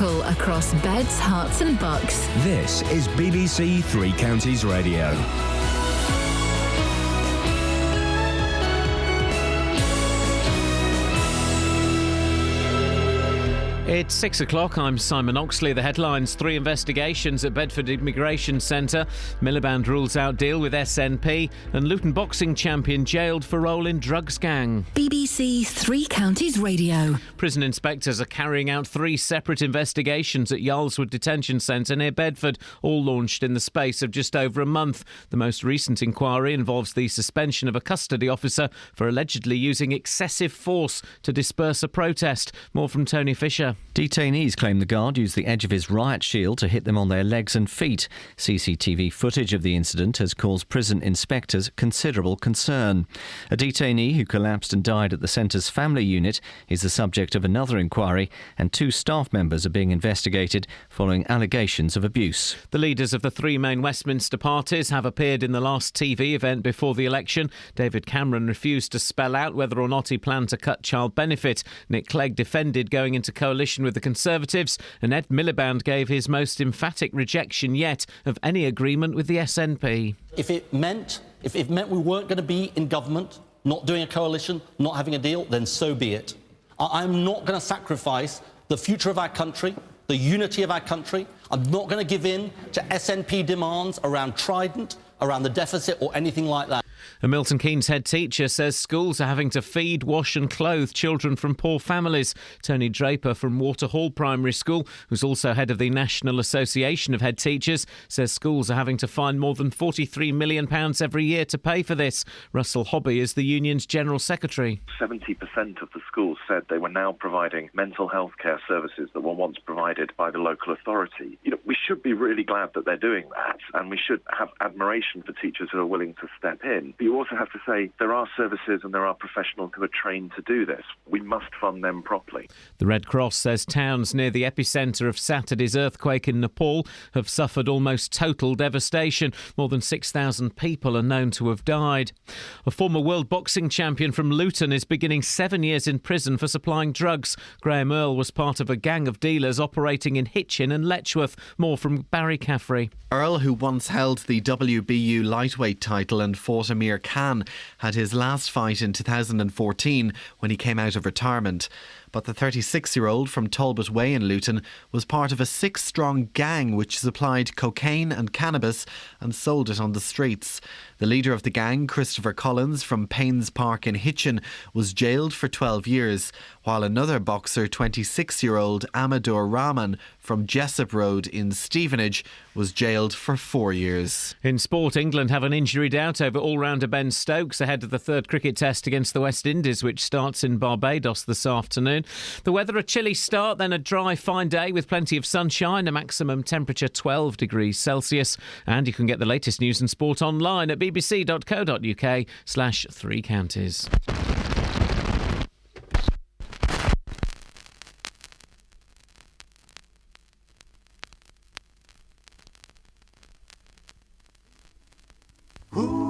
local across beds, hearts and bucks. This is BBC Three Counties Radio. It's 6 o'clock. I'm Simon Oxley. The headlines: 3 investigations at Bedford Immigration Centre. Miliband rules out deal with SNP. And Luton boxing champion jailed for role in drugs gang. BBC Three Counties Radio. Prison inspectors are carrying out 3 separate investigations at Yarlswood Detention Centre near Bedford, all launched in the space of just over a month. The most recent inquiry involves the suspension of a custody officer for allegedly using excessive force to disperse a protest. More from Tony Fisher. Detainees claim the guard used the edge of his riot shield to hit them on their legs and feet. CCTV footage of the incident has caused prison inspectors considerable concern. A detainee who collapsed and died at the centre's family unit is the subject of another inquiry, and 2 staff members are being investigated following allegations of abuse. The leaders of the 3 main Westminster parties have appeared in the last TV event before the election. David Cameron refused to spell out whether or not he planned to cut child benefit. Nick Clegg defended going into coalition with the Conservatives, and Ed Miliband gave his most emphatic rejection yet of any agreement with the SNP. If it meant we weren't going to be in government, not doing a coalition, not having a deal, then so be it. I'm not going to sacrifice the future of our country, the unity of our country. I'm not going to give in to SNP demands around Trident, around the deficit or anything like that. A Milton Keynes head teacher says schools are having to feed, wash and clothe children from poor families. Tony Draper from Waterhall Primary School, who's also head of the National Association of Head Teachers, says schools are having to find more than £43 million every year to pay for this. Russell Hobby is the union's General Secretary. 70% of the schools said they were now providing mental health care services that were once provided by the local authority. We should be really glad that they're doing that, and we should have admiration for teachers who are willing to step in. But you also have to say there are services and there are professionals who are trained to do this. We must fund them properly. The Red Cross says towns near the epicentre of Saturday's earthquake in Nepal have suffered almost total devastation. More than 6,000 people are known to have died. A former world boxing champion from Luton is beginning 7 years in prison for supplying drugs. Graham Earl was part of a gang of dealers operating in Hitchin and Letchworth. More from Barry Caffrey. Earl, who once held the WBU lightweight title and fought Amir Khan, had his last fight in 2014 when he came out of retirement. But the 36-year-old from Talbot Way in Luton was part of a 6-strong gang which supplied cocaine and cannabis and sold it on the streets. The leader of the gang, Christopher Collins from Paynes Park in Hitchin, was jailed for 12 years, while another boxer, 26-year-old Amador Rahman from Jessup Road in Stevenage, was jailed for 4 years. In sport, England have an injury doubt over all-rounder Ben Stokes ahead of the 3rd cricket test against the West Indies, which starts in Barbados this afternoon. The weather: a chilly start, then a dry, fine day with plenty of sunshine, a maximum temperature 12 degrees Celsius. And you can get the latest news and sport online at bbc.co.uk/3 counties.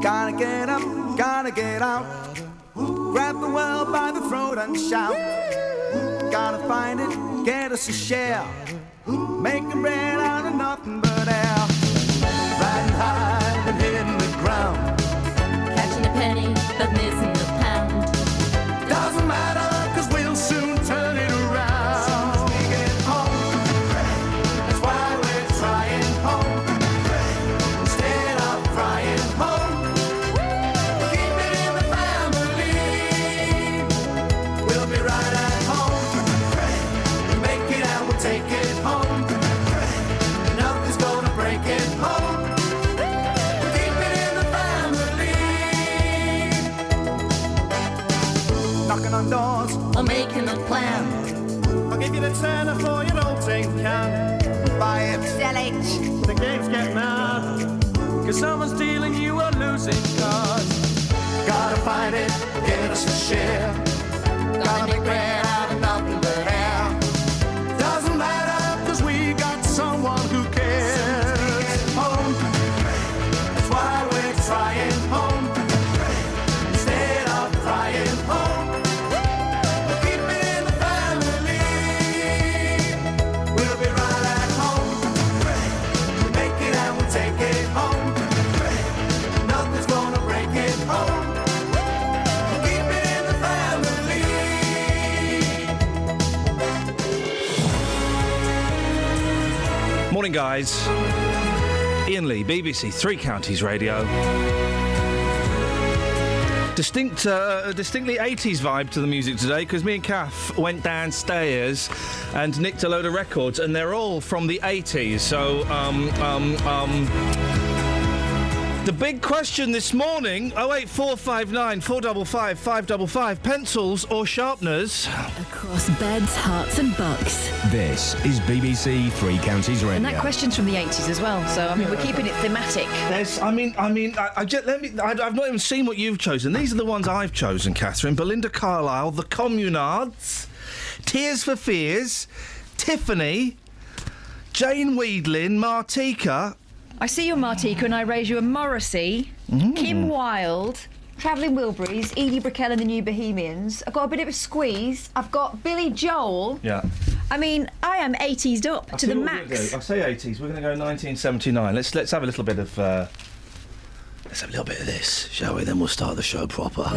Gotta get up, gotta get out. Grab the world by the throat and shout. Gotta find it, get us a share. Making bread out of nothing but air. Riding high and hitting the ground. Catching a penny but missing the pound. Doesn't matter, cause we'll soon turn it around. As soon as we get home, that's why we're trying home. Instead of crying home, keep it in the family. We'll be right at home. We'll make it and we'll take it home. Nothing's gonna break it home. Keep it in the family. Knocking on doors Or making a plan. I'll give you the tenner for your old tin can. Buy it. LH. The games get mad, cause someone's dealing you a losing card. Gotta find it, get us a share. Gotta make bread out of nothing but air. Doesn't matter, cause we got someone who cares. Home, that's why we're trying home. Instead of crying home, keep it in the family. We'll be Morning, guys. Iain Lee, BBC Three Counties Radio. Distinctly 80s vibe to the music today, because me and Kath went downstairs and nicked a load of records, and they're all from the 80s. So, the big question this morning, 08459 455 555, pencils or sharpeners? Across beds, hearts and bucks. This is BBC Three Counties Radio. And that question's from the 80s as well, so, I mean, we're keeping it thematic. I've not even seen what you've chosen. These are the ones I've chosen, Catherine. Belinda Carlisle, The Communards, Tears for Fears, Tiffany, Jane Weedlin, Martika. I see your Martika and I raise you a Morrissey, Kim Wilde, Travelling Wilburys, Edie Brickell and the New Bohemians. I've got a bit of a squeeze. I've got Billy Joel. Yeah. I mean, I am 80'd up to the max. I say 80s. We're going to go 1979. Let's have a little bit of. Let's have a little bit of this, shall we? Then we'll start the show proper.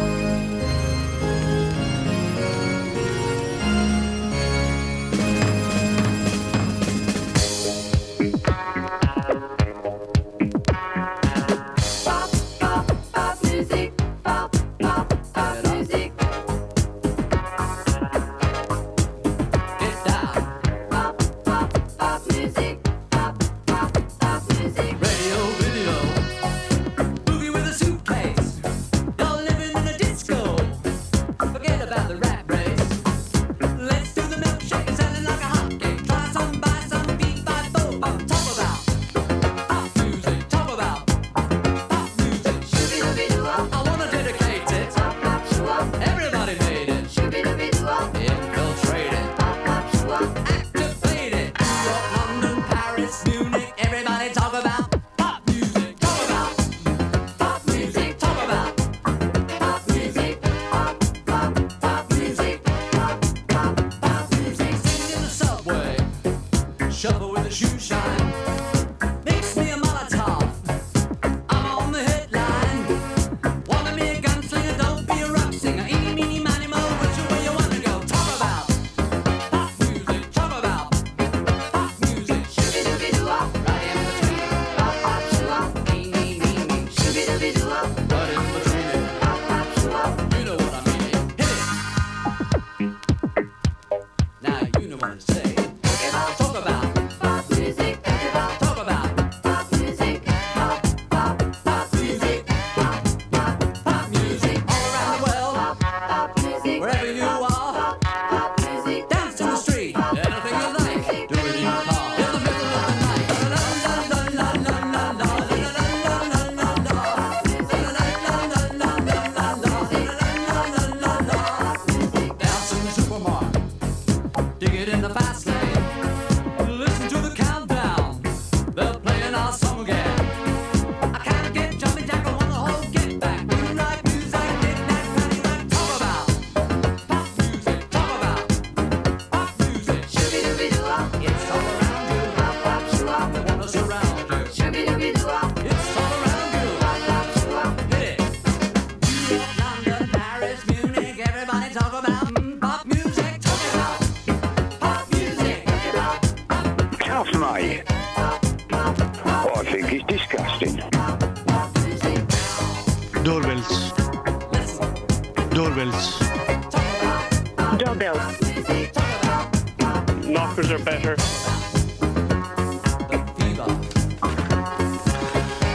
Knockers are better.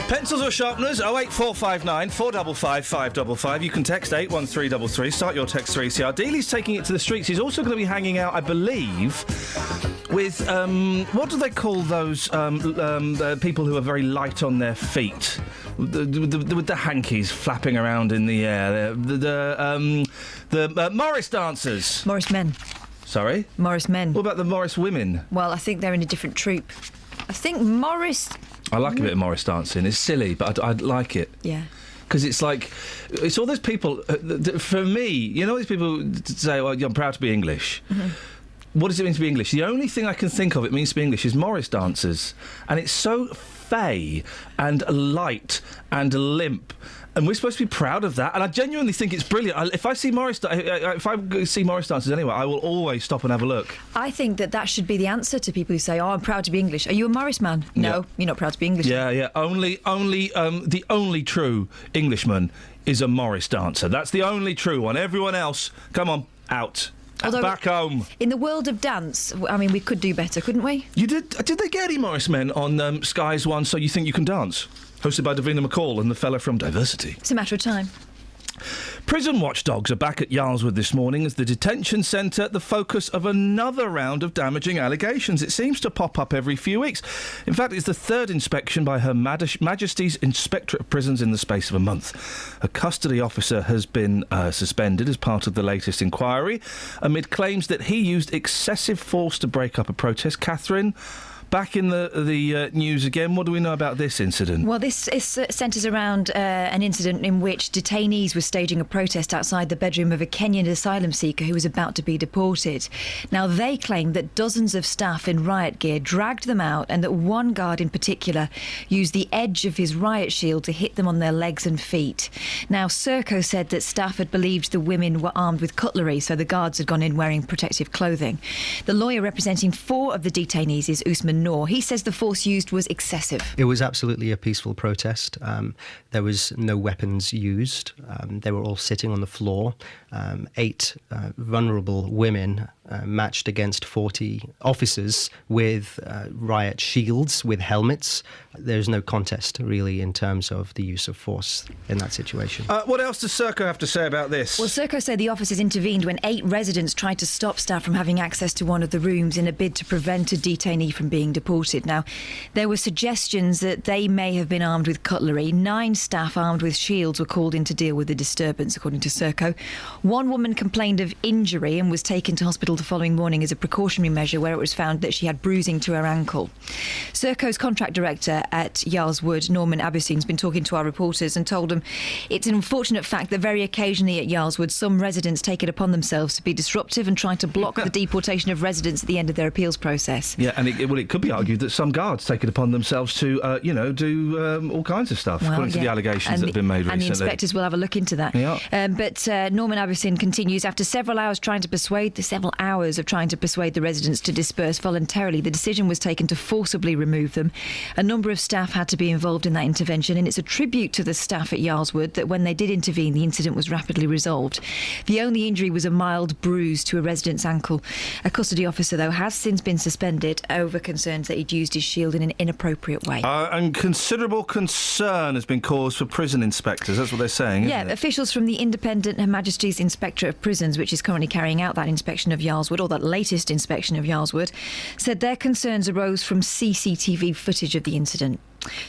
Pencils or sharpeners? 08459 455 555. You can text 81333. Start your text 3CR. Dealey's taking it to the streets. He's also going to be hanging out, I believe, with what do they call those people who are very light on their feet? With the hankies flapping around in the air. The Morris dancers. Morris men. Sorry? Morris men. What about the Morris women? Well, I think they're in a different troupe. I think Morris... I like a bit of Morris dancing. It's silly, but I'd like it. Yeah. Because it's like... It's all those people... for me, you know these people say, well, I'm proud to be English. Mm-hmm. what does it mean to be English? The only thing I can think of it means to be English is Morris dancers. And it's so fey and light and limp. And we're supposed to be proud of that. And I genuinely think it's brilliant. If I see Morris dancers anywhere, I will always stop and have a look. I think that should be the answer to people who say, "Oh, I'm proud to be English." Are you a Morris man? No, you're not proud to be English. Yeah. The only true Englishman is a Morris dancer. That's the only true one. Everyone else, come on, out. Although back home. In the world of dance, I mean, we could do better, couldn't we? You did they get any Morris men on Sky's one, So You Think You Can Dance? Hosted by Davina McCall and the fella from Diversity. It's a matter of time. Prison watchdogs are back at Yarlswood this morning as the detention centre the focus of another round of damaging allegations. It seems to pop up every few weeks. In fact, it's the third inspection by Her Majesty's Inspectorate of Prisons in the space of a month. A custody officer has been suspended as part of the latest inquiry amid claims that he used excessive force to break up a protest. Catherine, back in the news again. What do we know about this incident? Well, this centres around an incident in which detainees were staging a protest outside the bedroom of a Kenyan asylum seeker who was about to be deported. Now, they claim that dozens of staff in riot gear dragged them out and that one guard in particular used the edge of his riot shield to hit them on their legs and feet. Now, Serco said that staff had believed the women were armed with cutlery, so the guards had gone in wearing protective clothing. The lawyer representing 4 of the detainees is Usman Noor. He says the force used was excessive. It was absolutely a peaceful protest. There was no weapons used. They were all sitting on the floor. 8 vulnerable women matched against 40 officers with riot shields, with helmets. There's no contest, really, in terms of the use of force in that situation. What else does Serco have to say about this? Well, Serco said the officers intervened when 8 residents tried to stop staff from having access to one of the rooms in a bid to prevent a detainee from being deported. Now, there were suggestions that they may have been armed with cutlery. 9 staff armed with shields were called in to deal with the disturbance, according to Serco. One woman complained of injury and was taken to hospital the following morning as a precautionary measure, where it was found that she had bruising to her ankle. Serco's contract director at Yarlswood, Norman Abusin, has been talking to our reporters and told them it's an unfortunate fact that very occasionally at Yarlswood some residents take it upon themselves to be disruptive and try to block the deportation of residents at the end of their appeals process. Yeah, and it could be argued that some guards take it upon themselves to, do all kinds of stuff, according to the allegations that have been made recently. And the inspectors will have a look into that. Yeah. But Norman Abusin continues, after several hours of trying to persuade the residents to disperse voluntarily, the decision was taken to forcibly remove them. A number of staff had to be involved in that intervention, and it's a tribute to the staff at Yarlswood that when they did intervene, the incident was rapidly resolved. The only injury was a mild bruise to a resident's ankle. A custody officer, though, has since been suspended over concerns that he'd used his shield in an inappropriate way. And considerable concern has been caused for prison inspectors. That's what they're saying, isn't it? Officials from the independent Her Majesty's Inspectorate of Prisons, which is currently carrying out that inspection of Yarlswood, or that latest inspection of Yarlswood, said their concerns arose from CCTV footage of the incident.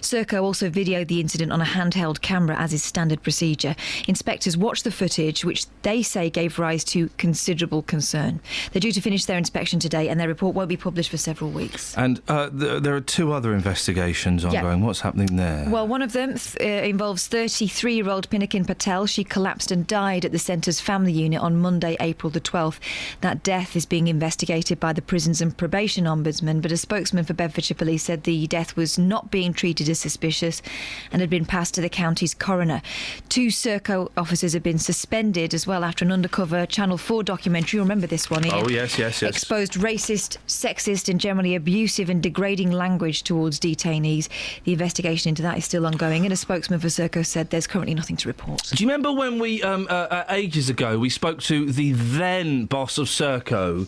Serco also videoed the incident on a handheld camera, as is standard procedure. Inspectors watched the footage, which they say gave rise to considerable concern. They're due to finish their inspection today, and their report won't be published for several weeks. And there are 2 other investigations ongoing. What's happening there? Well, one of them involves 33-year-old Pinakin Patel. She collapsed and died at the centre's family unit on Monday, April the 12th. That death is being investigated by the Prisons and Probation Ombudsman, but a spokesman for Bedfordshire Police said the death was not being treated as suspicious and had been passed to the county's coroner. 2 Serco officers have been suspended as well after an undercover Channel 4 documentary. You remember this one, Iain? Oh, yes. Exposed racist, sexist and generally abusive and degrading language towards detainees. The investigation into that is still ongoing, and a spokesman for Serco said there's currently nothing to report. Do you remember when we, ages ago, we spoke to the then boss of Serco?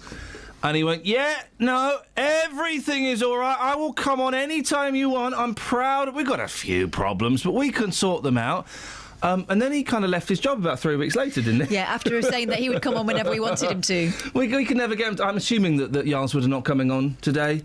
And he went, yeah, no, everything is all right. I will come on any time you want. I'm proud. We've got a few problems, but we can sort them out. And then he kind of left his job about 3 weeks later, didn't he? Yeah, after saying that he would come on whenever we wanted him to. We can never get him to... I'm assuming that Yarlswood are not coming on today.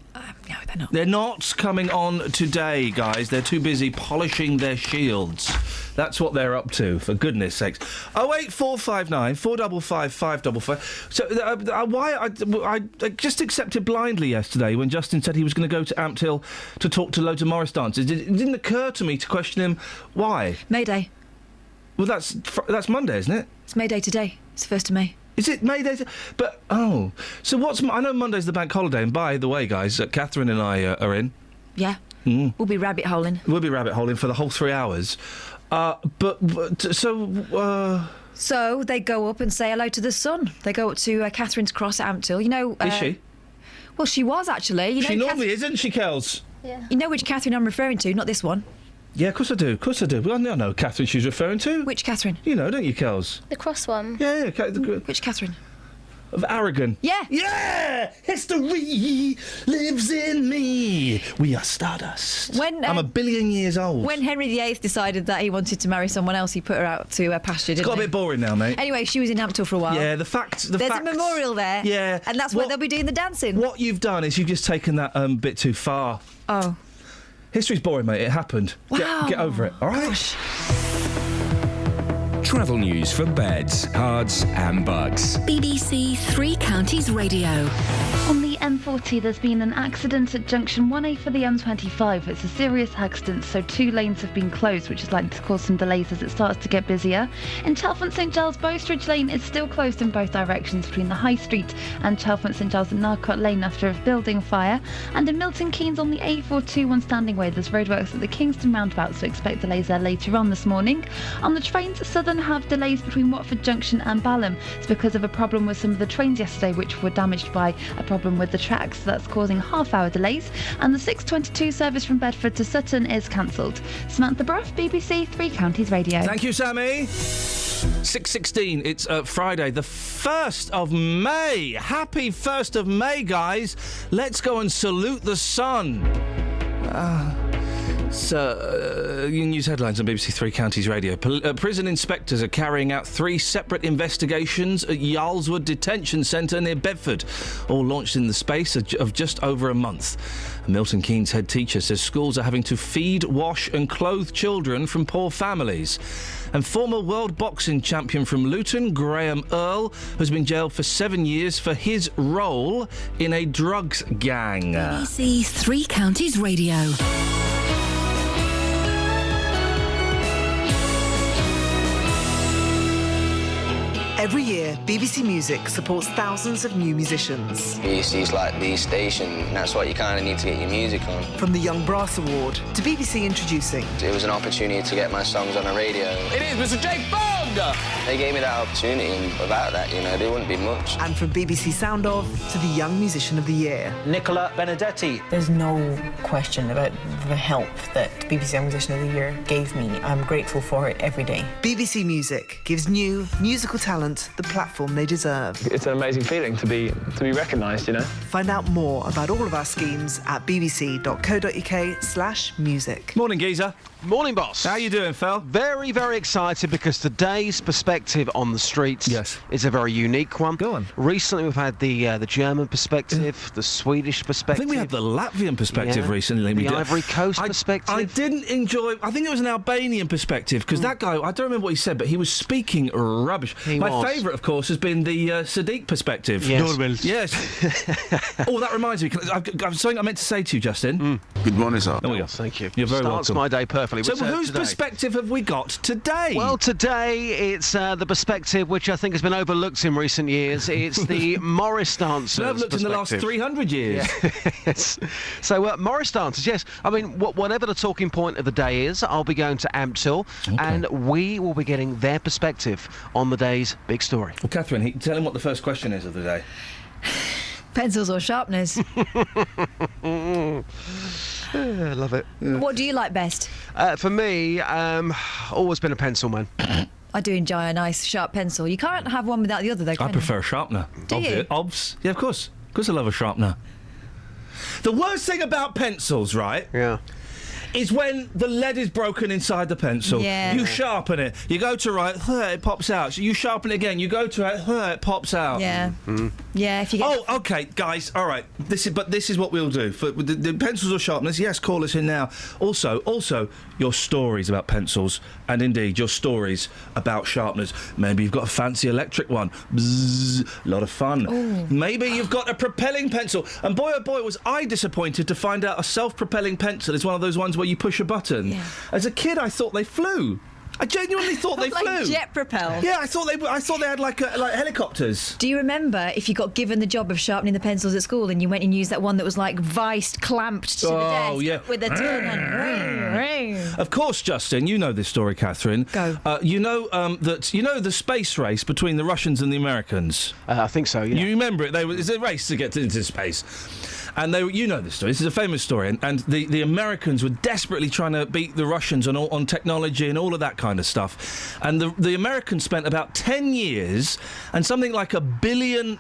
No, they're not. They're not coming on today, guys. They're too busy polishing their shields. That's what they're up to, for goodness sakes. 08459 455 555. So, why I just accepted blindly yesterday when Justin said he was going to go to Ampthill Hill to talk to loads of Morris dancers. It didn't occur to me to question him why. May Day. Well, that's Monday, isn't it? It's May Day today. It's 1st of May. Is it May Day? But, so what's... I know Monday's the bank holiday, and by the way, guys, Catherine and I are in. Yeah. We'll be rabbit holing. We'll be rabbit holing for the whole 3 hours. So they go up and say hello to the sun. They go up to Catherine's Cross at Ampthill. You know... Is she? Well, she was, actually. You know, she normally isn't, she, Kels? Yeah. You know which Catherine I'm referring to, not this one. Yeah, of course I do. Well, I know Catherine she's referring to. Which Catherine? You know, don't you, Kels? The cross one. Yeah. Which Catherine? Of Aragon. Yeah. Yeah! History lives in me. We are stardust. I'm 1 billion years old. When Henry VIII decided that he wanted to marry someone else, he put her out to pasture, didn't he? It's got a bit boring now, mate. Anyway, she was in Ampthill for a while. Yeah, There's a memorial there. Yeah. And that's where they'll be doing the dancing. What you've done is you've just taken that bit too far. Oh. History's boring, mate. It happened. Wow. Get over it, all right? Gosh. Travel news for beds, cards and bugs. BBC Three Counties Radio. On the M40, there's been an accident at junction 1A for the M25. It's a serious accident, so 2 lanes have been closed, which is likely to cause some delays as it starts to get busier. In Chalfont St Giles, Bowstridge Lane is still closed in both directions between the High Street and Chalfont St Giles and Narcott Lane after a building fire. And in Milton Keynes on the A421 Standing Way, there's roadworks at the Kingston roundabout, so expect delays there later on this morning. On the trains, Southern have delays between Watford Junction and Balham. It's because of a problem with some of the trains yesterday, which were damaged by a problem with the tracks, so that's causing half-hour delays. And the 6:22 service from Bedford to Sutton is cancelled. Samantha Bruff, BBC Three Counties Radio. Thank you, Sammy. 6:16. It's Friday, the 1st of May. Happy 1st of May, guys. Let's go and salute the sun. News headlines on BBC Three Counties Radio. Prison inspectors are carrying out 3 separate investigations at Yarlswood Detention Centre near Bedford, all launched in the space of just over a month. A Milton Keynes head teacher says schools are having to feed, wash and clothe children from poor families. And former world boxing champion from Luton, Graham Earl, has been jailed for 7 years for his role in a drugs gang. BBC Three Counties Radio. Every year, BBC Music supports thousands of new musicians. BBC's like the station, and that's what you kind of need to get your music on. From the Young Brass Award to BBC Introducing. It was an opportunity to get my songs on the radio. It is Mr. Jake Fogg! They gave me that opportunity, and without that, there wouldn't be much. And from BBC Sound Of to the Young Musician of the Year. Nicola Benedetti. There's no question about the help that BBC Young Musician of the Year gave me. I'm grateful for it every day. BBC Music gives new musical talent the platform they deserve. It's an amazing feeling to be recognised, Find out more about all of our schemes at bbc.co.uk/music. Morning, geezer. Morning, boss. How you doing, Phil? Very, very excited because today's perspective on the streets is a very unique one. Go on. Recently, we've had the German perspective, the Swedish perspective. I think we had the Latvian perspective recently. The Ivory Coast perspective. I didn't enjoy... I think it was an Albanian perspective, because that guy, I don't remember what he said, but he was speaking rubbish. My favourite, of course, has been the Sadiq perspective. Yes. Yes. Oh, that reminds me. I've something I meant to say to you, Justin. Good morning, sir. There we go. Thank you. You're very Starts welcome. my day perfectly. So whose perspective have we got today? Well, today it's the perspective which I think has been overlooked in recent years. It's the Morris dancers. Overlooked in the last 300 years. Yes. So Morris dancers, yes. I mean, whatever the talking point of the day is, I'll be going to Ampthill, and we will be getting their perspective on the day's big story. Well, Catherine, tell him what the first question is of the day. Pencils or sharpeners? I love it. Yeah. What do you like best? For me, always been a pencil man. I do enjoy a nice sharp pencil. You can't have one without the other, though, can I prefer a sharpener. Do you? Obs. Yeah, of course. Of course I love a sharpener. The worst thing about pencils, right? Yeah. Is when the lead is broken inside the pencil. Yeah. You sharpen it. You go to write, it pops out. So you sharpen it again. You go to write, it pops out. Yeah. Yeah, if you get... Oh, OK, guys, all right. This is what we'll do. For the pencils or sharpeners, yes, call us in now. Also, your stories about pencils, and indeed, your stories about sharpeners. Maybe you've got a fancy electric one. Bzzz, a lot of fun. Ooh. Maybe you've got a propelling pencil. And boy, oh boy, was I disappointed to find out a self-propelling pencil is one of those ones where you push a button. Yeah. As a kid, I thought they flew. I genuinely thought they like flew. jet propelled. Yeah, I thought they had like helicopters. Do you remember if you got given the job of sharpening the pencils at school and you went and used that one that was like viced, clamped to the desk with a tin and Of course, Justin, you know this story, Catherine. Go. You know the space race between the Russians and the Americans. I think so. Yeah. You remember it? It's a race to get into space. And you know this story. This is a famous story. And the Americans were desperately trying to beat the Russians on technology and all of that kind of stuff. And the Americans spent about 10 years and something like $1 billion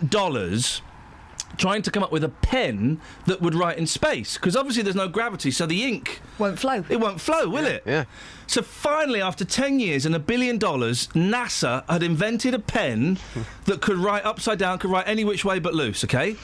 trying to come up with a pen that would write in space. Because obviously there's no gravity, so the ink... won't flow. It won't flow, will it? Yeah. So finally, after 10 years and $1 billion, NASA had invented a pen that could write upside down, could write any which way but loose, OK?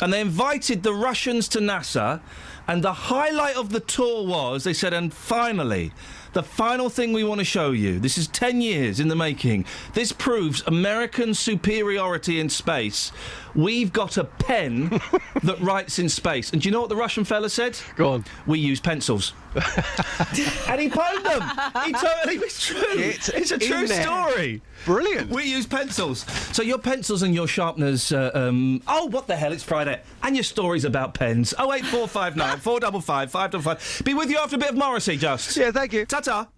And they invited the Russians to NASA, and the highlight of the tour was, they said, and finally, the final thing we want to show you, this is 10 years in the making, this proves American superiority in space. We've got a pen that writes in space. And do you know what the Russian fella said? Go on. We use pencils. And he pwned them. It's true. It's a true story. Brilliant. We use pencils. So your pencils and your sharpeners, what the hell, it's Friday. And your stories about pens. 08459 455 555. Be with you after a bit of Morrissey, just. Yeah, thank you. Ta-ta.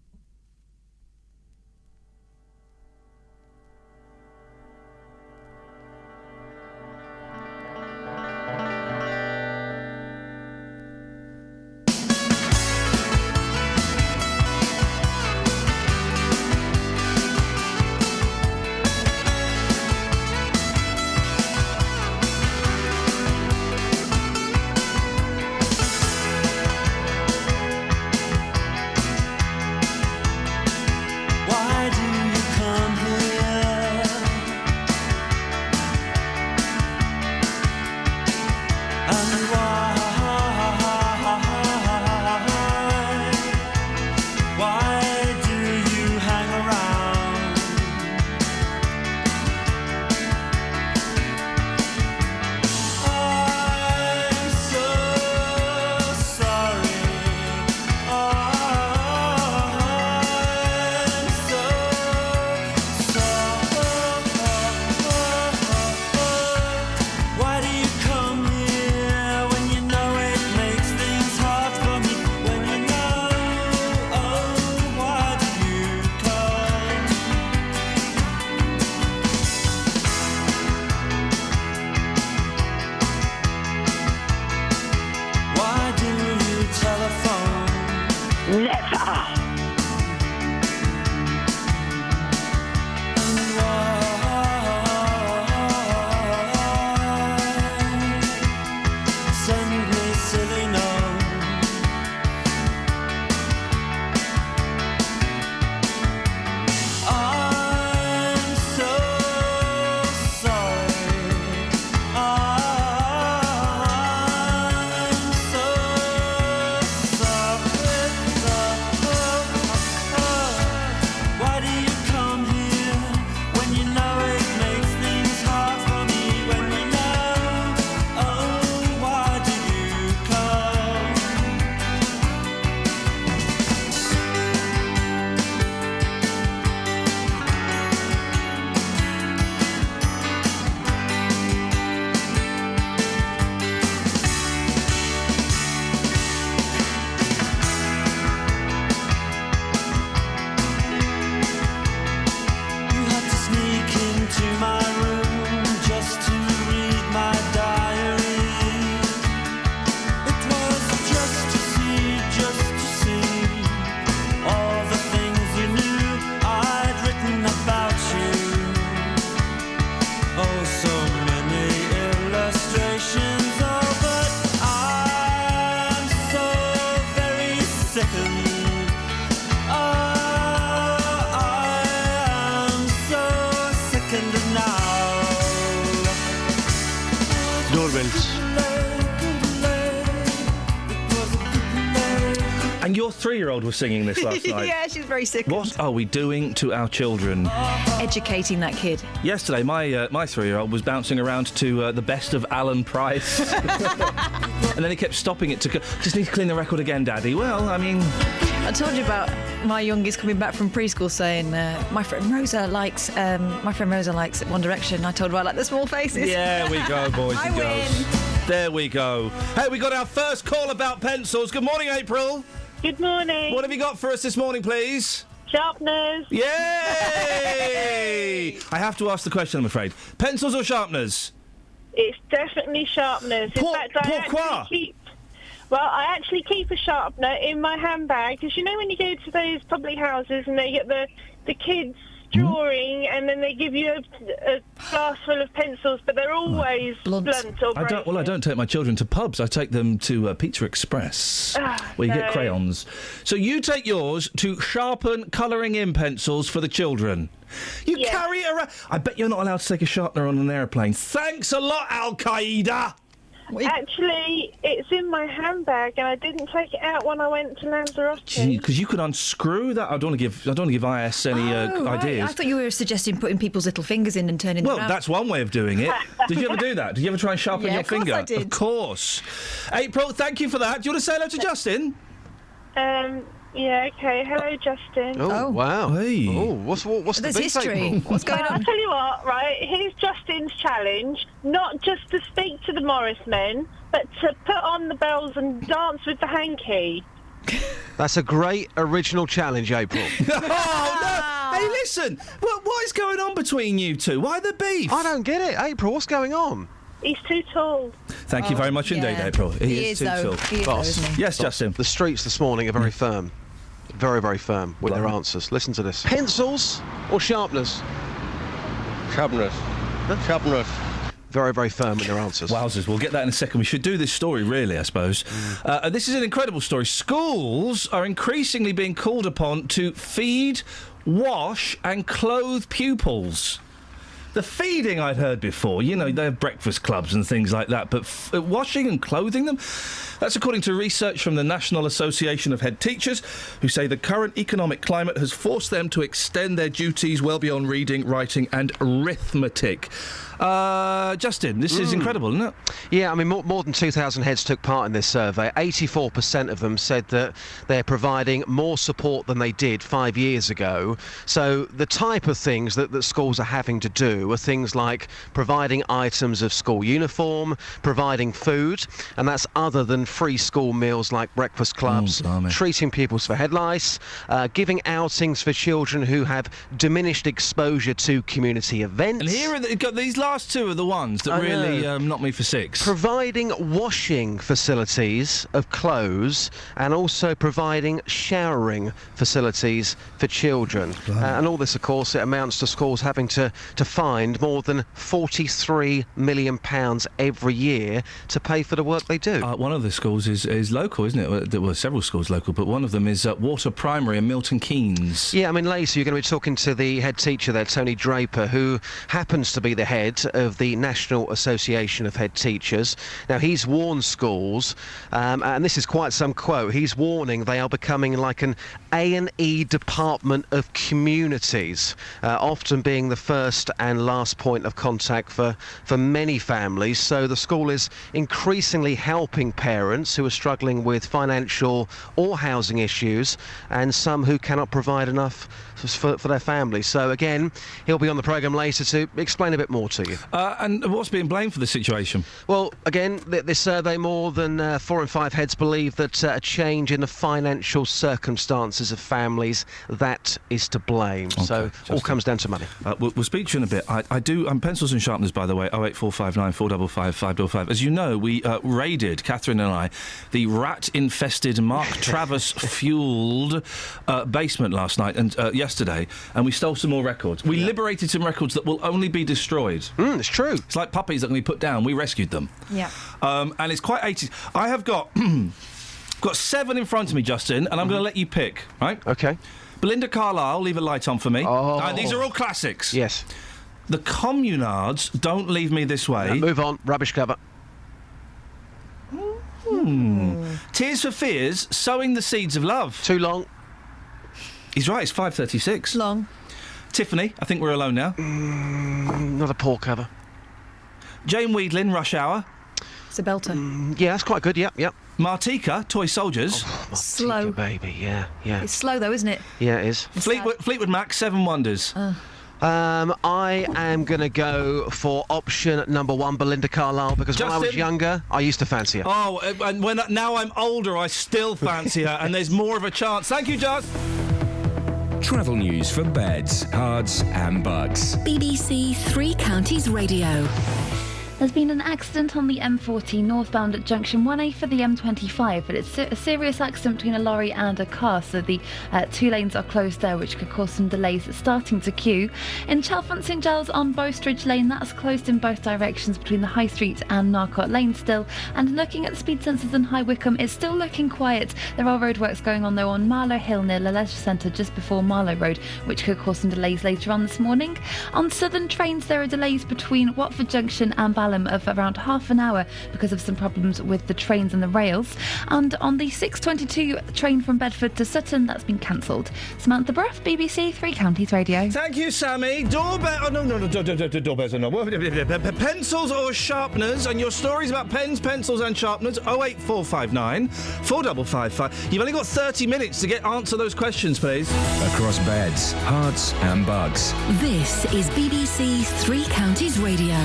And your 3-year-old was singing this last night. Yeah, she's very sick. What are we doing to our children? Educating that kid. Yesterday, my 3-year-old was bouncing around to the best of Alan Price. And then he kept stopping it to just need to clean the record again, Daddy. Well, I mean... I told you about my youngest coming back from preschool saying, my friend Rosa likes One Direction. I told her I like the Small Faces. There we go, boys and girls. win. There we go. Hey, we got our first call about pencils. Good morning, April. Good morning. What have you got for us this morning, please? Sharpeners. Yay! I have to ask the question, I'm afraid. Pencils or sharpeners? It's definitely sharpeners. In fact, I actually keep a sharpener in my handbag because you know when you go to those public houses and they get the kids drawing and then they give you a glass full of pencils, but they're always blunt or broken. I don't take my children to pubs. I take them to Pizza Express, where you get crayons. So you take yours to sharpen colouring-in pencils for the children. You carry it around. I bet you're not allowed to take a sharpener on an aeroplane. Thanks a lot, Al Qaeda. Actually, it's in my handbag, and I didn't take it out when I went to Lanzarote. Because you could unscrew that. I don't want to give IS any ideas. I thought you were suggesting putting people's little fingers in and turning them around. Well, that's one way of doing it. Did you ever do that? Did you ever try and sharpen your finger? Of course I did. Of course. April, thank you for that. Do you want to say hello to Justin? Yeah, okay. Hello, Justin. Oh, wow. Hey. Oh, what's the There's big history. April? What's going on? I'll tell you what, right? Here's Justin's challenge. Not just to speak to the Morris men, but to put on the bells and dance with the hanky. That's a great original challenge, April. Oh, no. Hey, listen. What is going on between you two? Why the beef? I don't get it. April, what's going on? He's too tall. Thank you very much indeed, April. He is too though. tall. He is though, Boss. isn't he? Yes, Justin. The streets this morning are very firm. Very, very firm with their answers. Listen to this. Pencils or sharpeners? Sharpeners. Sharpeners. Very, very firm with their answers. Wowzers, we'll get that in a second. We should do this story, really, I suppose. This is an incredible story. Schools are increasingly being called upon to feed, wash and clothe pupils. The feeding I'd heard before, you know, they have breakfast clubs and things like that, but washing and clothing them? That's according to research from the National Association of Head Teachers, who say the current economic climate has forced them to extend their duties well beyond reading, writing and arithmetic. Justin, this is incredible, isn't it? Yeah, I mean, more than 2,000 heads took part in this survey. 84% of them said that they're providing more support than they did 5 years ago. So the type of things that schools are having to do are things like providing items of school uniform, providing food, and that's other than free school meals like breakfast clubs, treating pupils for head lice, giving outings for children who have diminished exposure to community events. And here are these last two are the ones that really knocked me for six. Providing washing facilities of clothes and also providing showering facilities for children. And all this, of course, it amounts to schools having to find more than £43 million every year to pay for the work they do. One of the schools is local, isn't it? There were several schools local, but one of them is Water Primary in Milton Keynes. Yeah, I mean, later you're going to be talking to the head teacher there, Tony Draper, who happens to be the head of the National Association of Head Teachers. Now, he's warned schools, and this is quite some quote, he's warning they are becoming like an A&E department of communities, often being the first and last point of contact for many families. So the school is increasingly helping parents who are struggling with financial or housing issues and some who cannot provide enough for their families. So again, he'll be on the programme later to explain a bit more to you. And what's being blamed for the situation? Well, again, this survey, more than 4 in 5 heads believe that a change in the financial circumstances of families, that is to blame. Okay, so all comes down to money. We'll speak to you in a bit. I do. Pencils and sharpeners, by the way. 08459 455 555. As you know, we raided, Catherine and I, the rat-infested Mark Travis fuelled basement last night and yesterday, and we stole some more records. We liberated some records that will only be destroyed. It's true. It's like puppies that can be put down. We rescued them. Yeah. And it's quite 80s. I have got 7 in front of me, Justin, and I'm going to let you pick, right? Okay. Belinda Carlisle, Leave a Light On for Me. Oh. These are all classics. Yes. The Communards, Don't Leave Me This Way. Move on. Rubbish cover. Tears for Fears, Sowing the Seeds of Love. Too long. He's right, it's 5:36. Long. Tiffany, I think we're alone now. Not a poor cover. Jane Weedlin, Rush Hour. It's a belter. Yeah, that's quite good, yep. Martika, Toy Soldiers. Slow. Baby, yeah. It's slow though, isn't it? Yeah, it is. Fleetwood Mac, Seven Wonders. I am going to go for option number 1, Belinda Carlisle, because when I was younger, I used to fancy her. Oh, and now I'm older, I still fancy her, and there's more of a chance. Thank you, Just. Travel news for beds, cards and bugs. BBC Three Counties Radio. There's been an accident on the M40 northbound at junction 1A for the M25, but it's a serious accident between a lorry and a car, so the 2 lanes are closed there, which could cause some delays starting to queue. In Chalfont St Giles on Bowstridge Lane, that's closed in both directions between the High Street and Narcott Lane still, and looking at the speed sensors in High Wycombe, it's still looking quiet. There are roadworks going on though on Marlow Hill near the Leisure Centre just before Marlow Road, which could cause some delays later on this morning. On southern trains, there are delays between Watford Junction and Balham of around half an hour because of some problems with the trains and the rails. And on the 6:22 train from Bedford to Sutton, that's been cancelled. Samantha Bruff, BBC Three Counties Radio. Thank you, Sammy. Doorbell. Oh, no, doorbells are not. Pencils or sharpeners, and your stories about pens, pencils, and sharpeners. 08459 4555. You've only got 30 minutes to answer those questions, please. Across beds, hearts and bugs. This is BBC Three Counties Radio.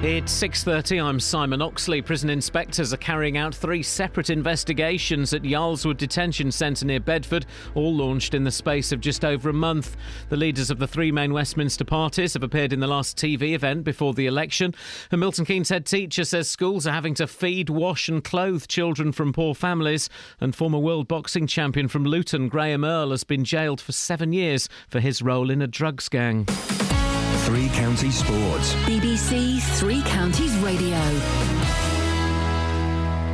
It's 6:30. I'm Simon Oxley. Prison inspectors are carrying out 3 separate investigations at Yarlswood Detention Centre near Bedford, all launched in the space of just over a month. The leaders of the 3 main Westminster parties have appeared in the last TV event before the election. A Milton Keynes head teacher says schools are having to feed, wash and clothe children from poor families. And former world boxing champion from Luton, Graham Earl, has been jailed for 7 years for his role in a drugs gang. Three Counties Sports. BBC Three Counties Radio.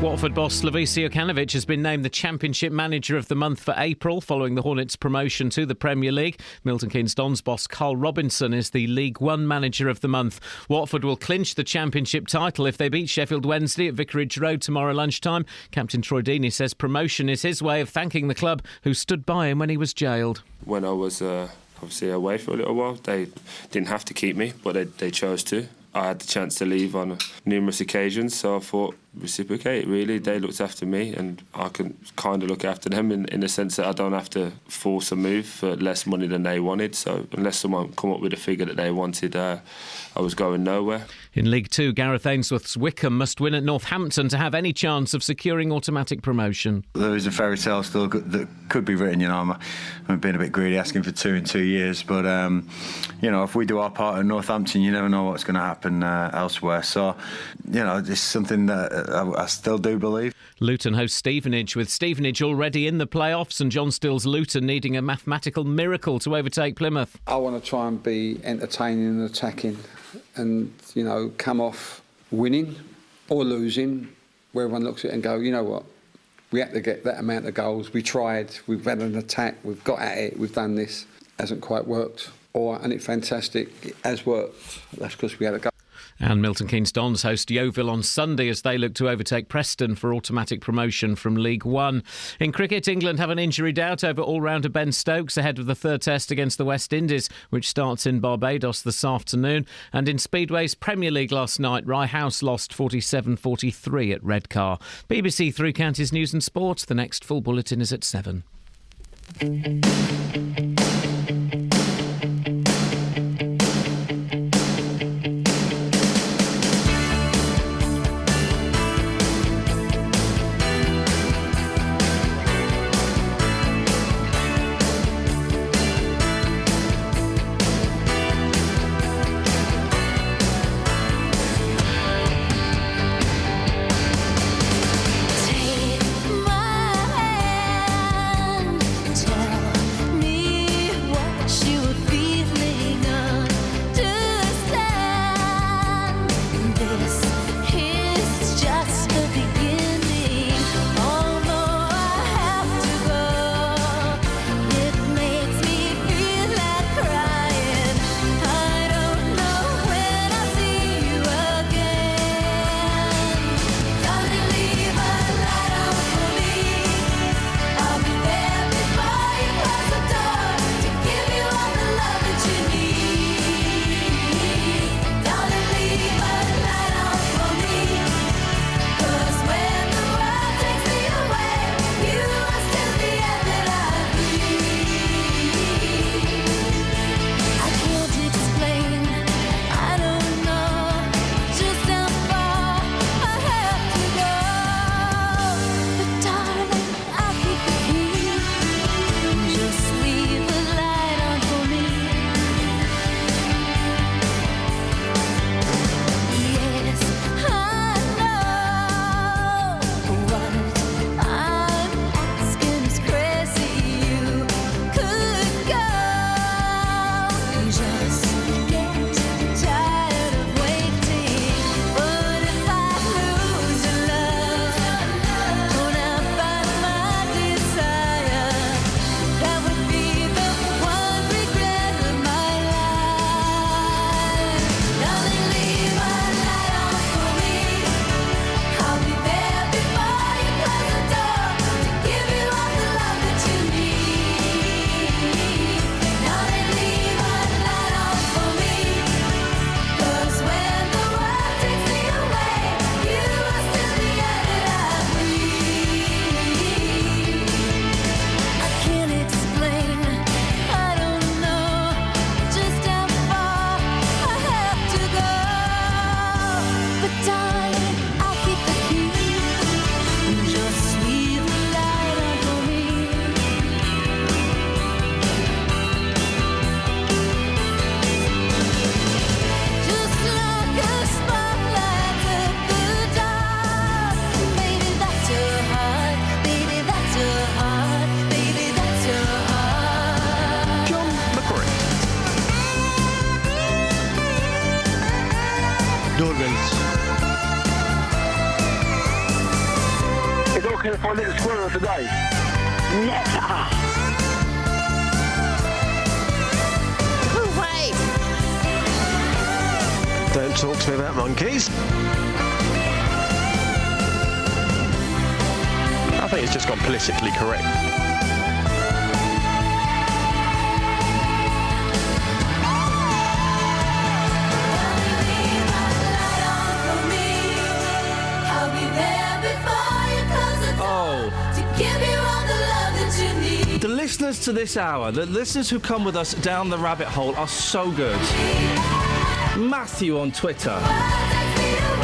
Watford boss Slavisa Jokanovic has been named the Championship Manager of the Month for April, following the Hornets' promotion to the Premier League. Milton Keynes Dons boss Carl Robinson is the League One Manager of the Month. Watford will clinch the Championship title if they beat Sheffield Wednesday at Vicarage Road tomorrow lunchtime. Captain Troy Deeney says promotion is his way of thanking the club who stood by him when he was jailed. When I was obviously away for a little while, they didn't have to keep me, but they chose to. I had the chance to leave on numerous occasions, so I thought reciprocate, really. They looked after me and I can kind of look after them in the sense that I don't have to force a move for less money than they wanted. So unless someone come up with a figure that they wanted, I was going nowhere. In League Two, Gareth Ainsworth's Wycombe must win at Northampton to have any chance of securing automatic promotion. There is a fairy tale still that could be written. I'm being a bit greedy asking for 2 in 2 years, but if we do our part at Northampton, you never know what's going to happen elsewhere. So it's something that I still do believe. Luton hosts Stevenage, with Stevenage already in the playoffs and John Still's Luton needing a mathematical miracle to overtake Plymouth. I want to try and be entertaining and attacking and, come off winning or losing, where everyone looks at it and go, you know what, we had to get that amount of goals, we tried, we've had an attack, we've got at it, we've done this, hasn't quite worked. And it's fantastic, it has worked, that's because we had a goal. And Milton Keynes Dons host Yeovil on Sunday as they look to overtake Preston for automatic promotion from League One. In cricket, England have an injury doubt over all-rounder Ben Stokes ahead of the third test against the West Indies, which starts in Barbados this afternoon. And in Speedway's Premier League last night, Rye House lost 47-43 at Redcar. BBC Three Counties News and Sports. The next full bulletin is at 7. Take my hand, tell me doorbells. It's okay if I little squirrel today. Never. Wait. Don't talk to me about monkeys. I think it's just gone politically correct. The listeners to this hour, the listeners who come with us down the rabbit hole are so good. Matthew on Twitter.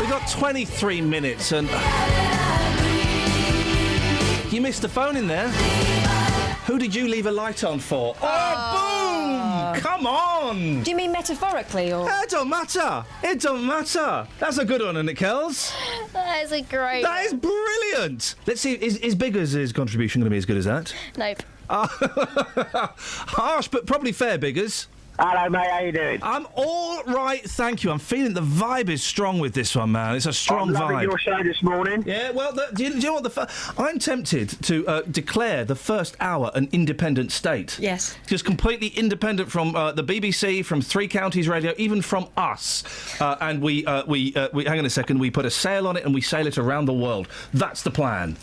We got 23 minutes and... You missed the phone in there. Who did you leave a light on for? Oh, boom! Come on! Do you mean metaphorically or...? It don't matter. It don't matter. That's a good one, isn't it, Kels? That is a great That is brilliant. Let's see, is Biggers' contribution going to be as good as that? Nope. Harsh, but probably fair, Biggers. Hello, mate. How you doing? I'm all right, thank you. I'm feeling the vibe is strong with this one, man. It's a strong vibe. I'm loving your show this morning. Yeah, well, do you know what? I'm tempted to declare the first hour an independent state. Yes. Just completely independent from the BBC, from Three Counties Radio, even from us. And we hang on a second. We put a sail on it and we sail it around the world. That's the plan.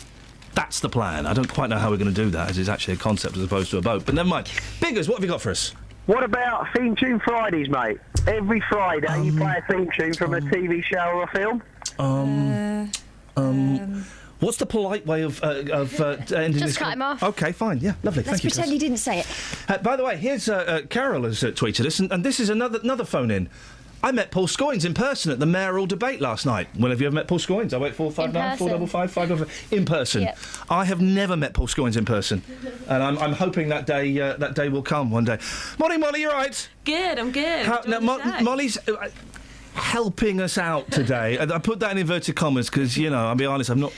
That's the plan. I don't quite know how we're going to do that, as it's actually a concept as opposed to a boat. But never mind. Biggers, what have you got for us? What about Theme Tune Fridays, mate? Every Friday you play a theme tune from a TV show or a film? What's the polite way of ending this? Just cut him off. Okay, fine. Yeah, lovely. Let's Thank you. pretend he didn't say it. By the way, here's Carol has tweeted us, and this is another phone in. I met Paul Scoynes in person at the mayoral debate last night. When have you ever met Paul Scoynes? 08459 455 555 in person. Yep. I have never met Paul Scoynes in person, and I'm hoping that day will come one day. Morning, Molly. You right? Good. I'm good. Molly's helping us out today. I put that in inverted commas because, I'll be honest, I'm not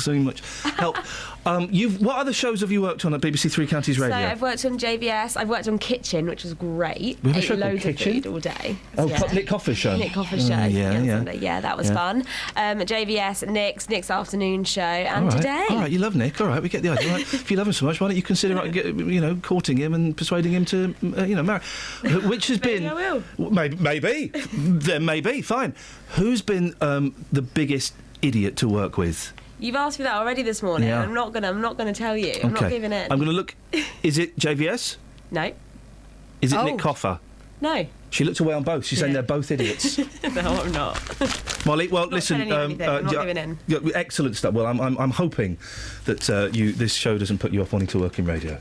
seeing much help. What other shows have you worked on at BBC Three Counties Radio? So I've worked on JVS. I've worked on Kitchen, which was great. We have a Ate show called loads of Kitchen? food all day. Oh, Yeah. Nick Coffer's show. Nick Coffer's show. Yeah, that was fun. JVS, Nick's afternoon show, and all right. today. All right, you love Nick. All right, we get the idea. Right. If you love him so much, why don't you consider courting him and persuading him to marry? Which has been I will. Maybe. Then maybe. Fine. Who's been the biggest idiot to work with? You've asked me that already this morning. Yeah. I'm not gonna tell you. I'm Okay. not giving it. I'm going to look. Is it JVS? No. Is it Nick Coffer? No. She looked away on both. She's saying they're both idiots. No, I'm not. Molly, well, listen. telling you anything. I'm not giving in. Yeah, excellent stuff. Well, I'm hoping that this show doesn't put you off wanting to work in radio.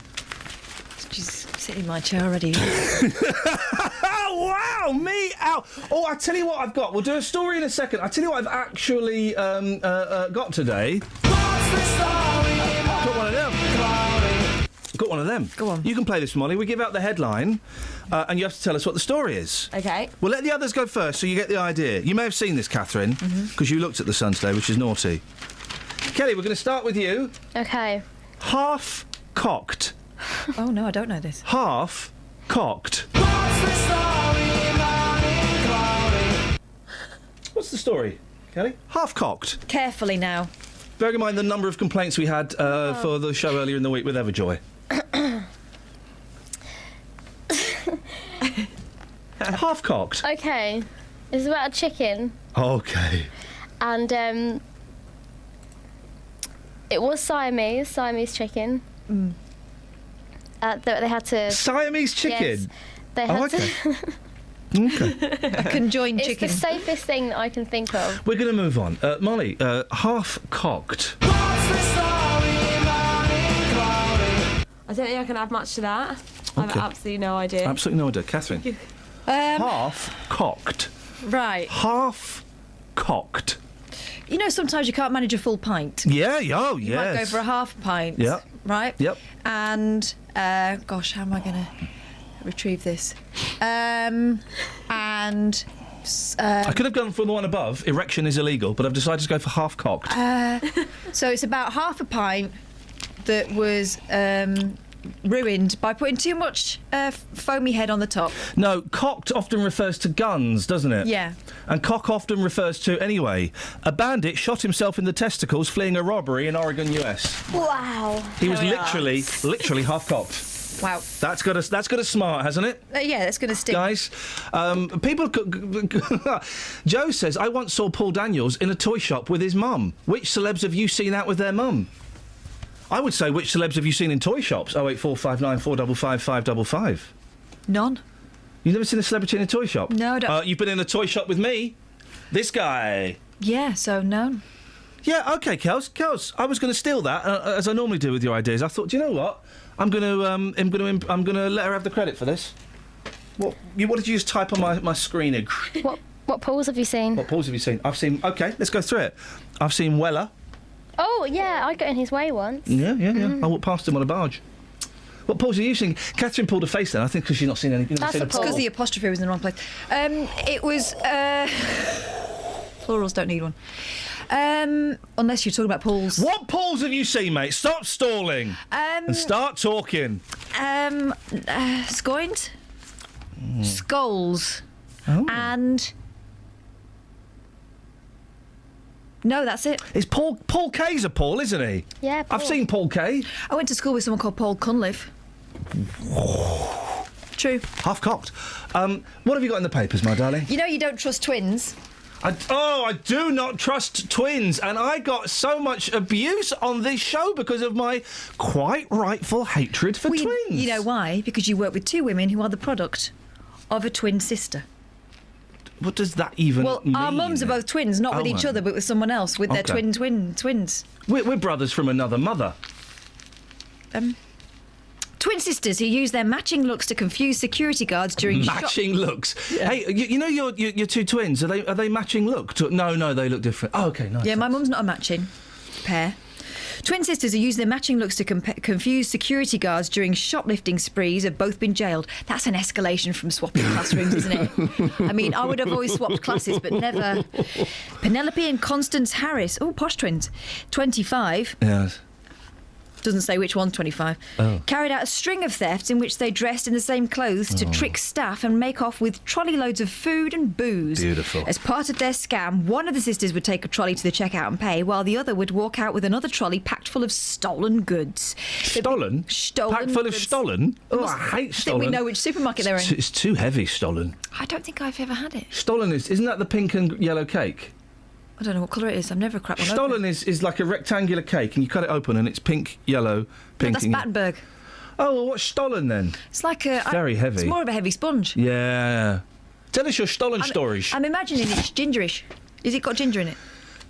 She's sitting in my chair already. Wow, me out. Oh, I tell you what I've got. We'll do a story in a second. I tell you what I've actually got today. Got one of them. Got one of them. Go on. You can play this, Molly. We give out the headline, and you have to tell us what the story is. Okay. We'll let the others go first, so you get the idea. You may have seen this, Catherine, because you looked at the Sun today, which is naughty. Kelly, we're going to start with you. Okay. Half-cocked. Oh, no, I don't know this. Half-cocked. What's the story, Kelly? Half-cocked. Carefully now. Bearing in mind the number of complaints we had for the show earlier in the week with Everjoy. Half-cocked. Okay. It's about a chicken, Okay. and it was Siamese chicken. They had to. Siamese chicken? Yes, they had okay. to. Okay. A conjoined chicken. It's the safest thing that I can think of. We're going to move on. Molly, half-cocked. I don't think I can add much to that. I have Okay. absolutely no idea. Absolutely no idea. Catherine. Half-cocked. Right. Half-cocked. You know, sometimes you can't manage a full pint. Yeah, oh, You might go yes. for a half pint. Yeah. Right? Yep. And, gosh, how am I going to retrieve this? I could have gone for the one above. Erection is illegal, but I've decided to go for half-cocked. So it's about half a pint that was ruined by putting too much foamy head on the top. No, cocked often refers to guns, doesn't it? Yeah. And cock often refers to, anyway, a bandit shot himself in the testicles fleeing a robbery in Oregon, US. Wow. He was literally half-cocked. Wow. That's got a smart, hasn't it? Yeah, that's going to stick. Guys, Joe says, I once saw Paul Daniels in a toy shop with his mum. Which celebs have you seen out with their mum? I would say, which celebs have you seen in toy shops? 08459 455 555. None. You've never seen a celebrity in a toy shop? No, I don't. You've been in a toy shop with me. This guy. Yeah, so no. Yeah, OK, Kels, I was going to steal that, as I normally do with your ideas. I thought, do you know what? I'm going to let her have the credit for this. What did you just type on my screen? What Pauls have you seen? What Pauls have you seen? I've seen... OK, let's go through it. I've seen Weller. Oh, yeah, I got in his way once. Yeah. I walked past him on a barge. What Pauls are you seeing? Catherine pulled a face then, I think, because she's not seen anything. That's because the apostrophe was in the wrong place. It was... Plurals don't need one. Unless you're talking about Pauls. What Pauls have you seen, mate? Stop stalling and start talking. Scoins, skulls, and... No, that's it. It's Paul Kay's a Paul, isn't he? Yeah, Paul. I've seen Paul Kay. I went to school with someone called Paul Cunliffe. True. Half-cocked. What have you got in the papers, my darling? You know you don't trust twins. I do not trust twins, and I got so much abuse on this show because of my quite rightful hatred for twins. You know why? Because you work with two women who are the product of a twin sister. What does that even mean? Our mums are both twins, not with each other, but with someone else, with their twins. We're brothers from another mother. Twin sisters who use their matching looks to confuse security guards during matching looks. Yeah. Hey, you know your two twins? Are they matching look? No, they look different. Oh, okay, nice. Yeah, my mum's not a matching pair. Twin sisters who use their matching looks to confuse security guards during shoplifting sprees have both been jailed. That's an escalation from swapping classrooms, isn't it? I mean, I would have always swapped classes, but never. Penelope and Constance Harris. Oh, posh twins. 25. Yes. Doesn't say which one's 25. Carried out a string of thefts in which they dressed in the same clothes to trick staff and make off with trolley loads of food and booze. Beautiful. As part of their scam, one of the sisters would take a trolley to the checkout and pay, while the other would walk out with another trolley packed full of stolen goods. Stolen? Stolen. Packed full of stolen? Oh, I hate stolen. I think we know which supermarket they're in. It's too heavy, stolen. I don't think I've ever had it. Stolen isn't that the pink and yellow cake? I don't know what colour it is. I've never cracked one open. Stollen is like a rectangular cake, and you cut it open, and it's pink, yellow, pink. No, that's Battenberg. Oh, well, what's Stollen then? It's like a... very heavy. It's more of a heavy sponge. Yeah. Tell us your Stollen stories. I'm imagining it's gingerish. Is it got ginger in it?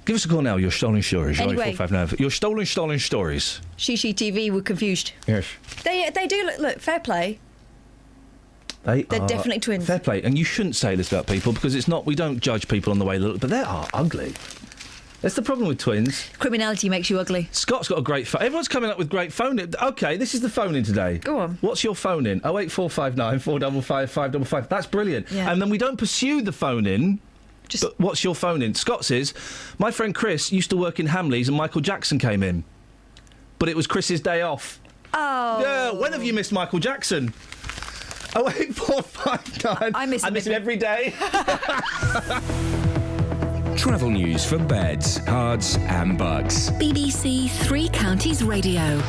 Give us a call now, your Stollen stories. Anyway. 0459. Your Stollen stories. Shishi TV were confused. Yes. They do look, fair play. They're definitely twins. Fair play. And you shouldn't say this about people, because it's not... We don't judge people on the way they look, but they are ugly. That's the problem with twins. Criminality makes you ugly. Scott's got a great phone. Everyone's coming up with great phone. OK, this is the phone in today. Go on. What's your phone in? 08459 455 555. That's brilliant. Yeah. And then we don't pursue the phone in. But what's your phone in? Scott's is, my friend Chris used to work in Hamleys and Michael Jackson came in. But it was Chris's day off. Oh. Yeah, when have you missed Michael Jackson? 08459. I miss him every day. Travel news for beds, cards and bugs. BBC Three Counties Radio.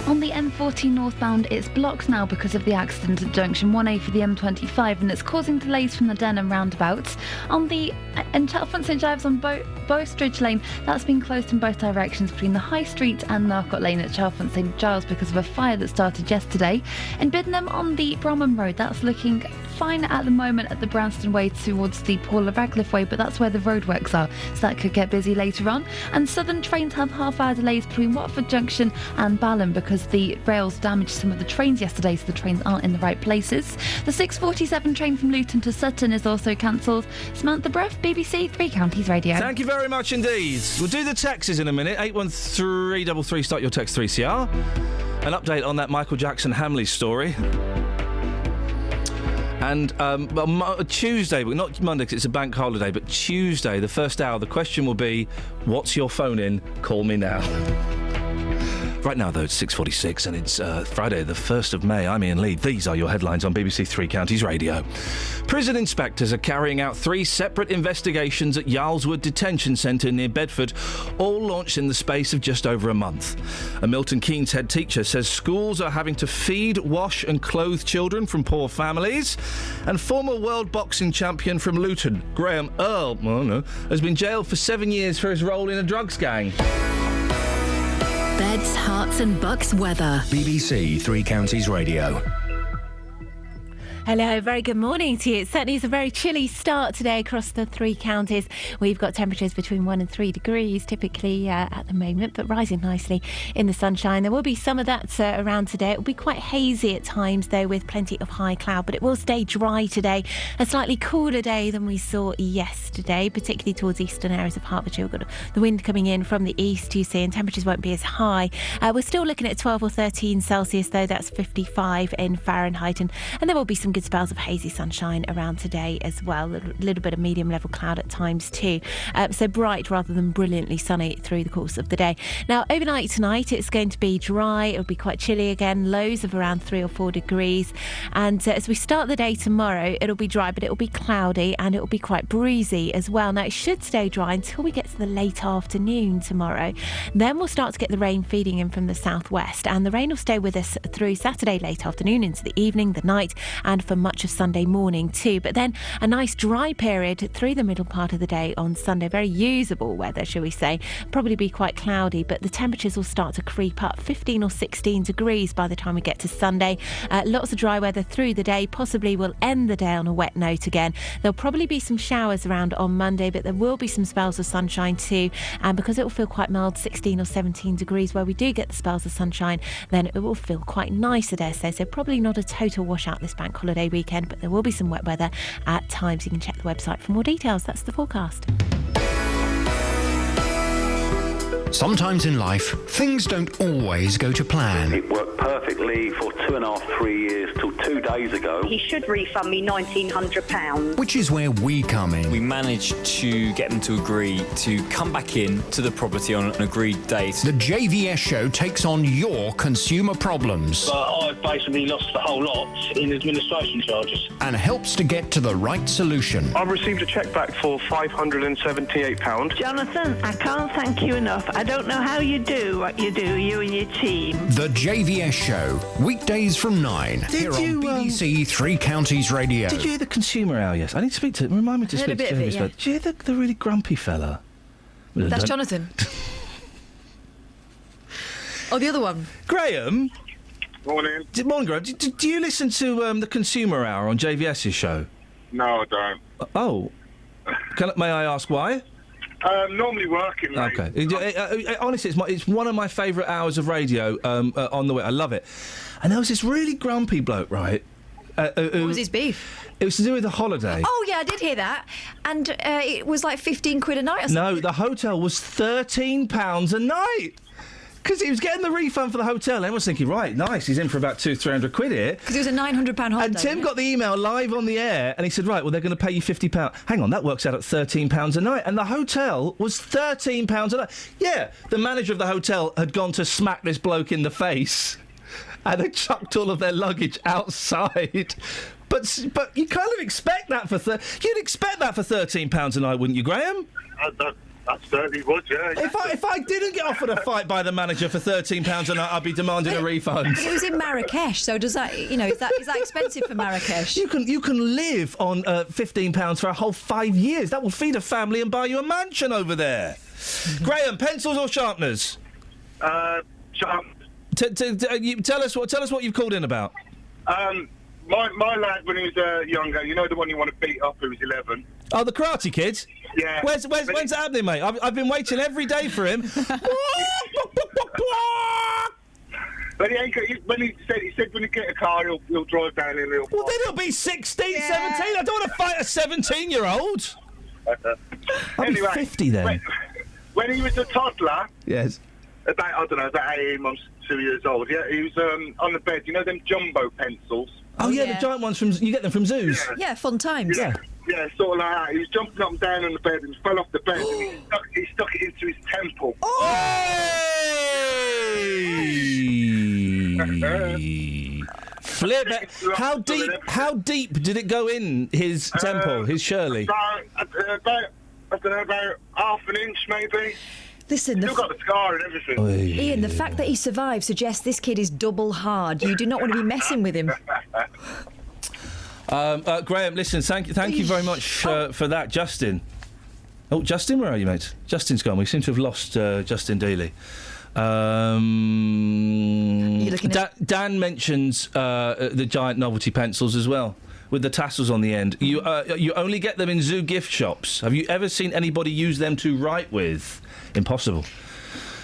On the M40 northbound, it's blocked now because of the accident at junction 1A for the M25, and it's causing delays from the Denham roundabouts. In Chelfont St Giles on Bowstridge Lane, that's been closed in both directions between the High Street and Norcott Lane at Chelfont St Giles because of a fire that started yesterday. In Biddenham on the Bromham Road, that's looking fine at the moment at the Branston Way towards the Paula Radcliffe Way, but that's where the roadworks are, so that could get busy later on. And southern trains have half-hour delays between Watford Junction and Balham because the rails damaged some of the trains yesterday, so the trains aren't in the right places. The 6:47 train from Luton to Sutton is also cancelled. Samantha Bruff, BBC Three Counties Radio. Thank you very much indeed. We'll do the texts in a minute. 81333, start your text 3CR. An update on that Michael Jackson Hamleys story. And Tuesday, but not Monday because it's a bank holiday, but Tuesday, the first hour, the question will be, what's your phone in? Call me now. Right now, though, it's 6:46 and it's Friday, the 1st of May. I'm Iain Lee. These are your headlines on BBC Three Counties Radio. Prison inspectors are carrying out 3 separate investigations at Yarlswood Detention Centre near Bedford, all launched in the space of just over a month. A Milton Keynes head teacher says schools are having to feed, wash and clothe children from poor families. And former world boxing champion from Luton, Graham Earl, has been jailed for 7 years for his role in a drugs gang. Beds, Herts and Bucks weather. BBC Three Counties Radio. Hello, very good morning to you. It certainly is a very chilly start today across the 3 counties. We've got temperatures between 1 and 3 degrees typically at the moment, but rising nicely in the sunshine. There will be some of that around today. It will be quite hazy at times, though, with plenty of high cloud, but it will stay dry today. A slightly cooler day than we saw yesterday, particularly towards eastern areas of Hertfordshire. We've got the wind coming in from the east, you see, and temperatures won't be as high. We're still looking at 12 or 13 Celsius, though. That's 55 in Fahrenheit, and there will be some good spells of hazy sunshine around today as well. A little bit of medium level cloud at times too. So bright rather than brilliantly sunny through the course of the day. Now overnight tonight it's going to be dry. It'll be quite chilly again, lows of around 3 or 4 degrees. And as we start the day tomorrow, it'll be dry, but it'll be cloudy and it'll be quite breezy as well. Now it should stay dry until we get to the late afternoon tomorrow. Then we'll start to get the rain feeding in from the southwest, and the rain will stay with us through Saturday late afternoon into the evening, the night, and for much of Sunday morning too. But then a nice dry period through the middle part of the day on Sunday. Very usable weather, shall we say. Probably be quite cloudy, but the temperatures will start to creep up. 15 or 16 degrees by the time we get to Sunday. Lots of dry weather through the day. Possibly will end the day on a wet note again. There'll probably be some showers around on Monday, but there will be some spells of sunshine too. And because it will feel quite mild, 16 or 17 degrees where we do get the spells of sunshine, then it will feel quite nice, I dare say. So probably not a total washout this bank holiday weekend, but there will be some wet weather at times. You can check the website for more details. That's the forecast. Sometimes in life, things don't always go to plan. It worked perfectly for 2.5, 3 years till 2 days ago. He should refund me £1,900. Which is where we come in. We managed to get them to agree to come back in to the property on an agreed date. The JVS show takes on your consumer problems. I've basically lost the whole lot in administration charges. And helps to get to the right solution. I've received a cheque back for £578. Jonathan, I can't thank you enough. I don't know how you do what you do, you and your team. The JVS show, weekdays from 9. Here on BBC Three Counties Radio. Did you hear the consumer hour? Yes, I need to speak to. Remind me to speak to him. Yeah. Did you hear the really grumpy fella? That's Jonathan. Oh, the other one. Graham. Morning. Morning, Graham. Do you listen to the consumer hour on JVS's show? No, I don't. Oh. May I ask why? Normally working, mate. Okay. Honestly, it's one of my favourite hours of radio on the way. I love it. And there was this really grumpy bloke, right? What was his beef? It was to do with the holiday. Oh, yeah, I did hear that. And it was like 15 quid a night or something. No, the hotel was £13 a night. Because he was getting the refund for the hotel. Everyone was thinking, right, nice, he's in for about £200-300 here. Because it was a £900 holiday. And Tim got the email live on the air, and he said, right, well, they're going to pay you £50. Hang on, that works out at £13 a night. And the hotel was £13 a night. Yeah, the manager of the hotel had gone to smack this bloke in the face, and they chucked all of their luggage outside. But you kind of expect that for... You'd expect that for £13 a night, wouldn't you, Graham? I certainly would, yeah. If I didn't get offered a fight by the manager for £13 a night, I'd be demanding a refund. But it was in Marrakesh, so does that, is that expensive for Marrakesh? You can live on £15 for a whole 5 years. That will feed a family and buy you a mansion over there. Graham, pencils or sharpeners? Sharpeners. Tell us what you've called in about. My lad, when he was younger, you know the one you want to beat up who was 11? Oh, the Karate Kid? Yeah. When's that happening, mate? I've been waiting every day for him. But he ain't got, when he said when he get a car, he'll drive down in a little Well, then he'll be 16, 17. I don't want to fight a 17-year-old. I'll be 50 then. When he was a toddler... Yes. About 18 months, 2 years old, yeah, he was on the bed. You know them jumbo pencils? Oh, yeah, the giant ones, you get them from zoos. Yeah, fun times. Yeah, sort of like that. He was jumping up and down on the bed and fell off the bed and he stuck it into his temple. Oh! Flip it. How deep did it go in his temple, his Shirley? About half an inch, maybe. Listen, Still got the scar and everything. Ian, the fact that he survived suggests this kid is double hard. You do not want to be messing with him. Graham, listen, thank you very much for that. Justin. Oh, Justin, where are you, mate? Justin's gone. We seem to have lost Justin Dealey. Dan mentions the giant novelty pencils as well, with the tassels on the end. You only get them in zoo gift shops. Have you ever seen anybody use them to write with? Impossible.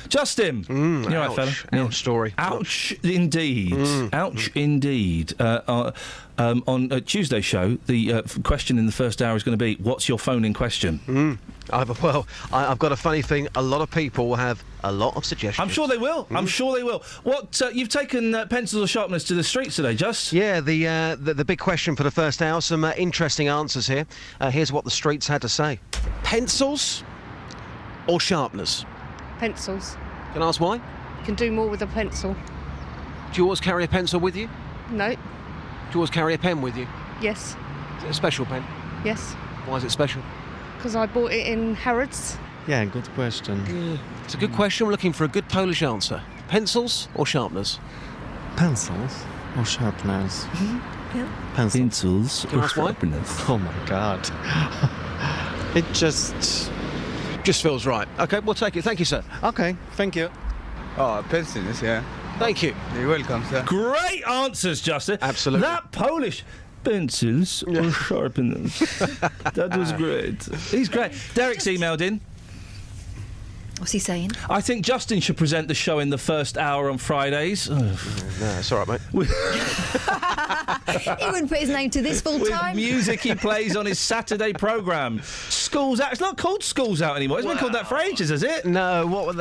Justin, you're right, fella. Ouch story. Ouch indeed. Ouch indeed. On Tuesday's show, the question in the first hour is going to be, what's your phone in question? I've got a funny thing. A lot of people will have a lot of suggestions. I'm sure they will. I'm sure they will. What you've taken pencils or sharpeners to the streets today, Just? Yeah, the big question for the first hour. Some interesting answers here. Here's what the streets had to say: pencils or sharpeners? Pencils. Can I ask why? You can do more with a pencil. Do you always carry a pencil with you? No. Do you always carry a pen with you? Yes. Is it a special pen? Yes. Why is it special? Because I bought it in Harrods. Yeah, good question. It's a good question. We're looking for a good Polish answer. Pencils or sharpeners? Pencils or sharpeners? Yeah. Pencils Can I ask why? sharpeners. Oh my God. It just feels right. Okay, we'll take it. Thank you, sir. Okay, thank you. Oh, pencils, yeah. Thank you. You're welcome, sir. Great answers, Justin. Absolutely. That Polish pencils or sharpeners. That was great. He's great. Derek's emailed in. What's he saying? I think Justin should present the show in the first hour on Fridays. No, it's all right, mate. He wouldn't put his name to this full time. With music he plays on his Saturday programme. School's Out. It's not called School's Out anymore. It's been called that for ages, has it? No, what would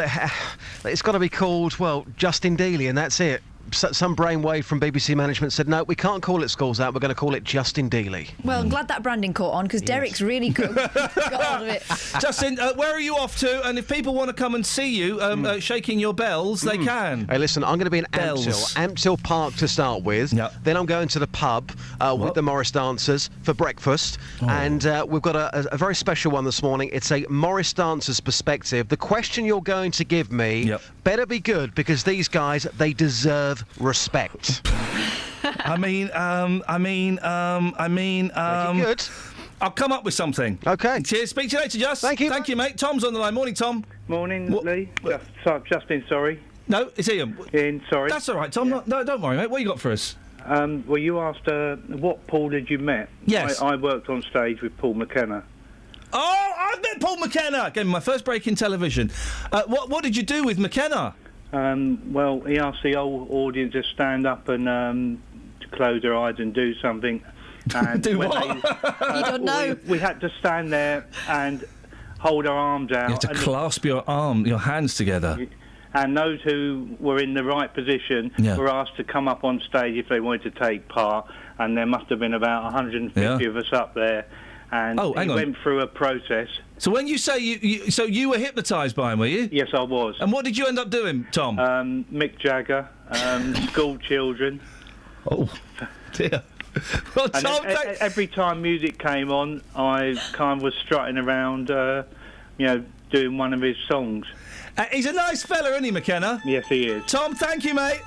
it's got to be called, well, Justin Dealey, and that's it. Some brainwave from BBC management said, no, we can't call it School's Out, we're going to call it Justin Dealey. Well, I'm glad that branding caught on, because Derek's really got hold of it. Justin, where are you off to? And if people want to come and see you shaking your bells, they can. Hey, listen, I'm going to be in Ampthill Park to start with. Yep. Then I'm going to the pub with the Morris Dancers for breakfast. And we've got a very special one this morning. It's a Morris Dancers perspective. The question you're going to give me better be good, because these guys, they deserve respect. Good. I'll come up with something. Okay. Cheers. Speak to you later, Just. Thank you. Thank you, mate. Tom's on the line. Morning, Tom. Morning, Lee. Justin, sorry. No, it's Ian. Ian, sorry. That's all right, Tom. Yeah. No, don't worry, mate. What you got for us? Well, you asked what Paul had you met? Yes. I worked on stage with Paul McKenna. Oh, I've met Paul McKenna. Gave me my first break in television. What did you do with McKenna? Well, he asked the whole audience to stand up and to close their eyes and do something. And do what? You don't know. We had to stand there and hold our arms out. You have to clasp your hands together. And those who were in the right position were asked to come up on stage if they wanted to take part. And there must have been about 150 of us up there. And he went through a process. So when you say you were hypnotised by him, were you? Yes, I was. And what did you end up doing, Tom? Mick Jagger, school children. Oh, dear. Well, Tom, every time music came on, I kind of was strutting around, doing one of his songs. He's a nice fella, isn't he, McKenna? Yes, he is. Tom, thank you, mate.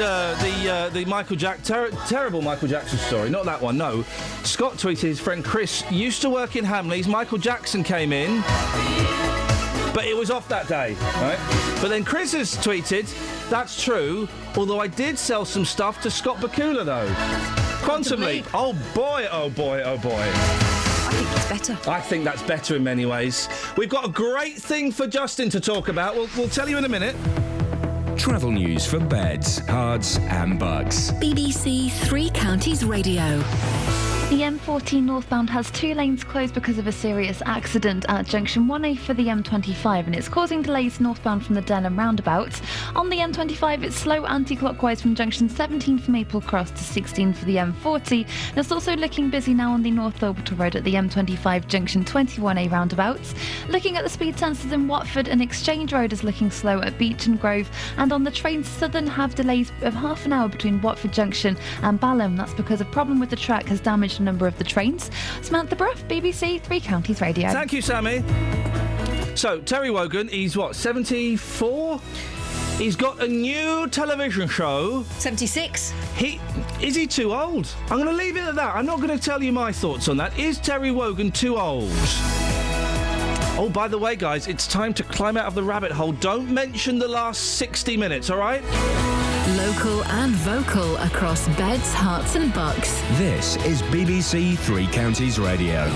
the Michael terrible Michael Jackson story. Not that one, no. Scott tweeted his friend Chris used to work in Hamleys. Michael Jackson came in, but it was off that day, right? But then Chris has tweeted, that's true, although I did sell some stuff to Scott Bakula, though. Quantum Leap. Oh, boy, oh, boy, oh, boy. I think it's better. I think that's better in many ways. We've got a great thing for Justin to talk about. We'll tell you in a minute. Travel news for beds, cards and bugs. BBC Three Counties Radio. The M14 northbound has 2 lanes closed because of a serious accident at junction 1A for the M25, and it's causing delays northbound from the Denham roundabout. On the M25, it's slow anti-clockwise from junction 17 for Maple Cross to 16 for the M40. And it's also looking busy now on the North Orbital Road at the M25 junction 21A roundabouts. Looking at the speed sensors in Watford, and Exchange Road is looking slow at Beach and Grove, and on the trains, Southern have delays of half an hour between Watford Junction and Balham. That's because a problem with the track has damaged a number of the trains. Samantha Bruff, BBC Three Counties Radio. Thank you, Sammy. So, Terry Wogan, he's what, 74? He's got a new television show. 76. Is he too old? I'm going to leave it at that. I'm not going to tell you my thoughts on that. Is Terry Wogan too old? Oh, by the way, guys, it's time to climb out of the rabbit hole. Don't mention the last 60 minutes, all right? Local and vocal across beds, hearts and bucks. This is BBC Three Counties Radio.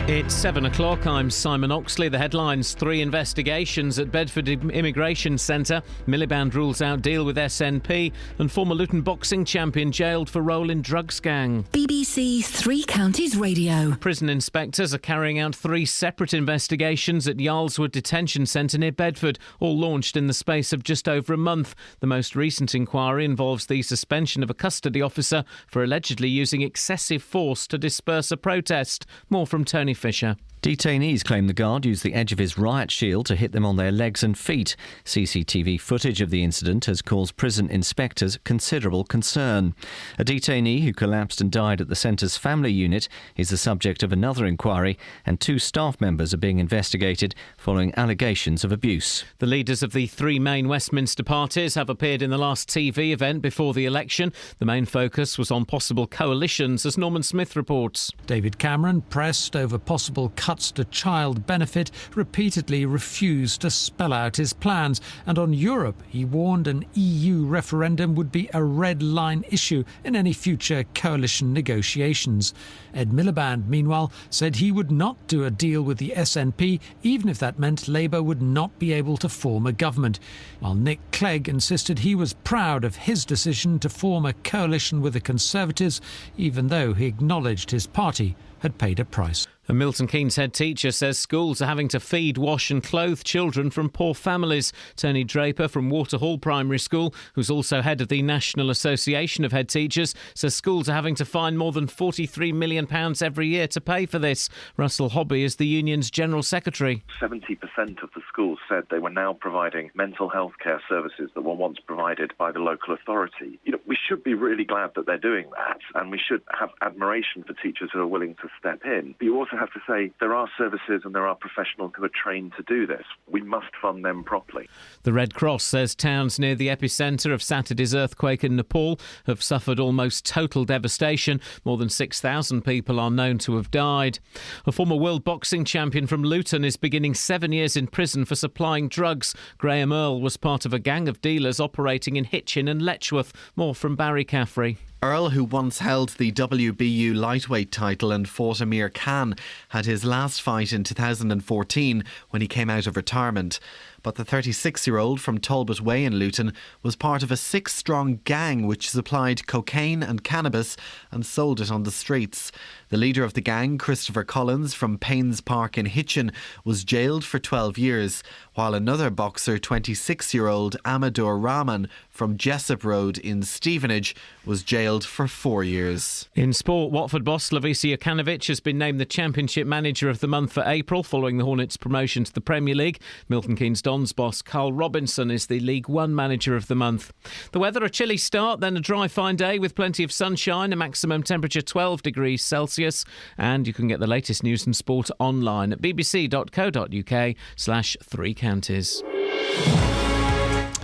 It's 7 o'clock. I'm Simon Oxley. The headlines: 3 investigations at Bedford Immigration Centre. Miliband rules out deal with SNP. And former Luton boxing champion jailed for role in drugs gang. BBC Three Counties Radio. Prison inspectors are carrying out 3 separate investigations at Yarlswood Detention Centre near Bedford, all launched in the space of just over a month. The most recent inquiry involves the suspension of a custody officer for allegedly using excessive force to disperse a protest. More from Tony Fisher. Detainees claim the guard used the edge of his riot shield to hit them on their legs and feet. CCTV footage of the incident has caused prison inspectors considerable concern. A detainee who collapsed and died at the centre's family unit is the subject of another inquiry, and 2 staff members are being investigated following allegations of abuse. The leaders of the 3 main Westminster parties have appeared in the last TV event before the election. The main focus was on possible coalitions, as Norman Smith reports. David Cameron, pressed over possible cuts to child benefit, repeatedly refused to spell out his plans. And on Europe, he warned an EU referendum would be a red line issue in any future coalition negotiations. Ed Miliband, meanwhile, said he would not do a deal with the SNP, even if that meant Labour would not be able to form a government. While Nick Clegg insisted he was proud of his decision to form a coalition with the Conservatives, even though he acknowledged his party had paid a price. A Milton Keynes head teacher says schools are having to feed, wash and clothe children from poor families. Tony Draper from Waterhall Primary School, who's also head of the National Association of Head Teachers, says schools are having to find more than £43 million every year to pay for this. Russell Hobby is the union's General Secretary. 70% of the schools said they were now providing mental health care services that were once provided by the local authority. We should be really glad that they're doing that, and we should have admiration for teachers who are willing to step in. But you also have to say there are services and there are professionals who are trained to do this. We must fund them properly. The Red Cross says towns near the epicentre of Saturday's earthquake in Nepal have suffered almost total devastation. More than 6,000 people are known to have died. A former world boxing champion from Luton is beginning 7 years in prison for supplying drugs. Graham Earl was part of a gang of dealers operating in Hitchin and Letchworth. More from Barry Caffrey. Earl, who once held the WBU lightweight title and fought Amir Khan, had his last fight in 2014 when he came out of retirement. But the 36-year-old from Talbot Way in Luton was part of a 6-strong gang which supplied cocaine and cannabis and sold it on the streets. The leader of the gang, Christopher Collins from Paynes Park in Hitchin, was jailed for 12 years, while another boxer, 26-year-old Amador Rahman from Jessup Road in Stevenage, was jailed jailed for 4 years. In sport, Watford boss Slavisa Jokanovic has been named the Championship Manager of the Month for April, following the Hornets' promotion to the Premier League. Milton Keynes Dons boss Carl Robinson is the League One Manager of the Month. The weather, a chilly start, then a dry, fine day with plenty of sunshine, a maximum temperature 12 degrees Celsius. And you can get the latest news and sport online at bbc.co.uk/3 counties.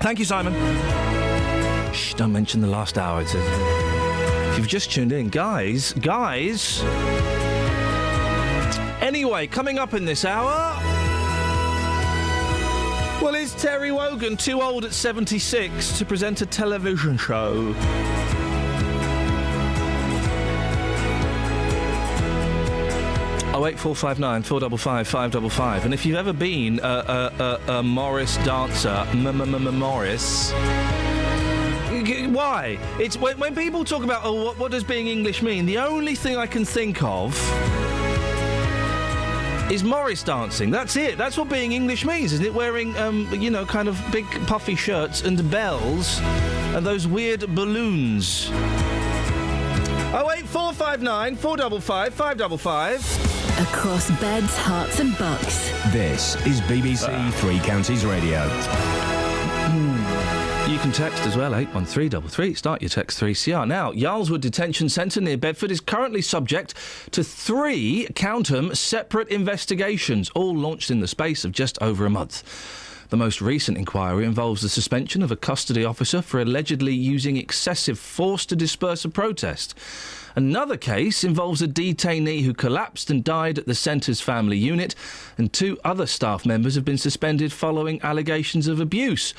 Thank you, Simon. Shh, don't mention the last hour. If you've just tuned in, guys. Anyway, coming up in this hour... Well, is Terry Wogan too old at 76 to present a television show? Oh, 8459 455 555. And if you've ever been a Morris dancer, Morris... Why? It's when people talk about, what does being English mean? The only thing I can think of is Morris dancing. That's it. That's what being English means, isn't it? Wearing, kind of big puffy shirts and bells and those weird balloons. 08459 455 555. Across beds, hearts and bucks. This is BBC Three Counties Radio. You can text as well, 81333. Start your text 3CR. Now, Yarlswood Detention Centre near Bedford is currently subject to 3, count 'em, separate investigations, all launched in the space of just over a month. The most recent inquiry involves the suspension of a custody officer for allegedly using excessive force to disperse a protest. Another case involves a detainee who collapsed and died at the centre's family unit, and 2 other staff members have been suspended following allegations of abuse.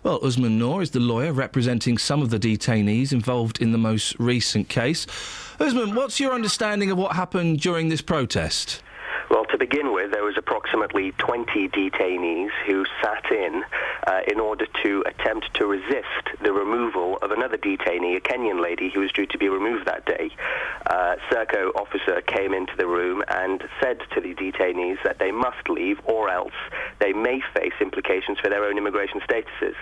Well, Usman Noor is the lawyer representing some of the detainees involved in the most recent case. Usman, what's your understanding of what happened during this protest? Well, to begin with, there was approximately 20 detainees who sat in order to attempt to resist the removal of another detainee, a Kenyan lady who was due to be removed that day. Serco officer came into the room and said to the detainees that they must leave, or else they may face implications for their own immigration statuses.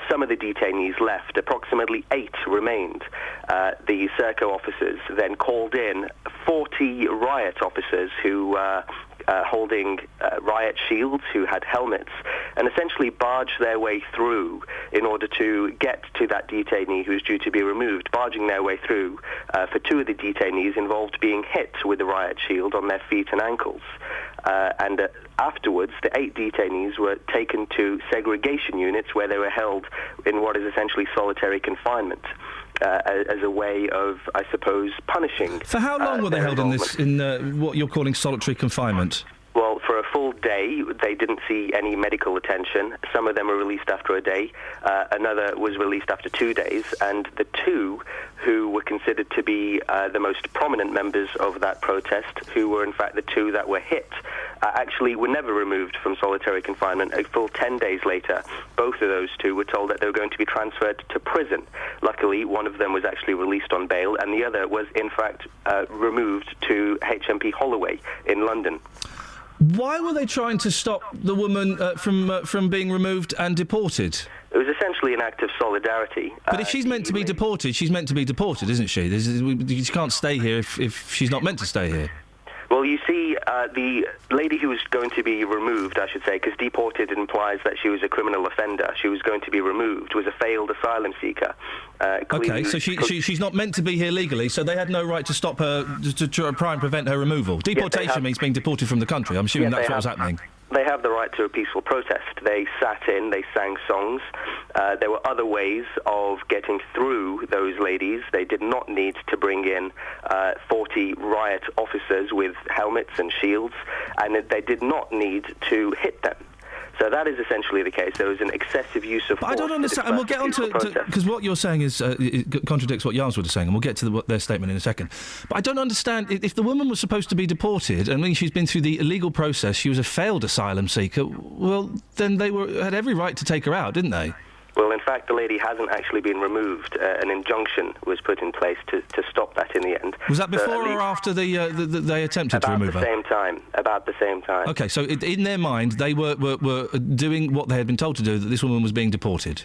Some of the detainees left. Approximately 8 remained. The Serco officers then called in 40 riot officers who holding riot shields, who had helmets, and essentially barged their way through in order to get to that detainee who's due to be removed, barging their way through for 2 of the detainees involved being hit with the riot shield on their feet and ankles. And afterwards, the 8 detainees were taken to segregation units where they were held in what is essentially solitary confinement. As a way of, I suppose, punishing. For how long were they held in what you're calling solitary confinement? Well, for a full day, they didn't see any medical attention. Some of them were released after a day. Another was released after 2 days. And the 2 who were considered to be the most prominent members of that protest, who were in fact the 2 that were hit, actually were never removed from solitary confinement. A full 10 days later, both of those 2 were told that they were going to be transferred to prison. Luckily, one of them was actually released on bail, and the other was in fact removed to HMP Holloway in London. Why were they trying to stop the woman from being removed and deported? It was essentially an act of solidarity. But if she's meant to be deported, she's meant to be deported, isn't she? She can't stay here if she's not meant to stay here. Well, you see, the lady who was going to be removed, I should say, because deported implies that she was a criminal offender. She was going to be removed, was a failed asylum seeker. OK, so she's not meant to be here legally, so they had no right to stop her, to try and prevent her removal. Deportation means being deported from the country. I'm assuming that's what was happening. They have the right to a peaceful protest. They sat in, they sang songs. There were other ways of getting through those ladies. They did not need to bring in 40 riot officers with helmets and shields, and they did not need to hit them. So that is essentially the case. There was an excessive use of force. I don't understand, and we'll get on to because what you're saying is it contradicts what Yarlswood is saying, and we'll get to their statement in a second. But I don't understand, if the woman was supposed to be deported, and when she's been through the illegal process, she was a failed asylum seeker, well, then they had every right to take her out, didn't they? Well, in fact, the lady hasn't actually been removed. An injunction was put in place to stop that in the end. Was that before or after they attempted to remove her? About the same time. OK, so in their mind, they were doing what they had been told to do, that this woman was being deported?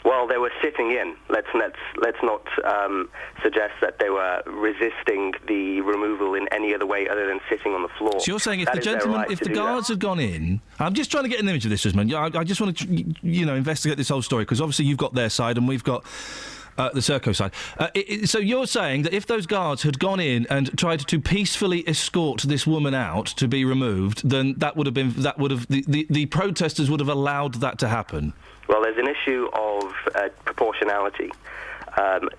Well, there were sitting in. Let's not suggest that they were resisting the removal in any other way other than sitting on the floor. So you're saying if the guards had gone in, I'm just trying to get an image of this, Usman. I just want to, investigate this whole story because obviously you've got their side and we've got the Serco side. So you're saying that if those guards had gone in and tried to peacefully escort this woman out to be removed, then the protesters would have allowed that to happen. Well, there's an issue of proportionality.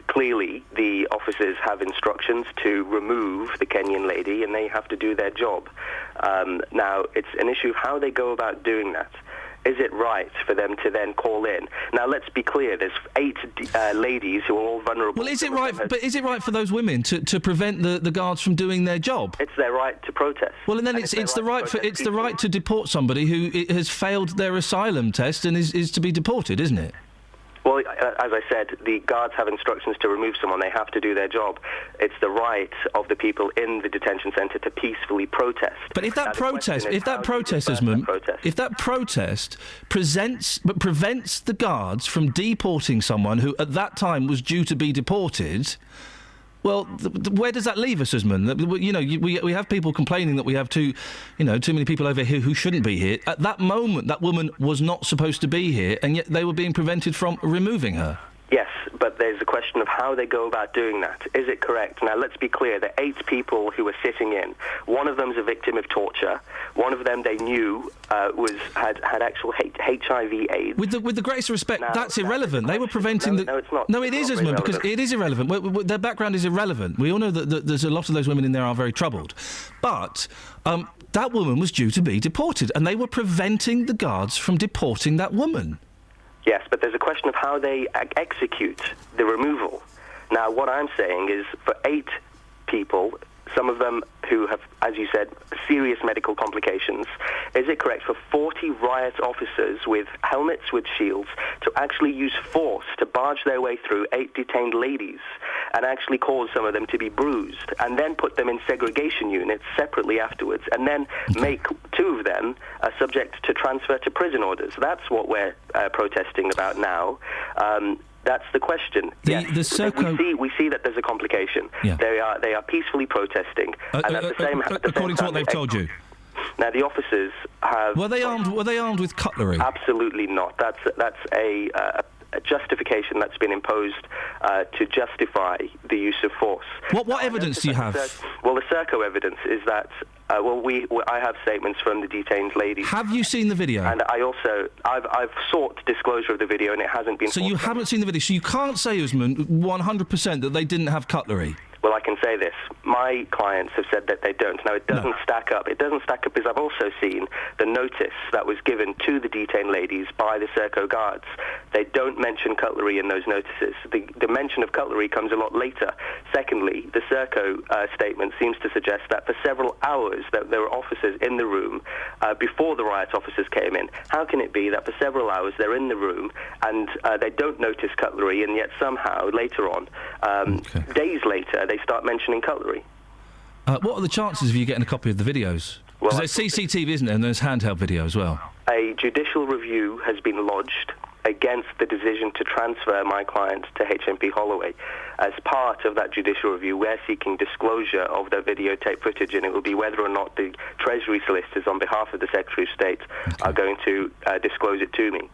Clearly, the officers have instructions to remove the Kenyan lady, and they have to do their job. Now, it's an issue of how they go about doing that. Is it right for them to then call in? Now, let's be clear. There's 8 ladies who are all vulnerable. Well, is it right? But is it right for those women to prevent the guards from doing their job? It's their right to protest. Well, and then it's the right to deport somebody who has failed their asylum test and is to be deported, isn't it? Well, as I said, the guards have instructions to remove someone. They have to do their job. It's the right of the people in the detention centre to peacefully protest. But if that protest prevents the guards from deporting someone who at that time was due to be deported, well, where does that leave us, Usman? We have people complaining that we have too many people over here who shouldn't be here. At that moment, that woman was not supposed to be here, and yet they were being prevented from removing her. Yes, but there's a question of how they go about doing that. Is it correct? Now, let's be clear. There are 8 people who were sitting in. One of them's a victim of torture. One of them they knew had actual HIV/AIDS. With the greatest respect, that's irrelevant. They were preventing No, it's not. No, it is, Usman, because it is irrelevant. Their background is irrelevant. We all know that there's a lot of those women in there are very troubled. But that woman was due to be deported, and they were preventing the guards from deporting that woman. Yes, but there's a question of how they execute the removal. Now, what I'm saying is for 8 people, some of them who have, as you said, serious medical complications, is it correct for 40 riot officers with helmets with shields to actually use force to barge their way through 8 detained ladies and actually cause some of them to be bruised and then put them in segregation units separately afterwards and then make 2 of them subject to transfer to prison orders? That's what we're protesting about now. That's the question. We see that there's a complication. Yeah. They are peacefully protesting, and at the same according to what they've told you. Now the officers have. Were they armed with cutlery? Absolutely not. That's a justification that's been imposed to justify the use of force. What evidence do you have? Well, the Serco evidence is that. I have statements from the detained ladies. Have you seen the video? And I've sought disclosure of the video, and it hasn't been. So you haven't seen the video. So you can't say, Usman, 100% that they didn't have cutlery. Well, I can say this. My clients have said that they don't. Now, it doesn't stack up. It doesn't stack up because I've also seen the notice that was given to the detained ladies by the Serco guards. They don't mention cutlery in those notices. The mention of cutlery comes a lot later. Secondly, the Serco statement seems to suggest that for several hours that there were officers in the room before the riot officers came in. How can it be that for several hours they're in the room and they don't notice cutlery, and yet somehow later on, days later, they start mentioning cutlery? What are the chances of you getting a copy of the videos? Because there's CCTV, isn't there? And there's handheld video as well. A judicial review has been lodged against the decision to transfer my client to HMP Holloway. As part of that judicial review, we're seeking disclosure of the videotape footage, and it will be whether or not the Treasury solicitors on behalf of the Secretary of State are going to disclose it to me.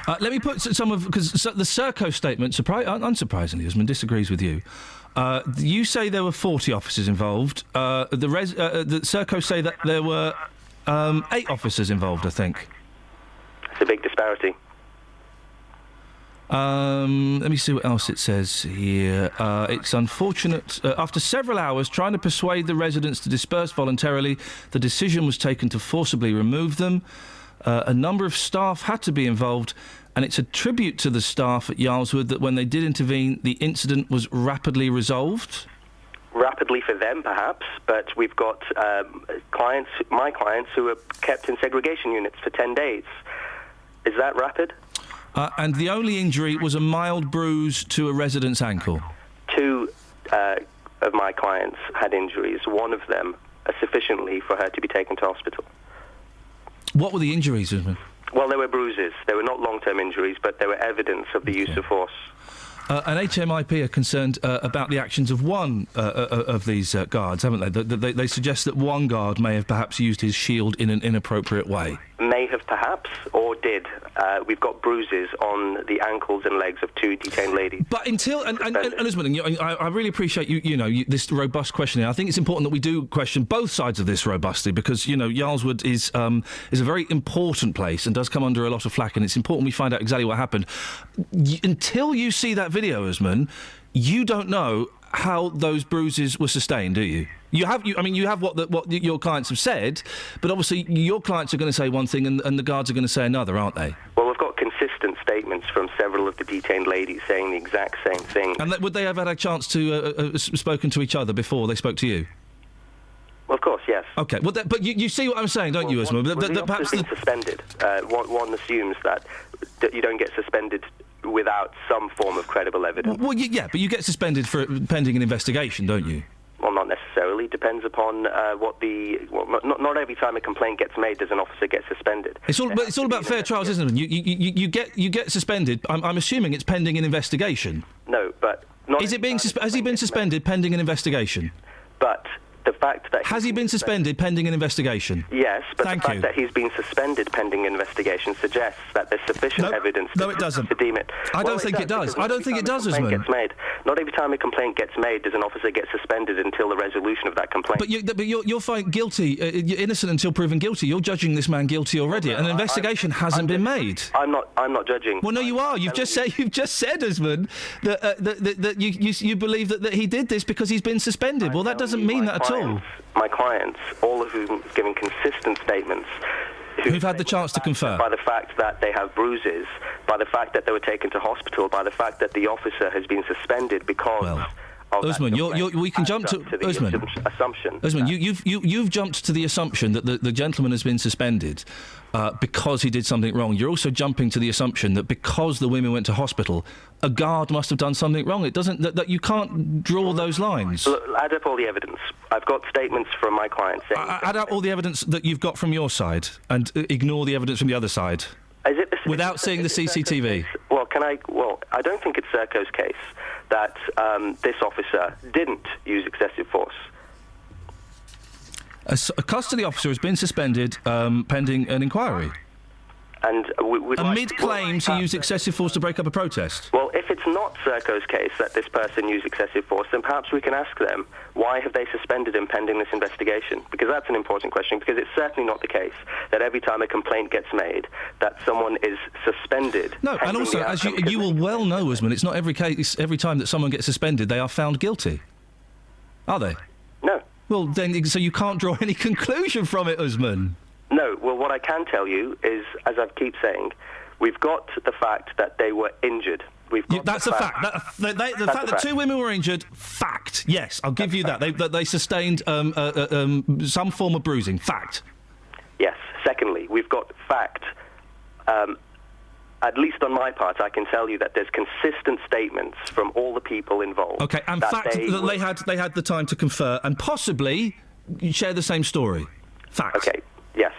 Let me put some of... Because the Serco statement, unsurprisingly, Usman, disagrees with you. You say there were 40 officers involved. The Serco say that there were 8 officers involved, I think. It's a big disparity. Let me see what else it says here. It's unfortunate. After several hours trying to persuade the residents to disperse voluntarily, the decision was taken to forcibly remove them. A number of staff had to be involved, and it's a tribute to the staff at Yarlswood that when they did intervene, the incident was rapidly resolved. Rapidly for them, perhaps, but we've got my clients, who were kept in segregation units for 10 days. Is that rapid? And the only injury was a mild bruise to a resident's ankle. 2 of my clients had injuries. One of them sufficiently for her to be taken to hospital. What were the injuries, Usman? Well, there were bruises. They were not long-term injuries, but there were evidence of the use of force. An HMIP are concerned about the actions of one of these guards, haven't they? They suggest that one guard may have perhaps used his shield in an inappropriate way. May have perhaps, or did. We've got bruises on the ankles and legs of 2 detained ladies. But until... And Elizabeth, I really appreciate this robust questioning. I think it's important that we do question both sides of this robustly because, Yarlswood is a very important place and does come under a lot of flack, and it's important we find out exactly what happened. Until you see that video, Usman, you don't know how those bruises were sustained, do you? You have what your clients have said, but obviously your clients are going to say one thing and the guards are going to say another, aren't they? Well, we've got consistent statements from several of the detained ladies saying the exact same thing. And would they have had a chance to spoken to each other before they spoke to you? Well, of course, yes. OK, well, but you see what I'm saying, don't you, Usman? The officer's been suspended. One assumes that you don't get suspended without some form of credible evidence. Well, yeah, but you get suspended for pending an investigation, don't you? Well, not necessarily. Depends upon not every time a complaint gets made does an officer get suspended. It's all about fair trials, isn't it? You get suspended. I'm assuming it's pending an investigation. No, but not. Has he been suspended pending an investigation? But the fact that has he been suspended pending an investigation? Yes, but the fact that he's been suspended pending an investigation suggests that there's sufficient evidence. No, it doesn't. To deem it. I don't think it does. I don't think it does, Usman. Not every time a complaint gets made does an officer get suspended until the resolution of that complaint. But you're finding guilty, you're innocent until proven guilty. You're judging this man guilty already, and an investigation hasn't been made. I'm not judging. Well, no, you are. You've just said, Usman, that you believe that he did this because he's been suspended. Well, that doesn't mean that at all. My clients, all of whom giving consistent statements, who've had the chance to confer by the fact that they have bruises, by the fact that they were taken to hospital, by the fact that the officer has been suspended because. Usman, we can jump to Usman. Assumption. Usman, you've jumped to the assumption that the gentleman has been suspended because he did something wrong. You're also jumping to the assumption that because the women went to hospital, a guard must have done something wrong. It doesn't. That you can't draw those lines. Look, add up all the evidence. I've got statements from my clients saying. Add up all the evidence that you've got from your side and ignore the evidence from the other side. Without seeing the CCTV. Well, I don't think it's Serco's case that this officer didn't use excessive force. A custody officer has been suspended pending an inquiry. And amid claims he used excessive force to break up a protest. Well, if it's not Serco's case that this person used excessive force, then perhaps we can ask them, why have they suspended him pending this investigation? Because that's an important question, because it's certainly not the case that every time a complaint gets made, that someone is suspended. No, and also, as you will well know, Usman, it's not every time that someone gets suspended, they are found guilty. Are they? No. Well, then, so you can't draw any conclusion from it, Usman. No, well, what I can tell you is, as I keep saying, we've got the fact that they were injured. That's a fact. The fact that 2 women were injured, fact. Yes, I'll give you that. They sustained some form of bruising, fact. Yes. Secondly, we've got fact. At least on my part, I can tell you that there's consistent statements from all the people involved. Okay, and fact that they had the time to confer and possibly share the same story. Fact. Okay. Yes.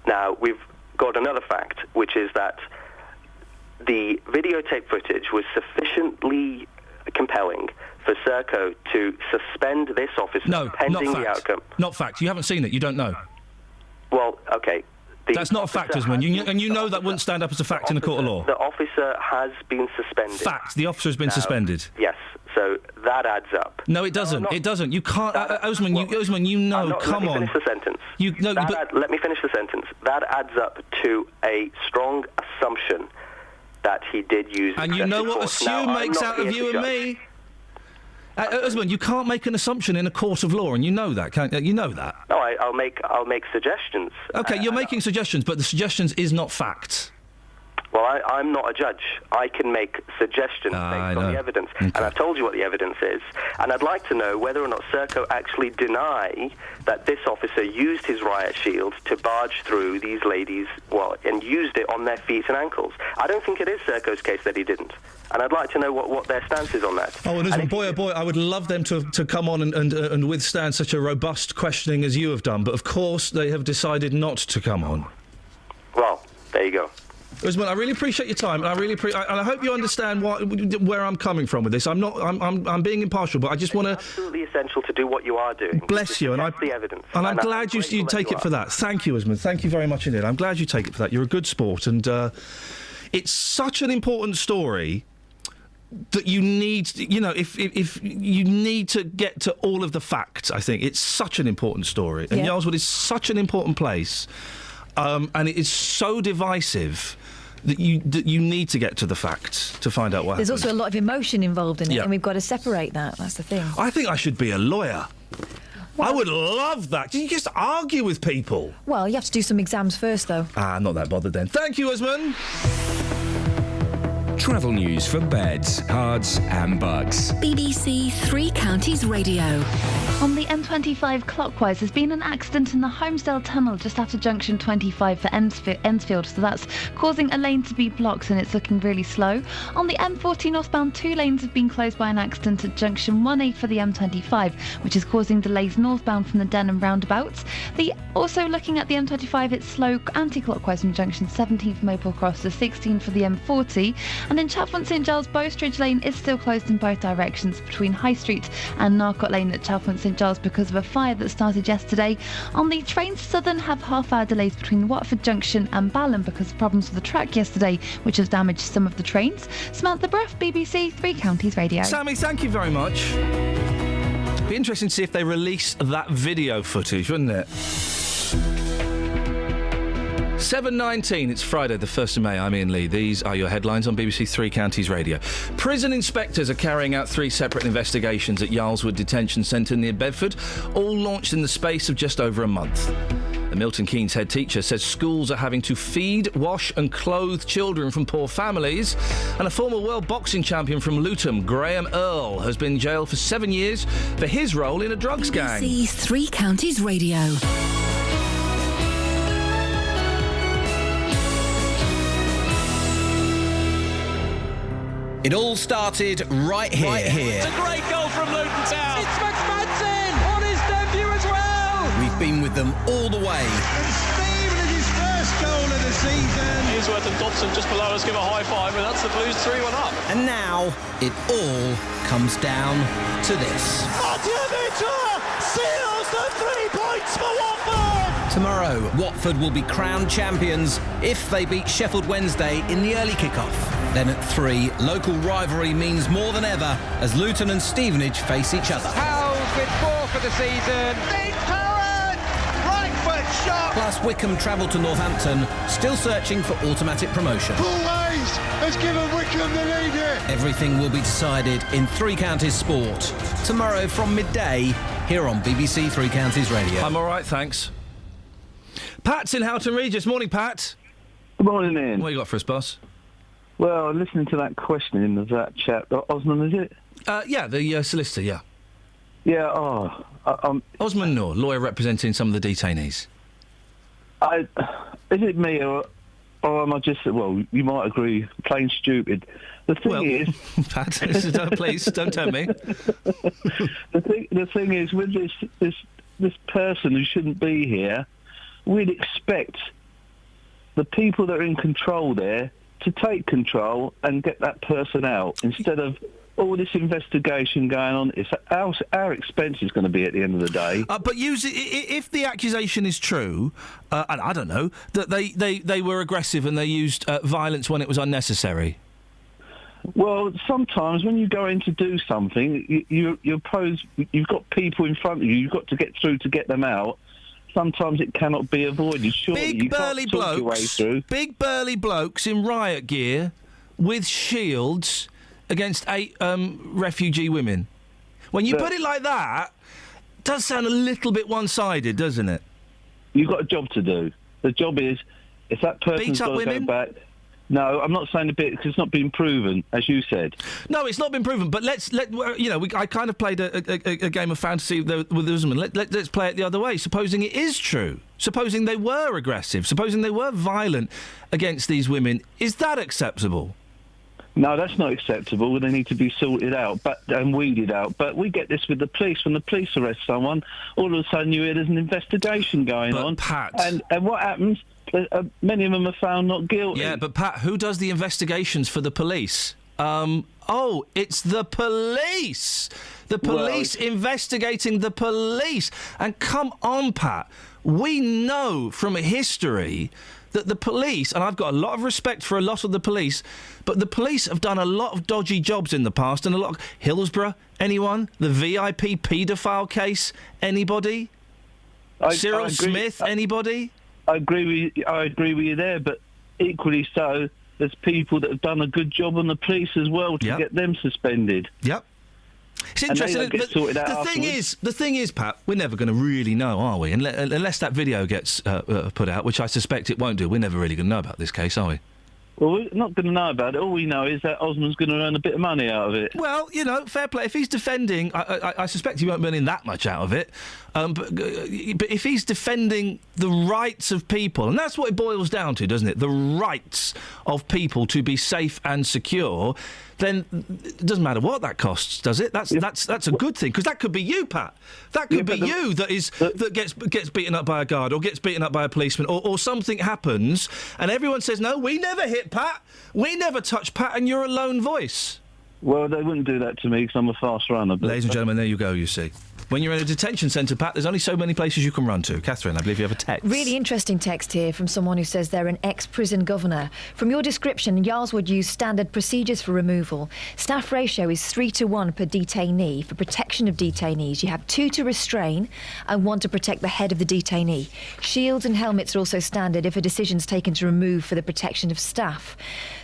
Now, we've got another fact, which is that the videotape footage was sufficiently compelling for Serco to suspend this officer pending the outcome. Not fact. You haven't seen it. You don't know. Well, okay. That's not a fact, Usman. You know that wouldn't stand up as a fact in a court of law. The officer has been suspended. Fact. The officer has been suspended. Yes. So that adds up. No, it doesn't. It doesn't. You can't... Usman, you know, come on. Let me finish the sentence. Let me finish the sentence. That adds up to a strong assumption that he did use and you know what force. assume makes out of you and me? Usman, you can't make an assumption in a court of law, and you know that, can't you? You know that. No, I'll make suggestions. OK, you're making suggestions, but the suggestions is not fact. Well, I'm not a judge. I can make suggestions based on the evidence. Okay. And I've told you what the evidence is. And I'd like to know whether or not Serco actually deny that this officer used his riot shield to barge through these ladies, and used it on their feet and ankles. I don't think it is Serco's case that he didn't. And I'd like to know what their stance is on that. Oh, and boy, I would love them to come on and withstand such a robust questioning as you have done. But, of course, they have decided not to come on. Well, There you go. Usman, I really appreciate your time, and I hope you understand where I'm coming from with this. I'm being impartial, but I just want to. Absolutely essential to do what you are doing. Bless you, and the evidence. And I'm glad you take it for that. Thank you, Usman. Thank you very much indeed. I'm glad you take it for that. You're a good sport, and it's such an important story that you need. If you need to get to all of the facts, I think it's such an important story, and Yarlswood is such an important place, and it is so divisive. That you need to get to the facts to find out what There's happened. also a lot of emotion involved in it, Yeah. and we've got to separate that. That's the thing. I think I should be a lawyer. I would love that. You just argue with people. Well, you have to do some exams first, though. Not that bothered then. Thank you, Usman. Travel news for beds, cards and bugs. BBC Three Counties Radio. On the M25 clockwise, there's been an accident in the Holmesdale Tunnel just after junction 25 for Ensfield, so that's causing a lane to be blocked and it's looking really slow. On the M40 northbound, 2 lanes have been closed by an accident at junction 1A for the M25, which is causing delays northbound from the Denham roundabouts. Also looking at the M25, it's slow anti-clockwise from junction 17 for Maple Cross to 16 for the M40. And in Chalfont St Giles, Bowstridge Lane is still closed in both directions between High Street and Narcott Lane at Chalfont St Giles because of a fire that started yesterday. On the trains, Southern have half-hour delays between Watford Junction and Balham because of problems with the track yesterday, which has damaged some of the trains. Samantha Bruff, BBC Three Counties Radio. Sammy, thank you very much. Be interesting to see if they release that video footage, wouldn't it? 7:19, it's Friday the 1st of May. I'm Iain Lee. These are your headlines on BBC Three Counties Radio. Prison inspectors are carrying out 3 separate investigations at Yarlswood Detention Centre near Bedford, all launched in the space of just over a month. The Milton Keynes head teacher says schools are having to feed, wash and clothe children from poor families. And a former world boxing champion from Luton, Graham Earl, has been jailed for 7 years for his role in a drugs gang. BBC Three Counties Radio. It all started right here. It's a great goal from Luton Town. It's McFadden on his debut as well. We've been with them all the way. And Stephen is his first goal of the season. Ainsworth and Dobson just below us give a high five, and that's the Blues 3-1 up. And now it all comes down to this. Mattia Mitchell seals the 3 points for Watford. Tomorrow, Watford will be crowned champions if they beat Sheffield Wednesday in the early kick-off. Then at 3, local rivalry means more than ever as Luton and Stevenage face each other. Howes with 4 for the season. Deep Curran! Right foot shot! Plus, Wickham travel to Northampton, still searching for automatic promotion. Paul Hayes has given Wickham the lead here. Everything will be decided in Three Counties Sport. Tomorrow from midday, here on BBC Three Counties Radio. I'm all right, thanks. Pat's in Houghton Regis. Morning, Pat. Good morning, Ian. What you got for us, boss? Well, listening to that questioning of that chap, Osman, is it? Yeah, the solicitor, yeah. Yeah, Osman Noor, lawyer representing some of the detainees. Is it me or am I just, well, you might agree, plain stupid. The thing is... Pat, please, don't tell me. The thing is, with this person who shouldn't be here, we'd expect the people that are in control there to take control and get that person out instead of all this investigation going on. It's our expense is going to be at the end of the day. But if the accusation is true, and I don't know, that they were aggressive and they used violence when it was unnecessary. Well, sometimes when you go in to do something, you've got people in front of you. You've got to get through to get them out. Sometimes it cannot be avoided. Surely you can't talk your way through. Big burly blokes in riot gear with shields against 8 refugee women. When you put it like that, it does sound a little bit one-sided, doesn't it? You've got a job to do. The job is, if that person's got to go back... No, I'm not saying a bit because it's not been proven, as you said. No, it's not been proven. But I kind of played a game of fantasy with Usman. Let's play it the other way. Supposing it is true, supposing they were aggressive, supposing they were violent against these women, is that acceptable? No, that's not acceptable. They need to be sorted out and weeded out. But we get this with the police. When the police arrest someone, all of a sudden you hear there's an investigation going on. Pat. And what happens? many of them are found not guilty. Yeah, but Pat, who does the investigations for the police? It's the police! The police investigating the police! And come on, Pat, we know from history that the police, and I've got a lot of respect for a lot of the police, but the police have done a lot of dodgy jobs in the past, and a lot of... Hillsborough, anyone? The VIP paedophile case, anybody? Cyril Smith, anybody? I agree with you there, but equally so, there's people that have done a good job on the police as well to get them suspended. Yep. It's interesting. The thing is, Pat, we're never going to really know, are we? Unless that video gets put out, which I suspect it won't do. We're never really going to know about this case, are we? Well, we're not going to know about it. All we know is that Osman's going to earn a bit of money out of it. Well, fair play. If he's defending... I suspect he won't be earning that much out of it. But if he's defending the rights of people, and that's what it boils down to, doesn't it? The rights of people to be safe and secure, then it doesn't matter what that costs, does it? That's a good thing, because that could be you, Pat. That could be you that gets beaten up by a guard or gets beaten up by a policeman, or something happens and everyone says, no, we never hit Pat, we never touched Pat, and you're a lone voice. Well, they wouldn't do that to me because I'm a fast runner. Ladies and gentlemen, there you go, you see. When you're in a detention centre, Pat, there's only so many places you can run to. Catherine, I believe you have a text. Really interesting text here from someone who says they're an ex-prison governor. From your description, Yars would use standard procedures for removal. Staff ratio is 3-to-1 per detainee. For protection of detainees, you have 2 to restrain and 1 to protect the head of the detainee. Shields and helmets are also standard if a decision's taken to remove for the protection of staff.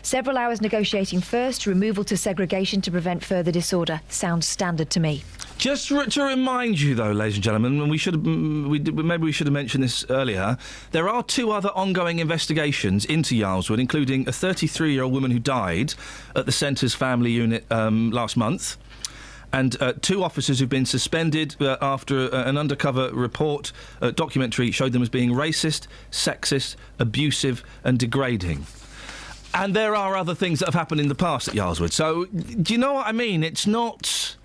Several hours negotiating first, removal to segregation to prevent further disorder. Sounds standard to me. Just to remind you, though, ladies and gentlemen, and maybe we should have mentioned this earlier, there are 2 other ongoing investigations into Yarlswood, including a 33-year-old woman who died at the centre's family unit last month, and 2 officers who've been suspended after an undercover report documentary showed them as being racist, sexist, abusive and degrading. And there are other things that have happened in the past at Yarlswood. So, do you know what I mean? It's not...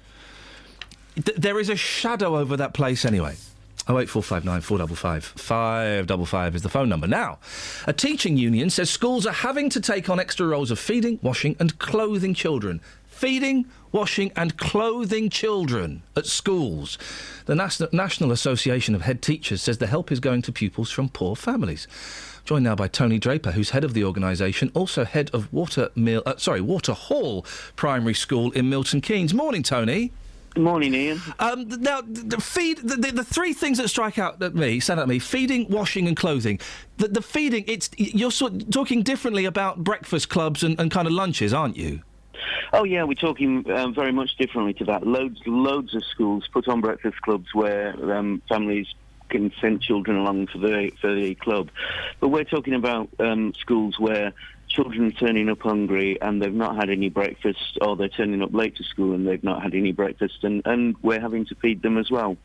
There is a shadow over that place anyway. 08459 455 555 is the phone number. Now, a teaching union says schools are having to take on extra roles of feeding, washing and clothing children. Feeding, washing and clothing children at schools. The National Association of Head Teachers says the help is going to pupils from poor families. Joined now by Tony Draper, who's head of the organisation, also head of Water Hall Primary School in Milton Keynes. Morning, Tony. Good morning, Ian. Now, the 3 things that stand out at me, feeding, washing and clothing. The feeding, you're talking differently about breakfast clubs and kind of lunches, aren't you? Oh, yeah, we're talking very much differently to that. Loads of schools put on breakfast clubs where families can send children along for the club. But we're talking about schools where children are turning up hungry and they've not had any breakfast, or they're turning up late to school and they've not had any breakfast, and we're having to feed them as well.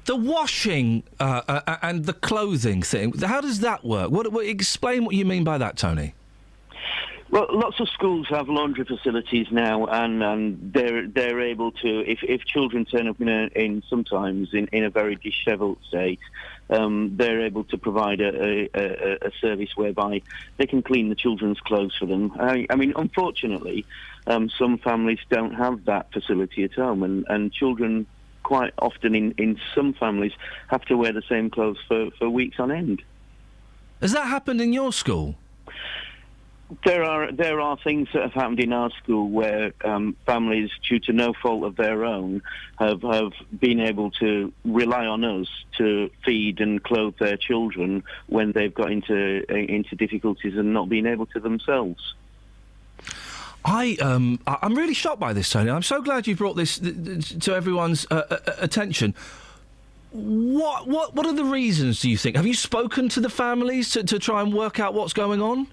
The washing and the clothing thing, how does that work? Explain what you mean by that, Tony. Well, lots of schools have laundry facilities now, and they're able to, if children turn up sometimes in a very dishevelled state, they're able to provide a service whereby they can clean the children's clothes for them. I mean, unfortunately, some families don't have that facility at home, and children quite often in some families have to wear the same clothes for weeks on end. Has that happened in your school? There are things that have happened in our school where families, due to no fault of their own, have been able to rely on us to feed and clothe their children when they've got into difficulties and not been able to themselves. I'm really shocked by this, Tony. I'm so glad you brought this to everyone's attention. What are the reasons, do you think? Have you spoken to the families to try and work out what's going on?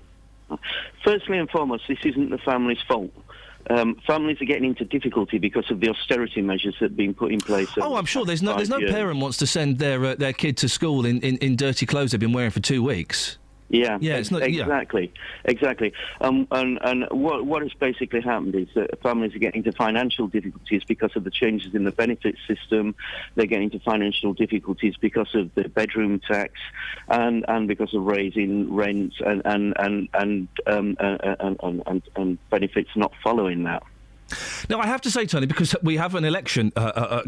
Firstly and foremost, this isn't the family's fault. Families are getting into difficulty because of the austerity measures that have been put in place. Oh, I'm sure there's no parent wants to send their kid to school in dirty clothes they've been wearing for 2 weeks. Yeah, it's not exactly. And what has basically happened is that families are getting into financial difficulties because of the changes in the benefit system. They're getting into financial difficulties because of the bedroom tax, and because of raising rents and benefits not following that. Now, I have to say, Tony, because we have an election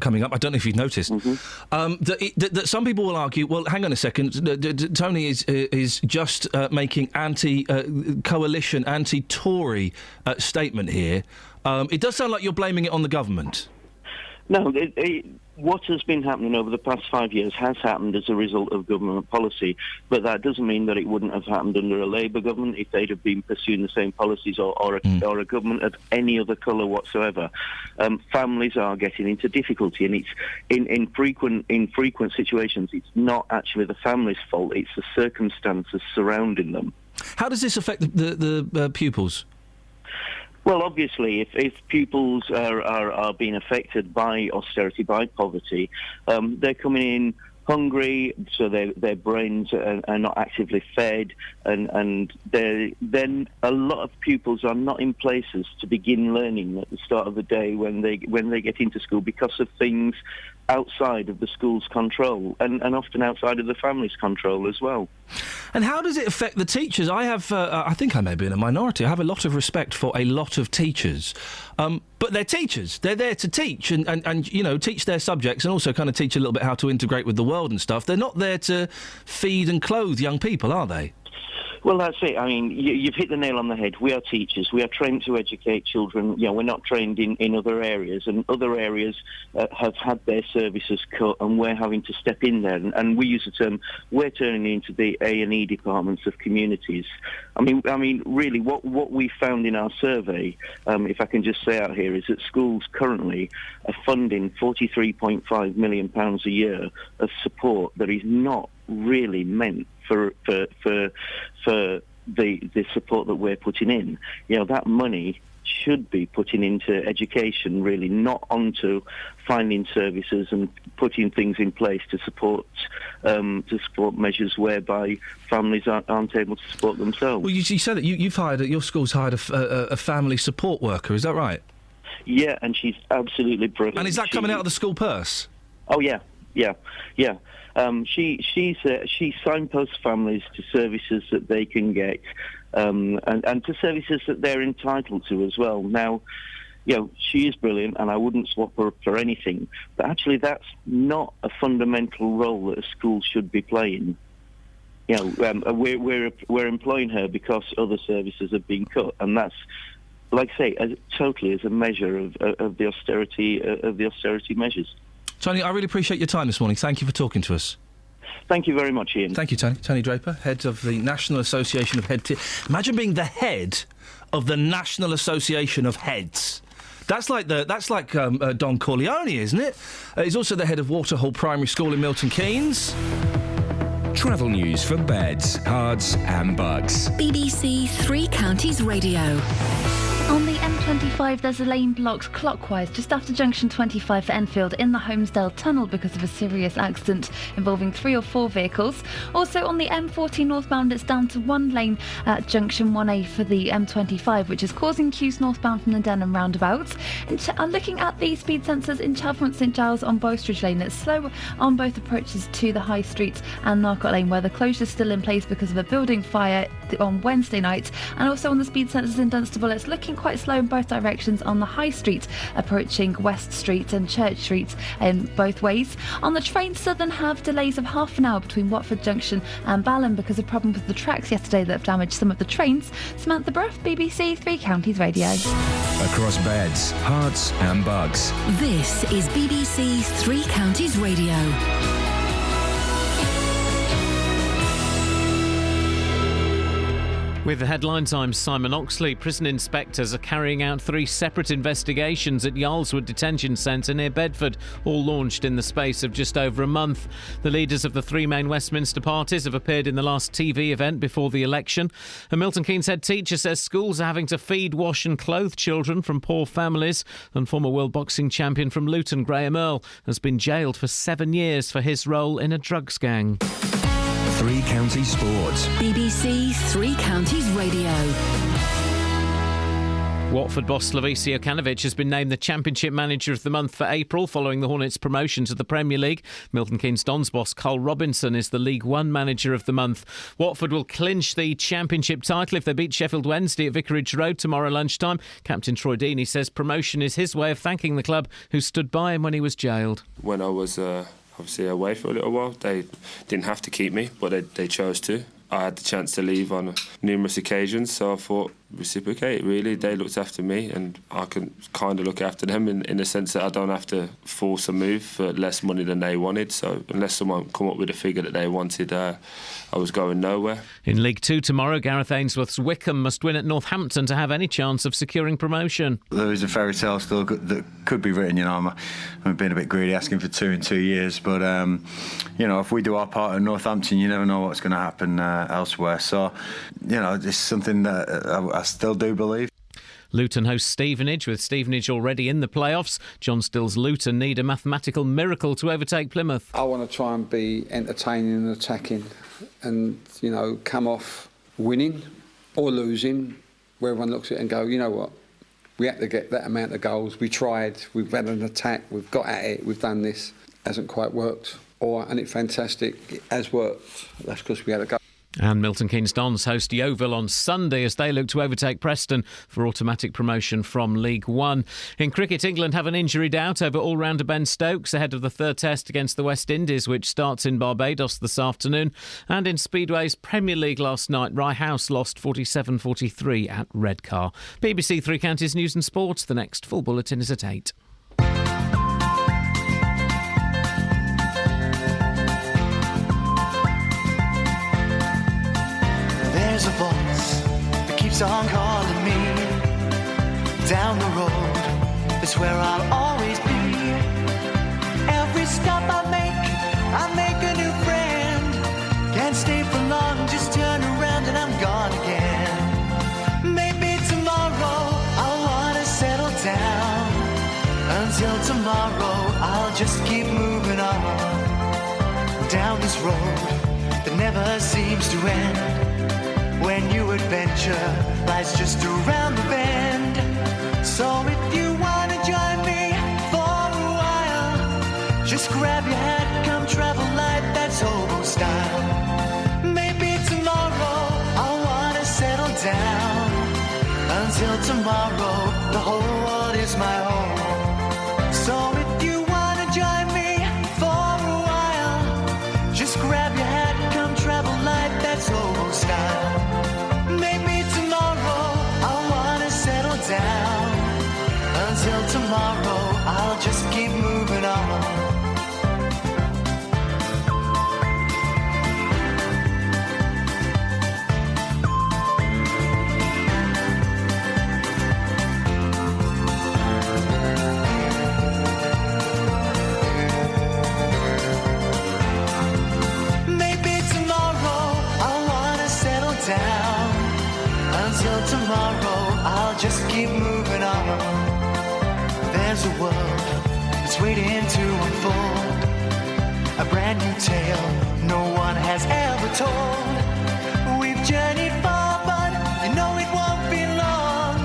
coming up, I don't know if you've noticed, that some people will argue, well, hang on a second, Tony is just making anti-coalition, anti-Tory statement here. It does sound like you're blaming it on the government. No, what has been happening over the past 5 years has happened as a result of government policy, but that doesn't mean that it wouldn't have happened under a Labour government if they'd have been pursuing the same policies, or a government of any other colour whatsoever. Families are getting into difficulty, and it's in frequent situations, it's not actually the family's fault, it's the circumstances surrounding them. How does this affect the pupils? Well, obviously, if pupils are being affected by austerity, by poverty, they're coming in hungry, so their brains are not actively fed, and then a lot of pupils are not in places to begin learning at the start of the day when they get into school, because of things outside of the school's control, and often outside of the family's control as well. And how does it affect the teachers? I have, I think I may be in a minority, I have a lot of respect for a lot of teachers. But they're teachers. They're there to teach and you know, teach their subjects, and also kind of teach a little bit how to integrate with the world and stuff. They're not there to feed and clothe young people, are they? Well, that's it. I mean, you've hit the nail on the head. We are teachers. We are trained to educate children. You know, we're not trained in other areas, and other areas have had their services cut, and we're having to step in there. And we use the term, we're turning into the A&E departments of communities. I mean, really, what we found in our survey, if I can just say out here, is that schools currently are funding £43.5 million a year of support that is not really meant for the support that we're putting in. You know, that money should be putting into education, really, not onto finding services and putting things in place to support measures whereby families aren't able to support themselves. Well, you said that your school's hired a family support worker, is that right? Yeah, and she's absolutely brilliant. And is that coming out of the school purse? Oh, yeah. She signposts families to services that they can get, and to services that they're entitled to as well. Now, you know, she is brilliant, and I wouldn't swap her for anything. But actually, that's not a fundamental role that a school should be playing. You know, we're employing her because other services have been cut, and that's, like I say, totally as a measure of the austerity measures. Tony, I really appreciate your time this morning. Thank you for talking to us. Thank you very much, Ian. Thank you, Tony. Tony Draper, head of the National Association of Head... Imagine being the head of the National Association of Heads. That's like Don Corleone, isn't it? He's also the head of Waterhall Primary School in Milton Keynes. Travel news for beds, cards and bugs. BBC Three Counties Radio. On the M25, there's a lane blocked clockwise just after junction 25 for Enfield in the Holmesdale Tunnel because of a serious accident involving 3 or 4 vehicles. Also on the M40 northbound, it's down to 1 lane at junction 1A for the M25, which is causing queues northbound from the Denham roundabout. And looking at the speed sensors in Chalfont St Giles on Boystridge Lane, it's slow on both approaches to the High Street and Narcott Lane, where the closure is still in place because of a building fire on Wednesday night. And also on the speed sensors in Dunstable, it's looking quite slow in both directions on the High Street, approaching West Street and Church Street in both ways. On the train, Southern have delays of half an hour between Watford Junction and Balham because of problems with the tracks yesterday that have damaged some of the trains. Samantha Bruff, BBC Three Counties Radio. Across beds, hearts and bugs. This is BBC Three Counties Radio. With the headlines, I'm Simon Oxley. Prison inspectors are carrying out 3 separate investigations at Yarlswood Detention Centre near Bedford, all launched in the space of just over a month. The leaders of the 3 main Westminster parties have appeared in the last TV event before the election. A Milton Keynes head teacher says schools are having to feed, wash and clothe children from poor families. And former world boxing champion from Luton, Graham Earl, has been jailed for 7 years for his role in a drugs gang. Three Counties Sports. BBC Three Counties Radio. Watford boss Slavisa Jokanovic has been named the Championship Manager of the Month for April following the Hornets' promotion to the Premier League. Milton Keynes Dons boss Carl Robinson is the League One Manager of the Month. Watford will clinch the Championship title if they beat Sheffield Wednesday at Vicarage Road tomorrow lunchtime. Captain Troy Deeney says promotion is his way of thanking the club who stood by him when he was jailed. When I was obviously away for a little while, they didn't have to keep me, but they chose to. I had the chance to leave on numerous occasions, so I thought reciprocate, really. They looked after me and I can kind of look after them in the sense that I don't have to force a move for less money than they wanted. So unless someone come up with a figure that they wanted, I was going nowhere. In League Two tomorrow, Gareth Ainsworth's Wickham must win at Northampton to have any chance of securing promotion. There is a fairy tale still that could be written, I'm being a bit greedy asking for 2 in 2 years, but if we do our part at Northampton, you never know what's going to happen elsewhere. So, it's something that I still do believe. Luton hosts Stevenage, with Stevenage already in the playoffs. John Still's Luton need a mathematical miracle to overtake Plymouth. I want to try and be entertaining and attacking and, come off winning or losing, where everyone looks at it and go, you know what, we had to get that amount of goals. We tried, we've had an attack, we've got at it, we've done this. Hasn't quite worked. And it's fantastic, it has worked. That's because we had a go. And Milton Keynes Dons host Yeovil on Sunday as they look to overtake Preston for automatic promotion from League One. In cricket, England have an injury doubt over all-rounder Ben Stokes ahead of the third test against the West Indies, which starts in Barbados this afternoon. And in Speedway's Premier League last night, Rye House lost 47-43 at Redcar. BBC Three Counties News and Sports. The next full bulletin is at 8. There's a voice that keeps on calling me. Down the road is where I'll always be. Every stop I make a new friend. Can't stay for long, just turn around and I'm gone again. Maybe tomorrow I'll wanna settle down. Until tomorrow I'll just keep moving on. Down this road that never seems to end. When new adventure lies just around the bend. So if you want to join me for a while, just grab your hat, come travel light, that's hobo style. Maybe tomorrow I'll want to settle down. Until tomorrow, the whole world is my home. So if you want to join me for a while, just grab your hat, come travel light, that's hobo style. Until tomorrow, I'll just keep moving on. Maybe tomorrow, I'll want to settle down. Until tomorrow, I'll just keep moving on. There's a world that's waiting to unfold, a brand new tale no one has ever told. We've journeyed far, but you know it won't be long.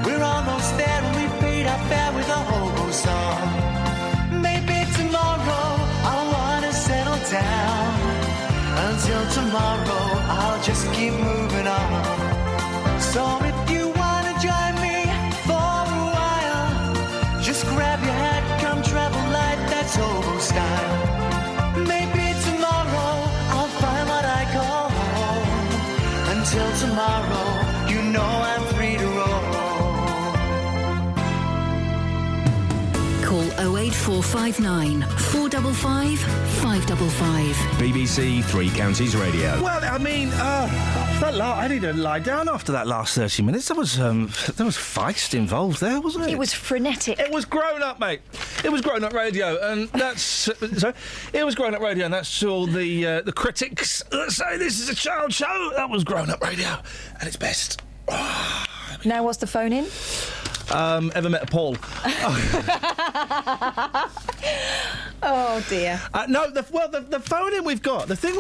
We're almost there and we've paid our fare with a hobo song. Maybe tomorrow I'll want to settle down. Until tomorrow I'll just keep moving on. So if you want to join me for a while, just grab your hat, come travel light, that's hobo style. Maybe tomorrow I'll find what I call home. Until tomorrow, you know I'm free to roll. Call 08459 455 555. BBC Three Counties Radio. Well, I mean, I need to lie down after that last 30 minutes. There was feist involved there, wasn't it? It was frenetic. It was grown up, mate. It was grown up radio, and that's sorry. It was grown up radio, and that's all the critics that say this is a child show. That was grown up radio at its best. Now, what's the phone in? Ever met a Paul? Oh, dear. No, the phone-in we've got. The thing...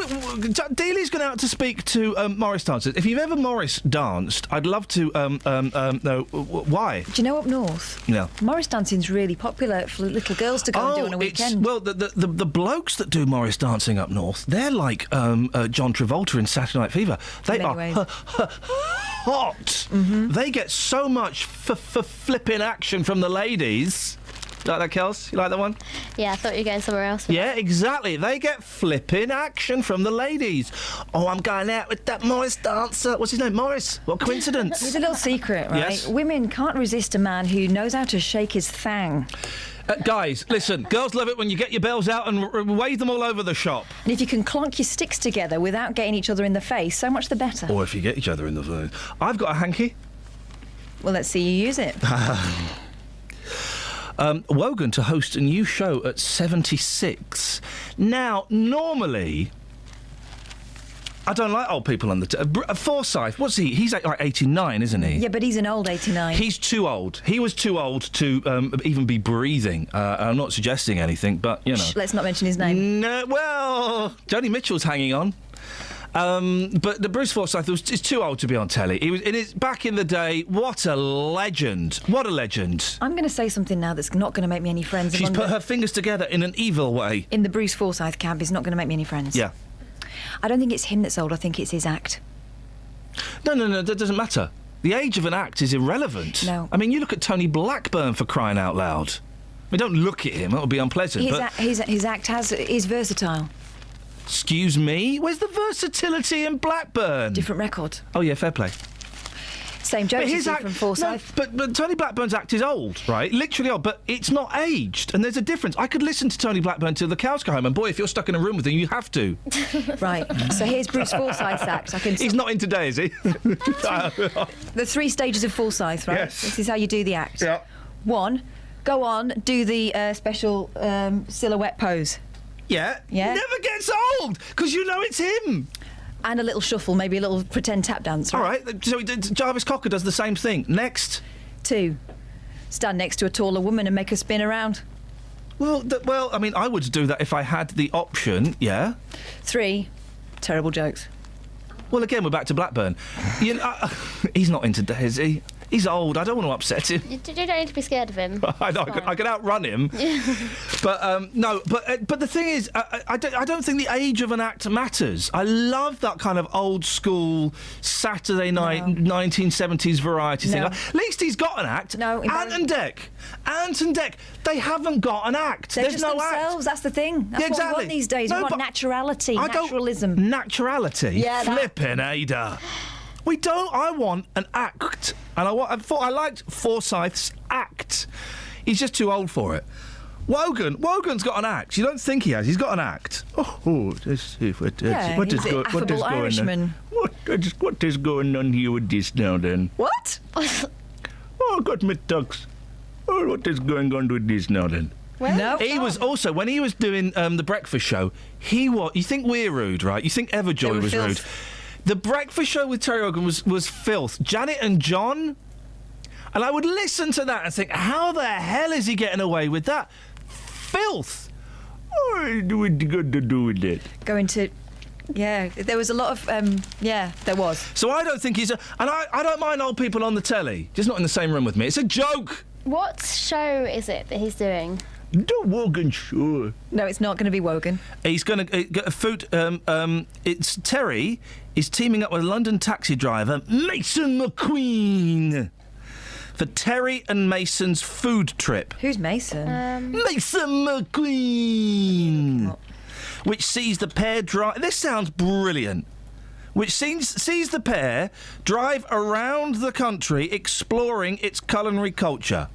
Dealey's gone out to speak to Morris dancers. If you've ever Morris danced, I'd love to know why. Do you know up north? No. Morris dancing's really popular for little girls to go and do on a weekend. Well, the blokes that do Morris dancing up north, they're like John Travolta in Saturday Night Fever. They are hot. Mm-hmm. They get so much flipping action from the ladies. You like that, Kels? You like that one? Yeah, I thought you were going somewhere else. Yeah, exactly. They get flipping action from the ladies. Oh, I'm going out with that Morris dancer. What's his name? Morris. What coincidence? There's a little secret, right? Yes. Women can't resist a man who knows how to shake his thang. Guys, listen, girls love it when you get your bells out and wave them all over the shop. And if you can clonk your sticks together without getting each other in the face, so much the better. Or if you get each other in the face. I've got a hanky. Well, let's see you use it. Wogan to host a new show at 76. Now, normally... I don't like old people on the... Forsyth, what's he? He's like 89, isn't he? Yeah, but he's an old 89. He's too old. He was too old to even be breathing. I'm not suggesting anything, but, you know... Shh, let's not mention his name. No, well, Joni Mitchell's hanging on. But the Bruce Forsyth is too old to be on telly. He was back in the day. What a legend! What a legend! I'm going to say something now that's not going to make me any friends. She's put her fingers together in an evil way. In the Bruce Forsyth camp, is not going to make me any friends. Yeah. I don't think it's him that's old. I think it's his act. No. That doesn't matter. The age of an act is irrelevant. No. I mean, you look at Tony Blackburn, for crying out loud. I mean, don't look at him. That would be unpleasant. His act is versatile. Excuse me? Where's the versatility in Blackburn? Different record. Oh, yeah, fair play. Same joke from Forsyth. No, but Tony Blackburn's act is old, right? Literally old, but it's not aged, and there's a difference. I could listen to Tony Blackburn till the cows go home, and boy, if you're stuck in a room with him, you have to. Right, so here's Bruce Forsyth's act. He's not in today, is he? The 3 stages of Forsyth, right? Yes. This is how you do the act. Yeah. 1, go on, do the special silhouette pose. Yeah. Never gets old, because you know it's him. And a little shuffle, maybe a little pretend tap dance. All right, so Jarvis Cocker does the same thing. Next. 2, stand next to a taller woman and make her spin around. Well, I mean, I would do that if I had the option, yeah. 3, terrible jokes. Well, again, we're back to Blackburn. He's not into today, is he? He's old. I don't want to upset him. You don't need to be scared of him. I know. I can outrun him. But no. But the thing is, I don't think the age of an act matters. I love that kind of old school Saturday night 1970s variety thing. At least he's got an act. No. Ant and Dec. They haven't got an act. They're There's just no themselves. act. That's the thing. That's exactly. what we want these days. We want naturality, naturalism. Naturality. Yeah. Flippin' Ada. We don't. I want an act, and I liked Forsyth's act. He's just too old for it. Wogan's got an act. You don't think he has? He's got an act. Let's see what is going on here with this now? Then what? I got my ducks. What is going on with this now? Then. Well, no. He was also, when he was doing the breakfast show, you think we're rude, right? You think Everjoy was rude. The breakfast show with Terry Wogan was filth. Janet and John, and I would listen to that and think, how the hell is he getting away with that? Filth. What got to do with it? Going to... Yeah, there was a lot of... there was. So I don't think he's... And I don't mind old people on the telly, just not in the same room with me. It's a joke. What show is it that he's doing? The Wogan Show. No, it's not going to be Wogan. He's going to get a food... it's Terry is teaming up with London taxi driver Mason McQueen for Terry and Mason's food trip. Who's Mason? Mason McQueen! Which sees the pair drive... This sounds brilliant. Which sees the pair drive around the country exploring its culinary culture.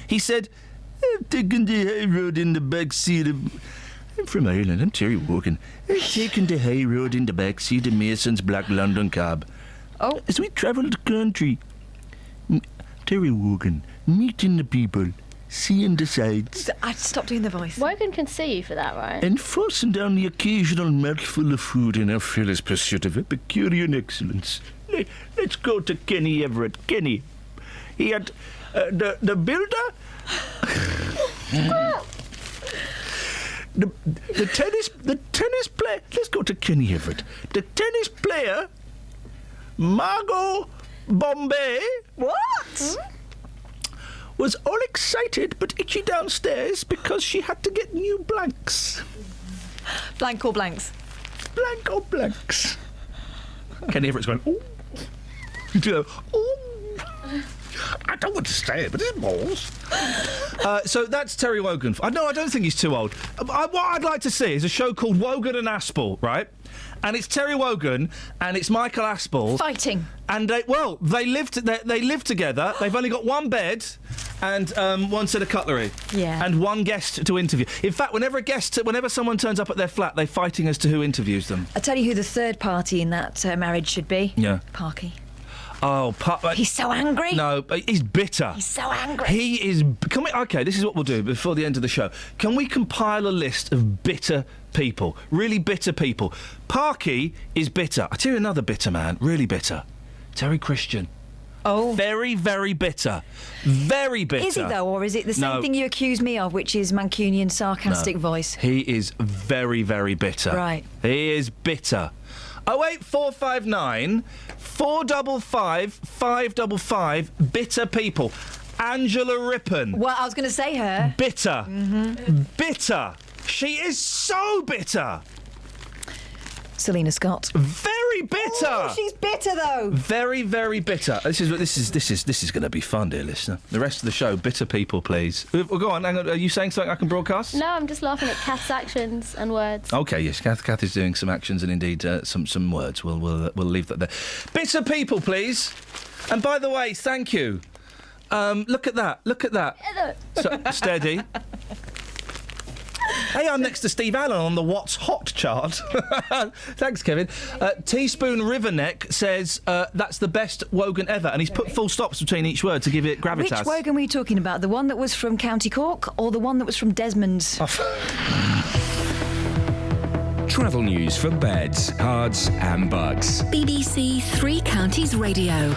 He said... I'm taking the high road in the back seat of... I'm from Ireland, I'm Terry Wogan. I'm taking the high road in the back seat of Mason's black London cab. Oh. As we travel the country, Terry Wogan, meeting the people, seeing the sights. I'd stop doing the voice. Wogan can sue you for that, right? And forcing down the occasional mouthful of food in our fearless pursuit of Epicurean excellence. Let's go to Kenny Everett. Kenny. He had... the builder... The tennis player. Let's go to Kenny Everett. The tennis player, Margot Bombay. What? Was all excited but itchy downstairs because she had to get new blanks. Blank or blanks? Blank or blanks. Kenny Everett's going, ooh. Ooh. I don't want to say it, but it's balls. So that's Terry Wogan. No, I don't think he's too old. What I'd like to see is a show called Wogan and Aspel, right? And it's Terry Wogan and it's Michael Aspel fighting. And they live together. They've only got one bed and one set of cutlery. Yeah. And one guest to interview. In fact, whenever someone turns up at their flat, they're fighting as to who interviews them. I'll tell you who the third party in that marriage should be. Yeah. Parky. Oh, he's so angry. No, he's bitter. He's so angry. He is. Okay, this is what we'll do before the end of the show. Can we compile a list of bitter people? Really bitter people. Parky is bitter. I tell you another bitter man. Really bitter. Terry Christian. Oh. Very, very bitter. Very bitter. Is he, though, or is it the same thing you accuse me of, which is Mancunian sarcastic voice? He is very, very bitter. Right. He is bitter. 08459 455 555. Bitter people. Angela Rippon. Well, I was going to say her. Bitter. Mm-hmm. Bitter. She is so bitter. Selena Scott. Very bitter. Oh, she's bitter though. Very, very bitter. This is going to be fun, dear listener. The rest of the show, bitter people, please. Well, go on. Hang on. Are you saying something I can broadcast? No, I'm just laughing at Kath's actions and words. Okay, yes. Kath is doing some actions and indeed some words. We'll leave that there. Bitter people, please. And by the way, thank you. Look at that. Look at that. So, steady. Hey, I'm next to Steve Allen on the What's Hot chart. Thanks, Kevin. Teaspoon Riverneck says that's the best Wogan ever, and he's put full stops between each word to give it gravitas. Which Wogan were you talking about? The one that was from County Cork or the one that was from Desmond's? Travel news for beds, cards and bugs. BBC Three Counties Radio.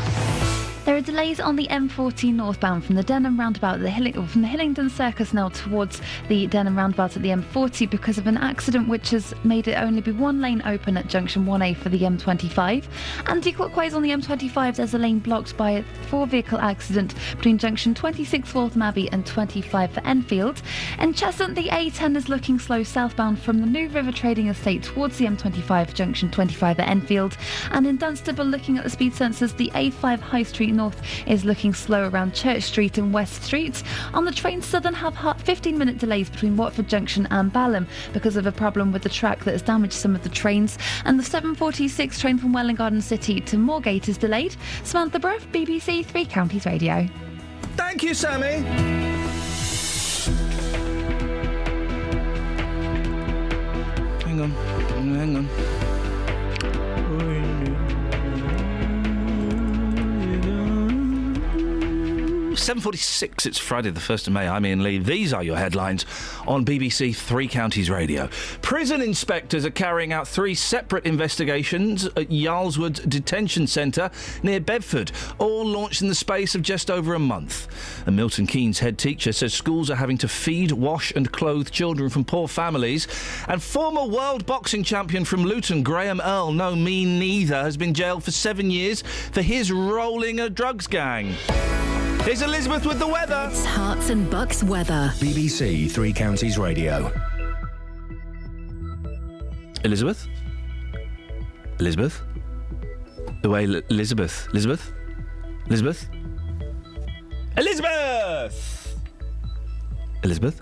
There are delays on the M40 northbound from the Denham roundabout from the Hillingdon Circus now towards the Denham roundabout at the M40 because of an accident which has made it only be one lane open at junction 1A for the M25. Anti-clockwise on the M25 there's a lane blocked by a 4-vehicle accident between junction 26 Waltham Abbey and 25 for Enfield. In Cheshunt the A10 is looking slow southbound from the New River Trading Estate towards the M25 junction 25 at Enfield, and in Dunstable looking at the speed sensors the A5 High Street North is looking slow around Church Street and West Street. On the train, Southern have 15-minute delays between Watford Junction and Balham because of a problem with the track that has damaged some of the trains, and the 7:46 train from Welwyn Garden City to Moorgate is delayed. Samantha Bruff, BBC Three Counties Radio. Thank you, Sammy. Hang on. 7:46, it's Friday the 1st of May. I'm Iain Lee. These are your headlines on BBC Three Counties Radio. Prison inspectors are carrying out 3 separate investigations at Yarlswood Detention Centre near Bedford, all launched in the space of just over a month. And Milton Keynes head teacher says schools are having to feed, wash and clothe children from poor families. And former world boxing champion from Luton, Graham Earl, no me neither, has been jailed for 7 years for his rolling a drugs gang. Here's Elizabeth with the weather. It's Hearts and Bucks weather. BBC Three Counties Radio. Elizabeth? Elizabeth? The way Elizabeth? Elizabeth? Elizabeth? Elizabeth! Elizabeth?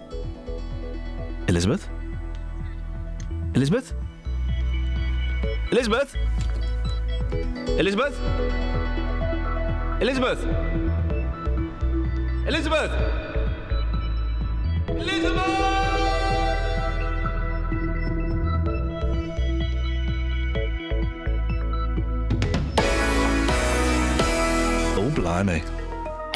Elizabeth? Elizabeth? Elizabeth? Elizabeth? Elizabeth? Elizabeth! Elizabeth! Oh, blimey.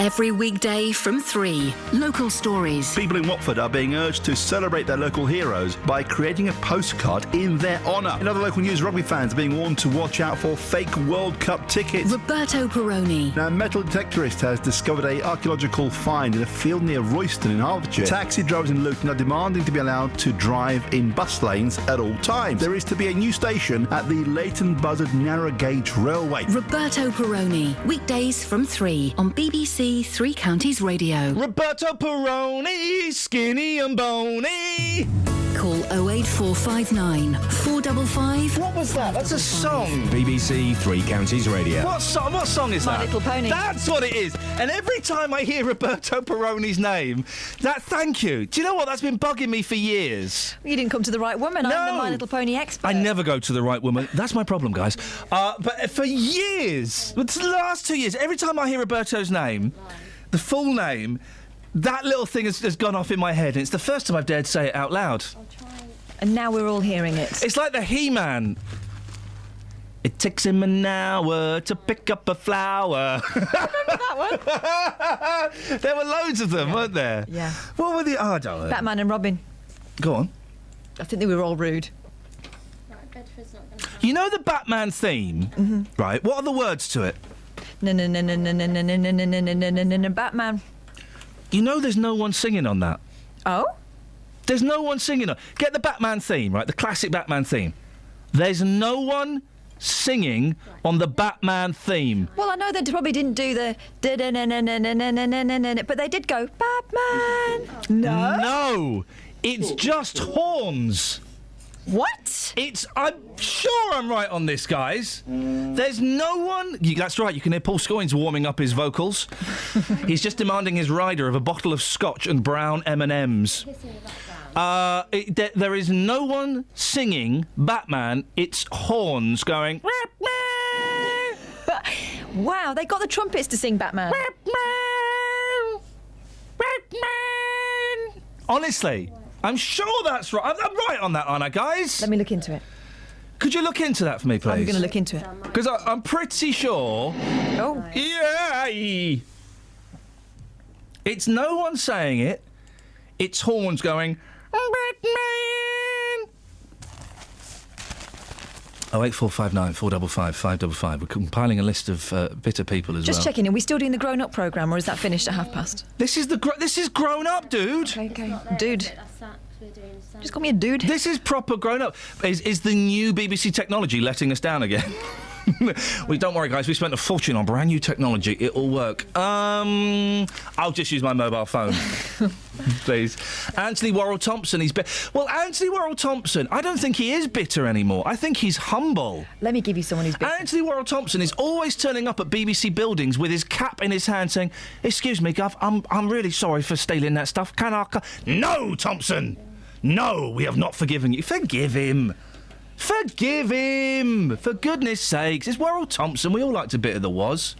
Every weekday from 3. Local stories. People in Watford are being urged to celebrate their local heroes by creating a postcard in their honour. In other local news, rugby fans are being warned to watch out for fake World Cup tickets. Roberto Peroni. Now, a metal detectorist has discovered an archaeological find in a field near Royston in Hertfordshire. Taxi drivers in Luton are demanding to be allowed to drive in bus lanes at all times. There is to be a new station at the Leighton Buzzard narrow gauge railway. Roberto Peroni. Weekdays from 3 on BBC Three Counties Radio. Roberto Peroni, skinny and bony. Call 08459 455. What was that? That's a song. BBC Three Counties Radio. What song is that? My Little Pony. That's what it is. And every time I hear Roberto Peroni's name, thank you. Do you know what? That's been bugging me for years. You didn't come to the right woman. No. I'm the My Little Pony expert. I never go to the right woman. That's my problem, guys. But for years, the last 2 years, every time I hear Roberto's name, the full name, that little thing has gone off in my head. And it's the first time I've dared say it out loud. And now we're all hearing it. It's like the He-Man. It takes him an hour to pick up a flower. Remember that one? There were loads of them, weren't there? Yeah. What were the... Oh, I don't know. Batman and Robin. Go on. I think they were all rude. You know the Batman theme, right? What are the words to it? Batman. You know there's no one singing on that. Oh? There's no one singing on... Get the Batman theme, right? The classic Batman theme. There's no one singing on the Batman theme. Well, I know they probably didn't do the... But they did go, Batman. No. It's just horns. What? I'm sure I'm right on this, guys. There's no one... That's right, you can hear Paul Scoins warming up his vocals. He's just demanding his rider of a bottle of scotch and brown M&Ms. There is no one singing Batman. It's horns going... Wow, they got the trumpets to sing Batman. Honestly... I'm sure that's right. I'm right on that, aren't I, guys? Let me look into it. Could you look into that for me, please? I'm going to look into it. Because I'm pretty sure... Oh. Yay! It's no one saying it. It's horns going... Batman! 08459 455 555. We're compiling a list of bitter people as well. Just checking, are we still doing the grown-up programme, or is that finished at past? This is grown up, dude. Okay. Dude. Just call me a dude. This is proper grown up. Is the new BBC technology letting us down again? Don't worry, guys. We spent a fortune on brand new technology. It'll work. I'll just use my mobile phone, please. Anthony Worrell Thompson. Anthony Worrell Thompson. I don't think he is bitter anymore. I think he's humble. Let me give you someone who's bitter. Anthony Worrell Thompson is always turning up at BBC buildings with his cap in his hand, saying, "Excuse me, Gov. I'm really sorry for stealing that stuff. Can I?" No, Thompson. No, we have not forgiven you. Forgive him. Forgive him! For goodness sakes. It's Worrell Thompson. We all liked a bit of the was.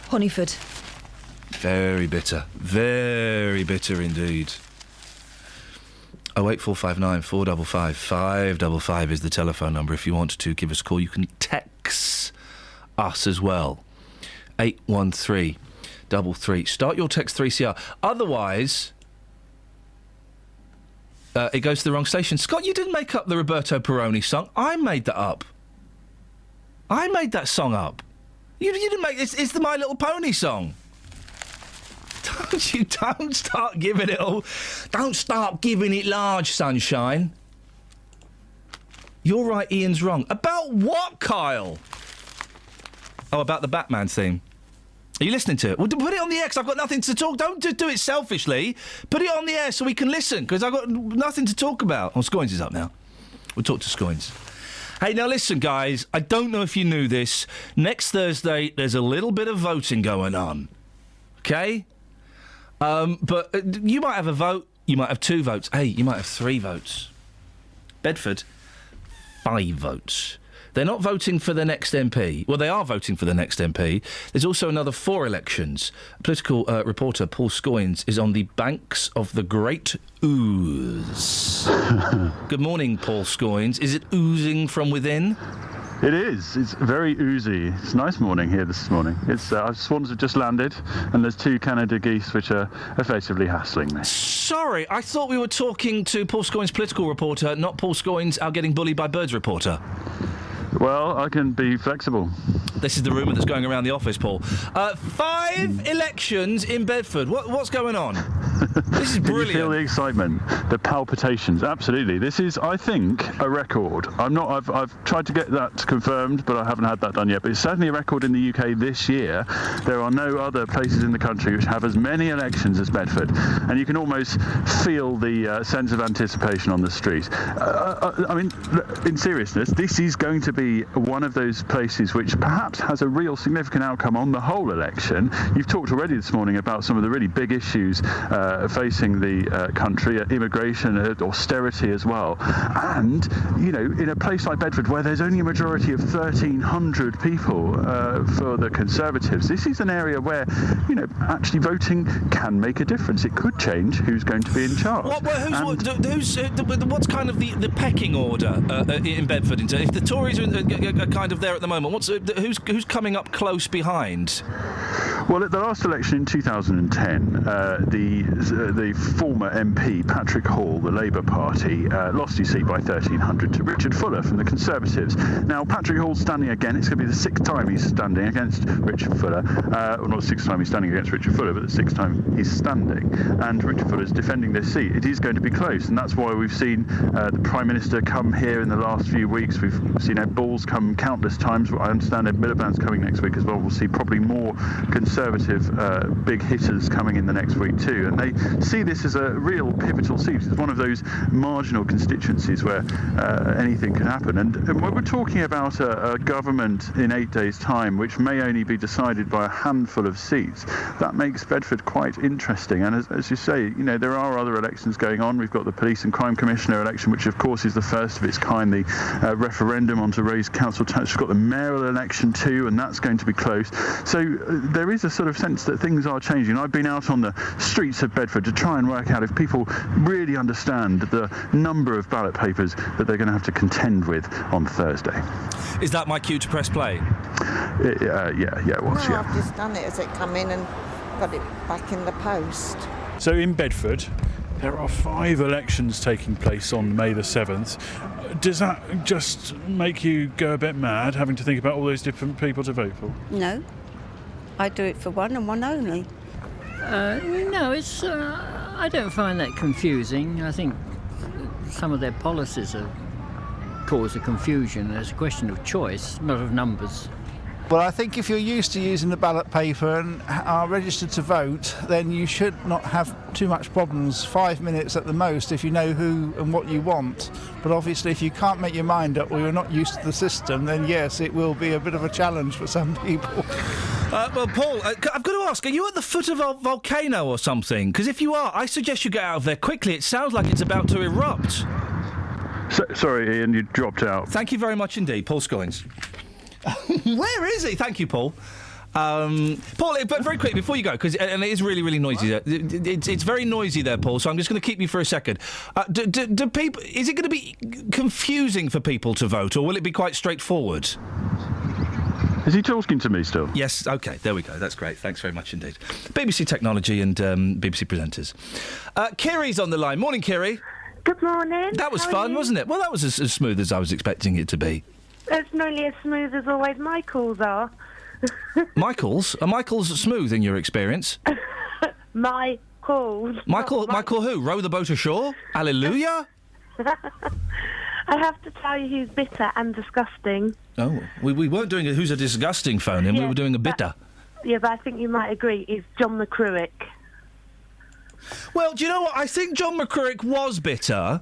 Honeyford. Very bitter. Very bitter indeed. 08459 455 555 is the telephone number. If you want to give us a call, you can text us as well. 81333. Start your text 3CR. Otherwise... it goes to the wrong station. Scott, you didn't make up the Roberto Peroni song. I made that up. I made that song up. You didn't make it. It's the My Little Pony song. Don't start giving it all. Don't start giving it large, sunshine. You're right, Ian's wrong. About what, Kyle? Oh, about the Batman theme. Are you listening to it? Well, put it on the air, 'cause I've got nothing to talk. Don't just do it selfishly. Put it on the air so we can listen, because I've got nothing to talk about. Oh, Scoins is up now. We'll talk to Scoins. Hey, now listen, guys. I don't know if you knew this. Next Thursday, there's a little bit of voting going on. OK? But you might have a vote. You might have 2 votes. Hey, you might have 3 votes. Bedford, 5 votes. They're not voting for the next MP. Well, they are voting for the next MP. There's also another 4 elections. Political reporter Paul Scoins is on the banks of the Great Ooze. Good morning, Paul Scoins. Is it oozing from within? It is. It's very oozy. It's a nice morning here this morning. Swans have just landed, and there's 2 Canada geese which are effectively hassling me. Sorry, I thought we were talking to Paul Scoyne's political reporter, not Paul Scoyne's Our Getting Bullied by Birds reporter. Well, I can be flexible. This is the rumour that's going around the office, Paul. 5 elections in Bedford. What's going on? This is brilliant. You feel the excitement, the palpitations. Absolutely. This is, I think, a record. I've tried to get that confirmed, but I haven't had that done yet. But it's certainly a record in the UK this year. There are no other places in the country which have as many elections as Bedford, and you can almost feel the sense of anticipation on the street. I mean, in seriousness, this is going to be one of those places which perhaps has a real significant outcome on the whole election. You've talked already this morning about some of the really big issues facing the country, immigration, austerity as well. And, you know, in a place like Bedford where there's only a majority of 1,300 people for the Conservatives, this is an area where, you know, actually voting can make a difference. It could change who's going to be in charge. What's kind of the pecking order in Bedford? If the Tories are kind of there at the moment, who's coming up close behind? Well, at the last election in 2010, the former MP, Patrick Hall, the Labour Party, lost his seat by 1,300 to Richard Fuller from the Conservatives. Now, Patrick Hall's standing again. It's going to be the 6th time he's standing against Richard Fuller. Well, not the 6th time he's standing against Richard Fuller, but the 6th time he's standing. And Richard Fuller's defending this seat. It is going to be close, and that's why we've seen the Prime Minister come here in the last few weeks. We've seen Ed Balls come countless times. I understand Ed Miliband's coming next week as well. We'll see probably more Conservative big hitters coming in the next week too, and they see this as a real pivotal seat. It's one of those marginal constituencies where anything can happen, and we're talking about a government in 8 days' time which may only be decided by a handful of seats. That makes Bedford quite interesting, and as you say, you know, there are other elections going on. We've got the Police and Crime Commissioner election, which of course is the first of its kind, the referendum on to raise council tax. We've got the mayoral election too, and that's going to be close. So there is a sort of sense that things are changing. I've been out on the streets of Bedford to try and work out if people really understand the number of ballot papers that they're going to have to contend with on Thursday. Is that my cue to press play? Yeah, it was. I've just done it as it come in and got it back in the post. So in Bedford, there are 5 elections taking place on May the 7th. Does that just make you go a bit mad, having to think about all those different people to vote for? No. I do it for one and one only. No, it's. I don't find that confusing. I think some of their policies cause a confusion. It's a question of choice, not of numbers. Well, I think if you're used to using the ballot paper and are registered to vote, then you should not have too much problems. 5 minutes at the most if you know who and what you want. But obviously if you can't make your mind up or you're not used to the system, then yes, it will be a bit of a challenge for some people. Well, Paul, I've got to ask, are you at the foot of a volcano or something? Because if you are, I suggest you get out of there quickly. It sounds like it's about to erupt. Sorry, Ian, you dropped out. Thank you very much indeed, Paul Scoynes. Where is he? Thank you, Paul. Paul, but very quickly before you go, because and it is really, really noisy there. It's very noisy there, Paul. So I'm just going to keep you for a second. Do people? Is it going to be confusing for people to vote, or will it be quite straightforward? Is he talking to me still? Yes. Okay. There we go. That's great. Thanks very much indeed. BBC Technology and BBC presenters. Kiri's on the line. Morning, Kiri. Good morning. That was fun, wasn't it? Well, that was as smooth as I was expecting it to be. It's nearly as smooth as always my calls are. Michael's? Are Michael's smooth in your experience? My calls. Michael who? Row the boat ashore? Hallelujah? I have to tell you who's bitter and disgusting. Oh, we weren't doing a who's a disgusting phone-in, we were doing a bitter. But I think you might agree, it's John McCruick. Well, do you know what? I think John McCruick was bitter.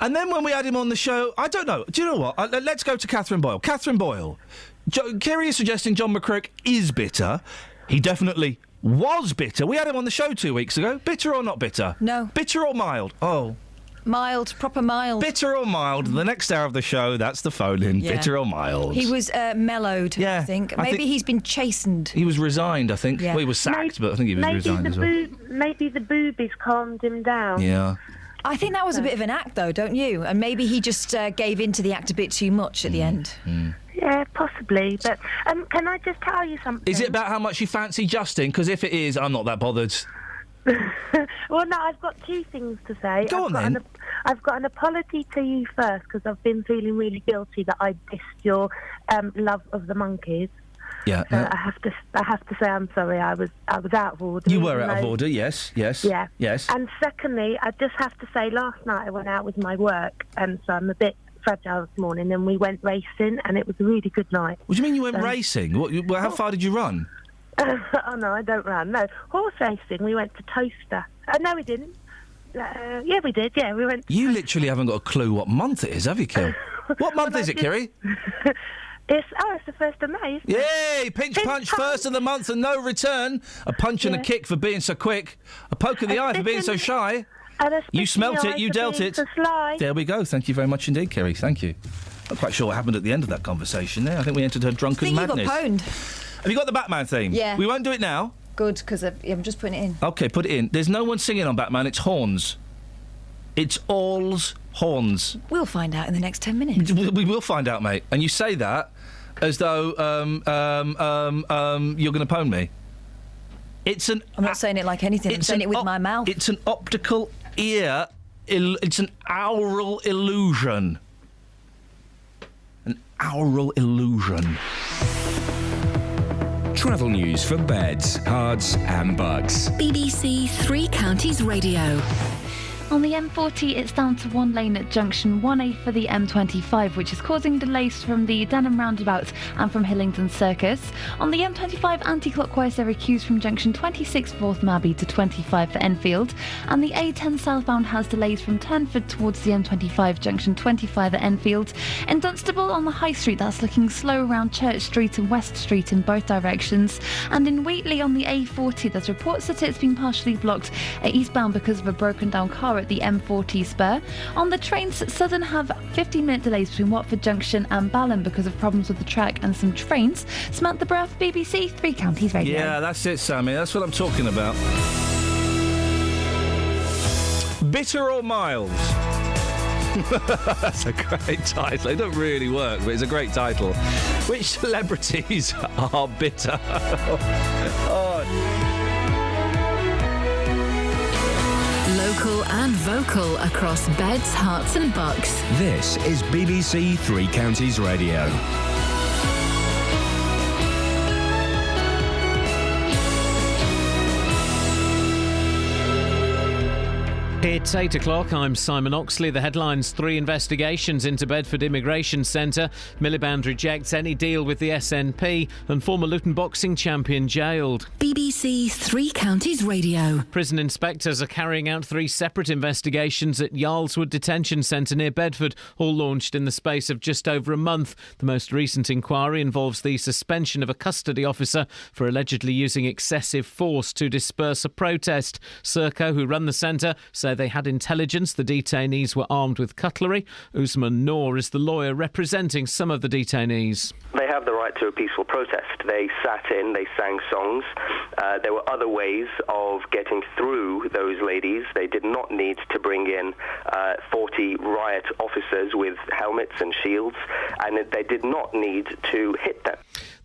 And then when we had him on the show, I don't know. Do you know what? Let's go to Catherine Boyle. Catherine Boyle. Kerry is suggesting John McCruick is bitter. He definitely was bitter. We had him on the show 2 weeks ago. Bitter or not bitter? No. Bitter or mild? Oh. Mild, proper mild. Bitter or mild? The next hour of the show, that's the phone-in. Yeah. Bitter or mild? He was mellowed, I think. Maybe he's been chastened. He was resigned, I think. Yeah. Well, he was sacked, but I think he was resigned as well. Maybe the boobies calmed him down. Yeah. I think that was a bit of an act, though, don't you? And maybe he just gave in to the act a bit too much at the end. Yeah, possibly. But can I just tell you something? Is it about how much you fancy Justin? Because if it is, I'm not that bothered. Well, no, I've got two things to say. Go on, then. I've got an apology to you first, because I've been feeling really guilty that I dissed your love of the monkeys. Yeah. So I have to say I'm sorry. I was out of order. You were out of order, yes. Yeah. Yes. And secondly, I just have to say, last night I went out with my work, and so I'm a bit fragile this morning, and we went racing, and it was a really good night. What do you mean you went racing? How far did you run? Oh, no, I don't run. No, horse racing. We went to Toaster. No, we didn't. Yeah, we did. Yeah, we went. You literally haven't got a clue what month it is, have you, Kil? What month is it, Kiri? It's the 1st of May, isn't it? Yay! Pinch punch, first of the month and no return. A punch and a kick for being so quick. A poke in the eye for being so shy. You smelt it, you dealt it. There we go. Thank you very much indeed, Kiri. Thank you. Not quite sure what happened at the end of that conversation there. I think we entered her drunken madness. You got pwned. Have you got the Batman theme? Yeah. We won't do it now. Good, because I'm just putting it in. OK, put it in. There's no one singing on Batman, it's horns. It's all's horns. We'll find out in the next 10 minutes. We will find out, mate. And you say that as though you're going to pwn me. I'm not saying it like anything. I'm saying it with my mouth. It's an optical ear. It's an aural illusion. An aural illusion. Travel news for beds, cards and bugs. BBC Three Counties Radio. On the M40, it's down to one lane at junction 1A for the M25, which is causing delays from the Denham roundabout and from Hillingdon Circus. On the M25, anti-clockwise, there are queues from junction 26 for North Abbey to 25 for Enfield. And the A10 southbound has delays from Turnford towards the M25, junction 25 at Enfield. In Dunstable, on the High Street, that's looking slow around Church Street and West Street in both directions. And in Wheatley, on the A40, there's reports that it's been partially blocked eastbound because of a broken down car at the M40 spur. On the trains, Southern have 15-minute delays between Watford Junction and Balham because of problems with the track and some trains. Samantha Brough, BBC Three Counties Radio. Yeah, that's it, Sammy. That's what I'm talking about. Bitter or mild? That's a great title. It doesn't really work, but it's a great title. Which celebrities are bitter? Local and vocal across beds, hearts and bucks. This is BBC Three Counties Radio. It's 8 o'clock. I'm Simon Oxley. The headlines: 3 investigations into Bedford Immigration Centre. Miliband rejects any deal with the SNP, and former Luton boxing champion jailed. BBC Three Counties Radio. Prison inspectors are carrying out 3 separate investigations at Yarlswood Detention Centre near Bedford, all launched in the space of just over a month. The most recent inquiry involves the suspension of a custody officer for allegedly using excessive force to disperse a protest. Serco, who run the centre, say they had intelligence the detainees were armed with cutlery. Usman Noor is the lawyer representing some of the detainees. They have the right to a peaceful protest. They sat in, they sang songs. There were other ways of getting through those ladies. They did not need to bring in 40 riot officers with helmets and shields, and they did not need to hit them.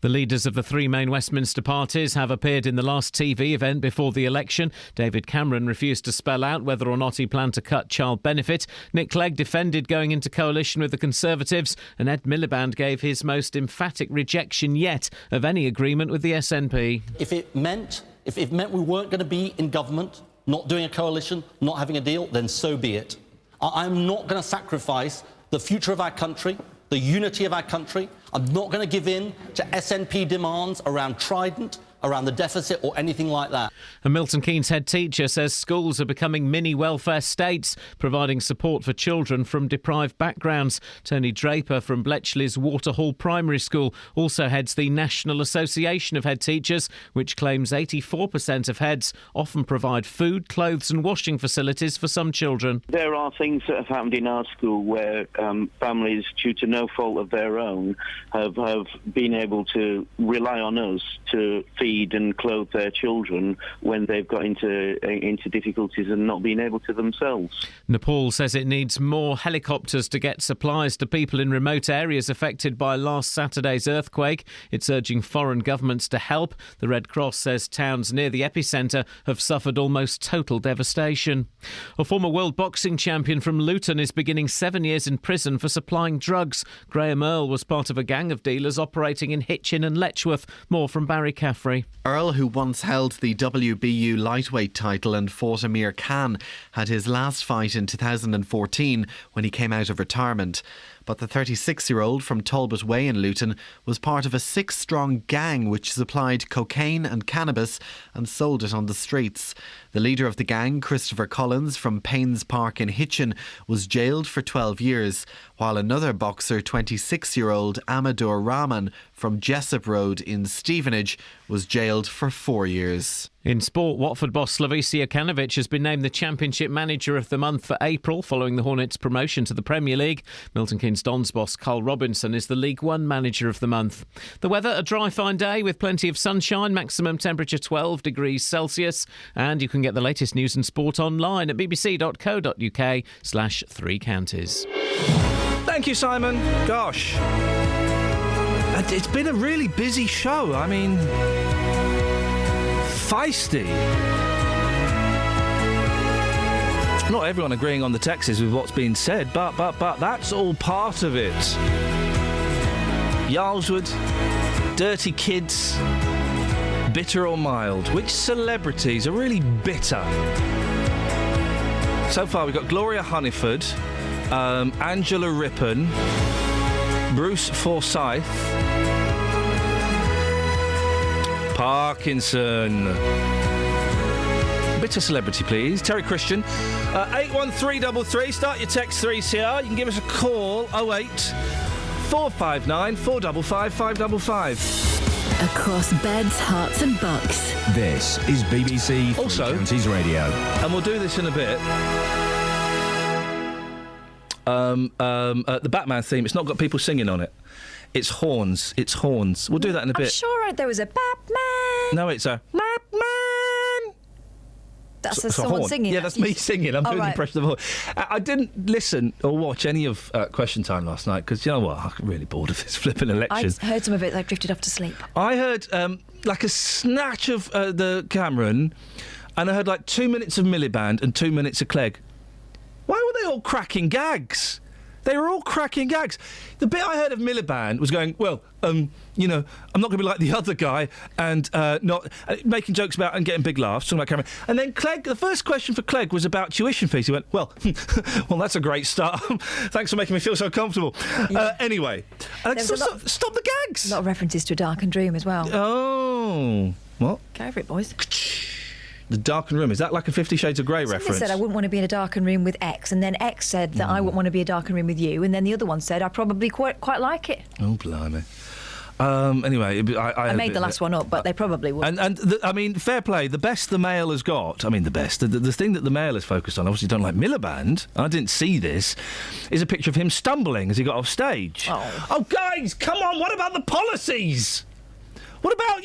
The leaders of the 3 main Westminster parties have appeared in the last TV event before the election. David Cameron refused to spell out whether or not he planned to cut child benefit. Nick Clegg defended going into coalition with the Conservatives, and Ed Miliband gave his most emphatic rejection yet of any agreement with the SNP. If it meant we weren't going to be in government, not doing a coalition, not having a deal, then so be it. I'm not going to sacrifice the future of our country, the unity of our country. I'm not going to give in to SNP demands around Trident, around the deficit or anything like that. A Milton Keynes head teacher says schools are becoming mini welfare states, providing support for children from deprived backgrounds. Tony Draper from Bletchley's Waterhall Primary School also heads the National Association of Head Teachers, which claims 84% of heads often provide food, clothes and washing facilities for some children. There are things that have happened in our school where families, due to no fault of their own, have been able to rely on us to feed feed and clothe their children when they've got into difficulties and not being able to themselves. Nepal says it needs more helicopters to get supplies to people in remote areas affected by last Saturday's earthquake. It's urging foreign governments to help. The Red Cross says towns near the epicentre have suffered almost total devastation. A former world boxing champion from Luton is beginning 7 years in prison for supplying drugs. Graham Earl was part of a gang of dealers operating in Hitchin and Letchworth. More from Barry Caffrey. Earl, who once held the WBU lightweight title and fought Amir Khan, had his last fight in 2014 when he came out of retirement. But the 36-year-old from Talbot Way in Luton was part of a 6-strong gang which supplied cocaine and cannabis and sold it on the streets. The leader of the gang, Christopher Collins from Paynes Park in Hitchin, was jailed for 12 years, while another boxer, 26-year-old Amador Rahman from Jessup Road in Stevenage, was jailed for 4 years. In sport, Watford boss Slavisa Jokanovic has been named the Championship Manager of the Month for April, following the Hornets' promotion to the Premier League. Milton Keynes Dons boss Carl Robinson is the League One Manager of the Month. The weather, a dry, fine day with plenty of sunshine, maximum temperature 12 degrees Celsius. And you can get the latest news and sport online at bbc.co.uk/Three Counties. Thank you, Simon. Gosh. It's been a really busy show. I mean, feisty. Not everyone agreeing on the texts with what's being said, but that's all part of it. Yarlswood, dirty kids, bitter or mild. Which celebrities are really bitter? So far, we've got Gloria Hunniford, Angela Rippon, Bruce Forsyth, Parkinson. Bitter celebrity, please. Terry Christian. 81333. Start your text 3CR. You can give us a call. 08 459 455 555. Across beds, hearts and bucks. This is BBC Three Counties Radio. And we'll do this in a bit. The Batman theme, it's not got people singing on it. It's horns. It's horns. We'll do that in a bit. I'm sure there was a Batman. No, it's a Batman. That's it's someone horn. singing. Yeah, that's me singing. I'm doing the impression of a horn. I didn't listen or watch any of Question Time last night because, you know what, I'm really bored of this flipping election. I heard some of it. I drifted off to sleep. I heard like a snatch of the Cameron, and I heard like 2 minutes of Miliband and 2 minutes of Clegg. Why were they all cracking gags? They were all cracking gags. The bit I heard of Miliband was going, well, you know, I'm not going to be like the other guy and not making jokes about and getting big laughs, talking about Cameron. And then Clegg, the first question for Clegg was about tuition fees. He went, well, that's a great start. Thanks for making me feel so comfortable. Yeah. Anyway, stop the gags. A lot of references to a darkened room as well. Oh, what? Go over it, boys. The darkened room, is that like a 50 Shades of Grey reference? Said I wouldn't want to be in a darkened room with X, and then X said that I wouldn't want to be in a darkened room with you, and then the other one said I probably quite like it. Oh, blimey. Anyway, I made the last one up, but they probably would. I mean, fair play. The best the Mail has got, I mean, the best, the thing that the Mail is focused on, obviously don't like Miliband, I didn't see this, is a picture of him stumbling as he got off stage. Oh, guys, come on, what about the policies? What about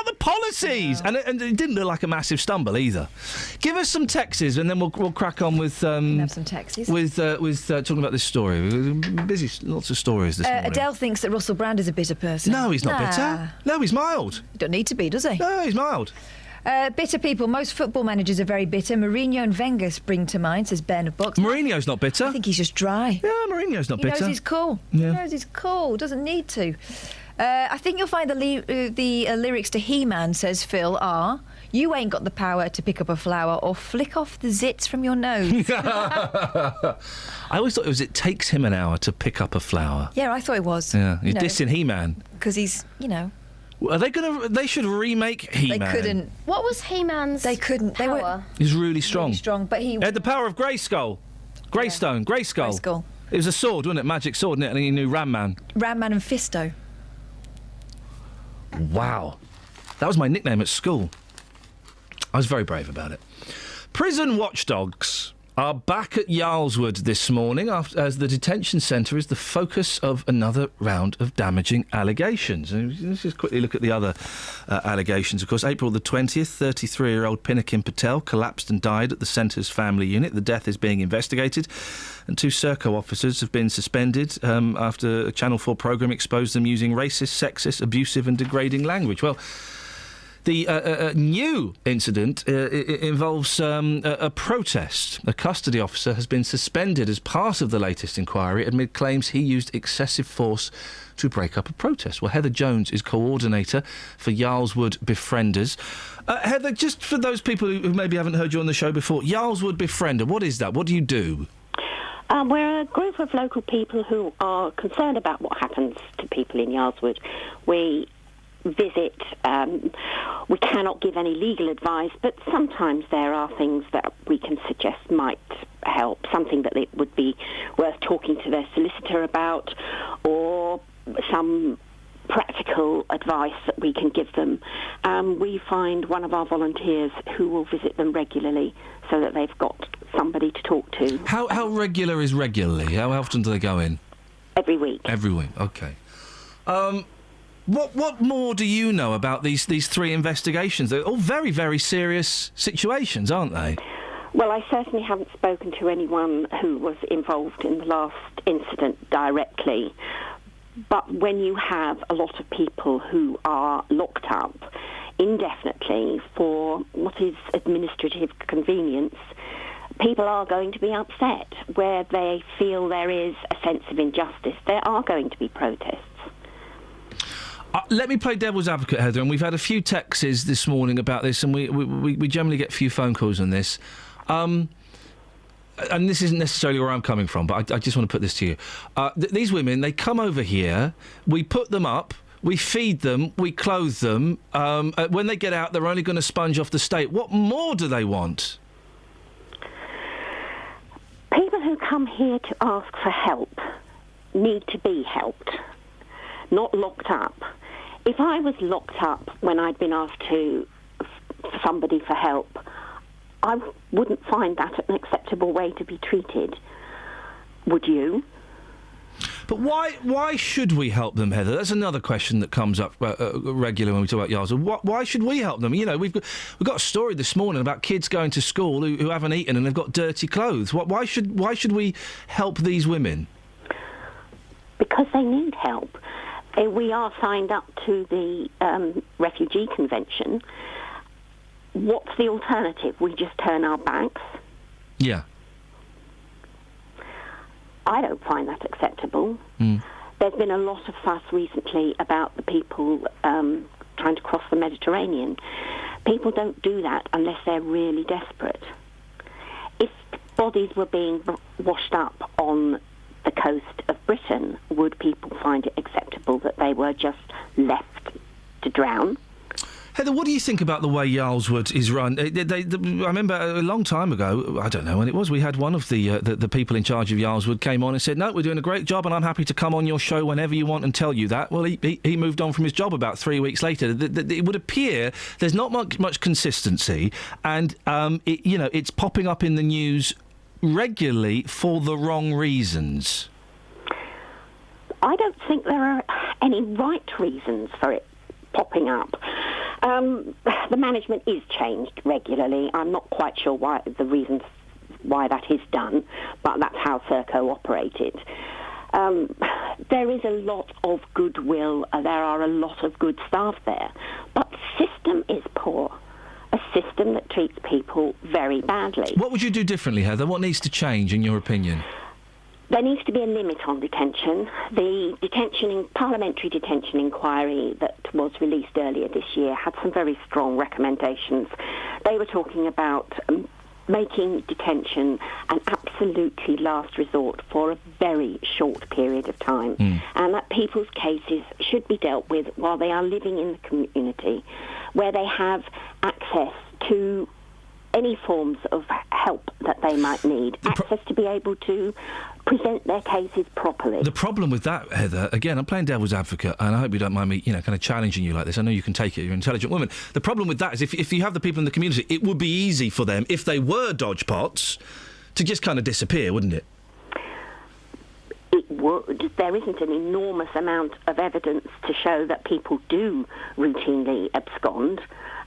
the policies? Yeah. And it didn't look like a massive stumble either. Give us some texts, and then we'll crack on with. Have some texts. With talking about this story. We're busy, lots of stories this morning. Adele thinks that Russell Brand is a bitter person. No, he's not bitter. No, he's mild. You don't need to be, does he? No, he's mild. Bitter people. Most football managers are very bitter. Mourinho and Wenger spring to mind, says Ben of Bucks. Mourinho's not bitter. I think he's just dry. Yeah, Mourinho's not bitter. He knows he's cool. Yeah. He knows he's cool. Doesn't need to. I think you'll find the lyrics to He-Man, says Phil, are "You ain't got the power to pick up a flower or flick off the zits from your nose." I always thought it takes him an hour to pick up a flower. Yeah, I thought it was. Yeah, you're dissing He-Man. Because he's, you know... Are they they should remake He-Man. They couldn't. What was He-Man's They couldn't. power? They were... He's really strong. Really strong, but he... had the power of Greystone. Grayskull. It was a sword, wasn't it? Magic sword, wasn't it? And he knew Ram-Man. Ram-Man and Fisto. Wow. That was my nickname at school. I was very brave about it. Prison watchdogs are back at Yarlswood this morning as the detention centre is the focus of another round of damaging allegations. And let's just quickly look at the other allegations. Of course, April the 20th, 33-year-old Pinakin Patel collapsed and died at the centre's family unit. The death is being investigated, and 2 Serco officers have been suspended after a Channel 4 programme exposed them using racist, sexist, abusive and degrading language. Well, the new incident involves a protest. A custody officer has been suspended as part of the latest inquiry amid claims he used excessive force to break up a protest. Well, Heather Jones is coordinator for Yarlswood Befrienders. Heather, just for those people who maybe haven't heard you on the show before, Yarlswood Befriender, what is that? What do you do? We're a group of local people who are concerned about what happens to people in Yarlswood. We visit, we cannot give any legal advice, but sometimes there are things that we can suggest might help, something that it would be worth talking to their solicitor about, or some practical advice that we can give them. We find one of our volunteers who will visit them regularly so that they've got somebody to talk to. How regular is regularly? How often do they go in? Every week. Every week, OK. What more do you know about these 3 investigations? They're all very, very serious situations, aren't they? Well, I certainly haven't spoken to anyone who was involved in the last incident directly. But when you have a lot of people who are locked up indefinitely for what is administrative convenience, people are going to be upset. Where they feel there is a sense of injustice, there are going to be protests. Let me play devil's advocate, Heather, and we've had a few texts this morning about this, and we generally get a few phone calls on this. And this isn't necessarily where I'm coming from, but I just want to put this to you. These women, they come over here, we put them up, we feed them, we clothe them. When they get out, they're only going to sponge off the state. What more do they want? People who come here to ask for help need to be helped, not locked up. If I was locked up when I'd been asked to somebody for help, I wouldn't find that an acceptable way to be treated. Would you? But why should we help them, Heather? That's another question that comes up regularly when we talk about Yarlswood. Why should we help them? You know, we've got a story this morning about kids going to school who haven't eaten and they've got dirty clothes. Why should we help these women? Because they need help. We are signed up to the Refugee Convention. What's the alternative? We just turn our backs? Yeah. I don't find that acceptable. There's been a lot of fuss recently about the people trying to cross the Mediterranean. People don't do that unless they're really desperate. If bodies were being washed up on the coast of Britain, would people find it acceptable that they were just left to drown? Heather, what do you think about the way Yarlswood is run? I remember a long time ago, I don't know when it was, we had one of the people in charge of Yarlswood came on and said, no, we're doing a great job and I'm happy to come on your show whenever you want and tell you that. Well, he moved on from his job about 3 weeks later. It would appear there's not much consistency, and it's popping up in the news regularly for the wrong reasons. I don't think there are any right reasons for it popping up. The management is changed regularly. I'm not quite sure why that is done, but that's how Serco operated. There is a lot of goodwill. There are a lot of good staff there, but the system is poor. A system that treats people very badly. What would you do differently, Heather? What needs to change, in your opinion? There needs to be a limit on detention. The parliamentary detention inquiry that was released earlier this year had some very strong recommendations. They were talking about making detention an absolutely last resort for a very short period of time, and that people's cases should be dealt with while they are living in the community, where they have access to any forms of help that they might need, access to be able to present their cases properly. The problem with that, Heather, again, I'm playing devil's advocate, and I hope you don't mind me, kind of challenging you like this. I know you can take it. You're an intelligent woman. The problem with that is if you have the people in the community, it would be easy for them, if they were dodgepots, to just kind of disappear, wouldn't it? It would. There isn't an enormous amount of evidence to show that people do routinely abscond.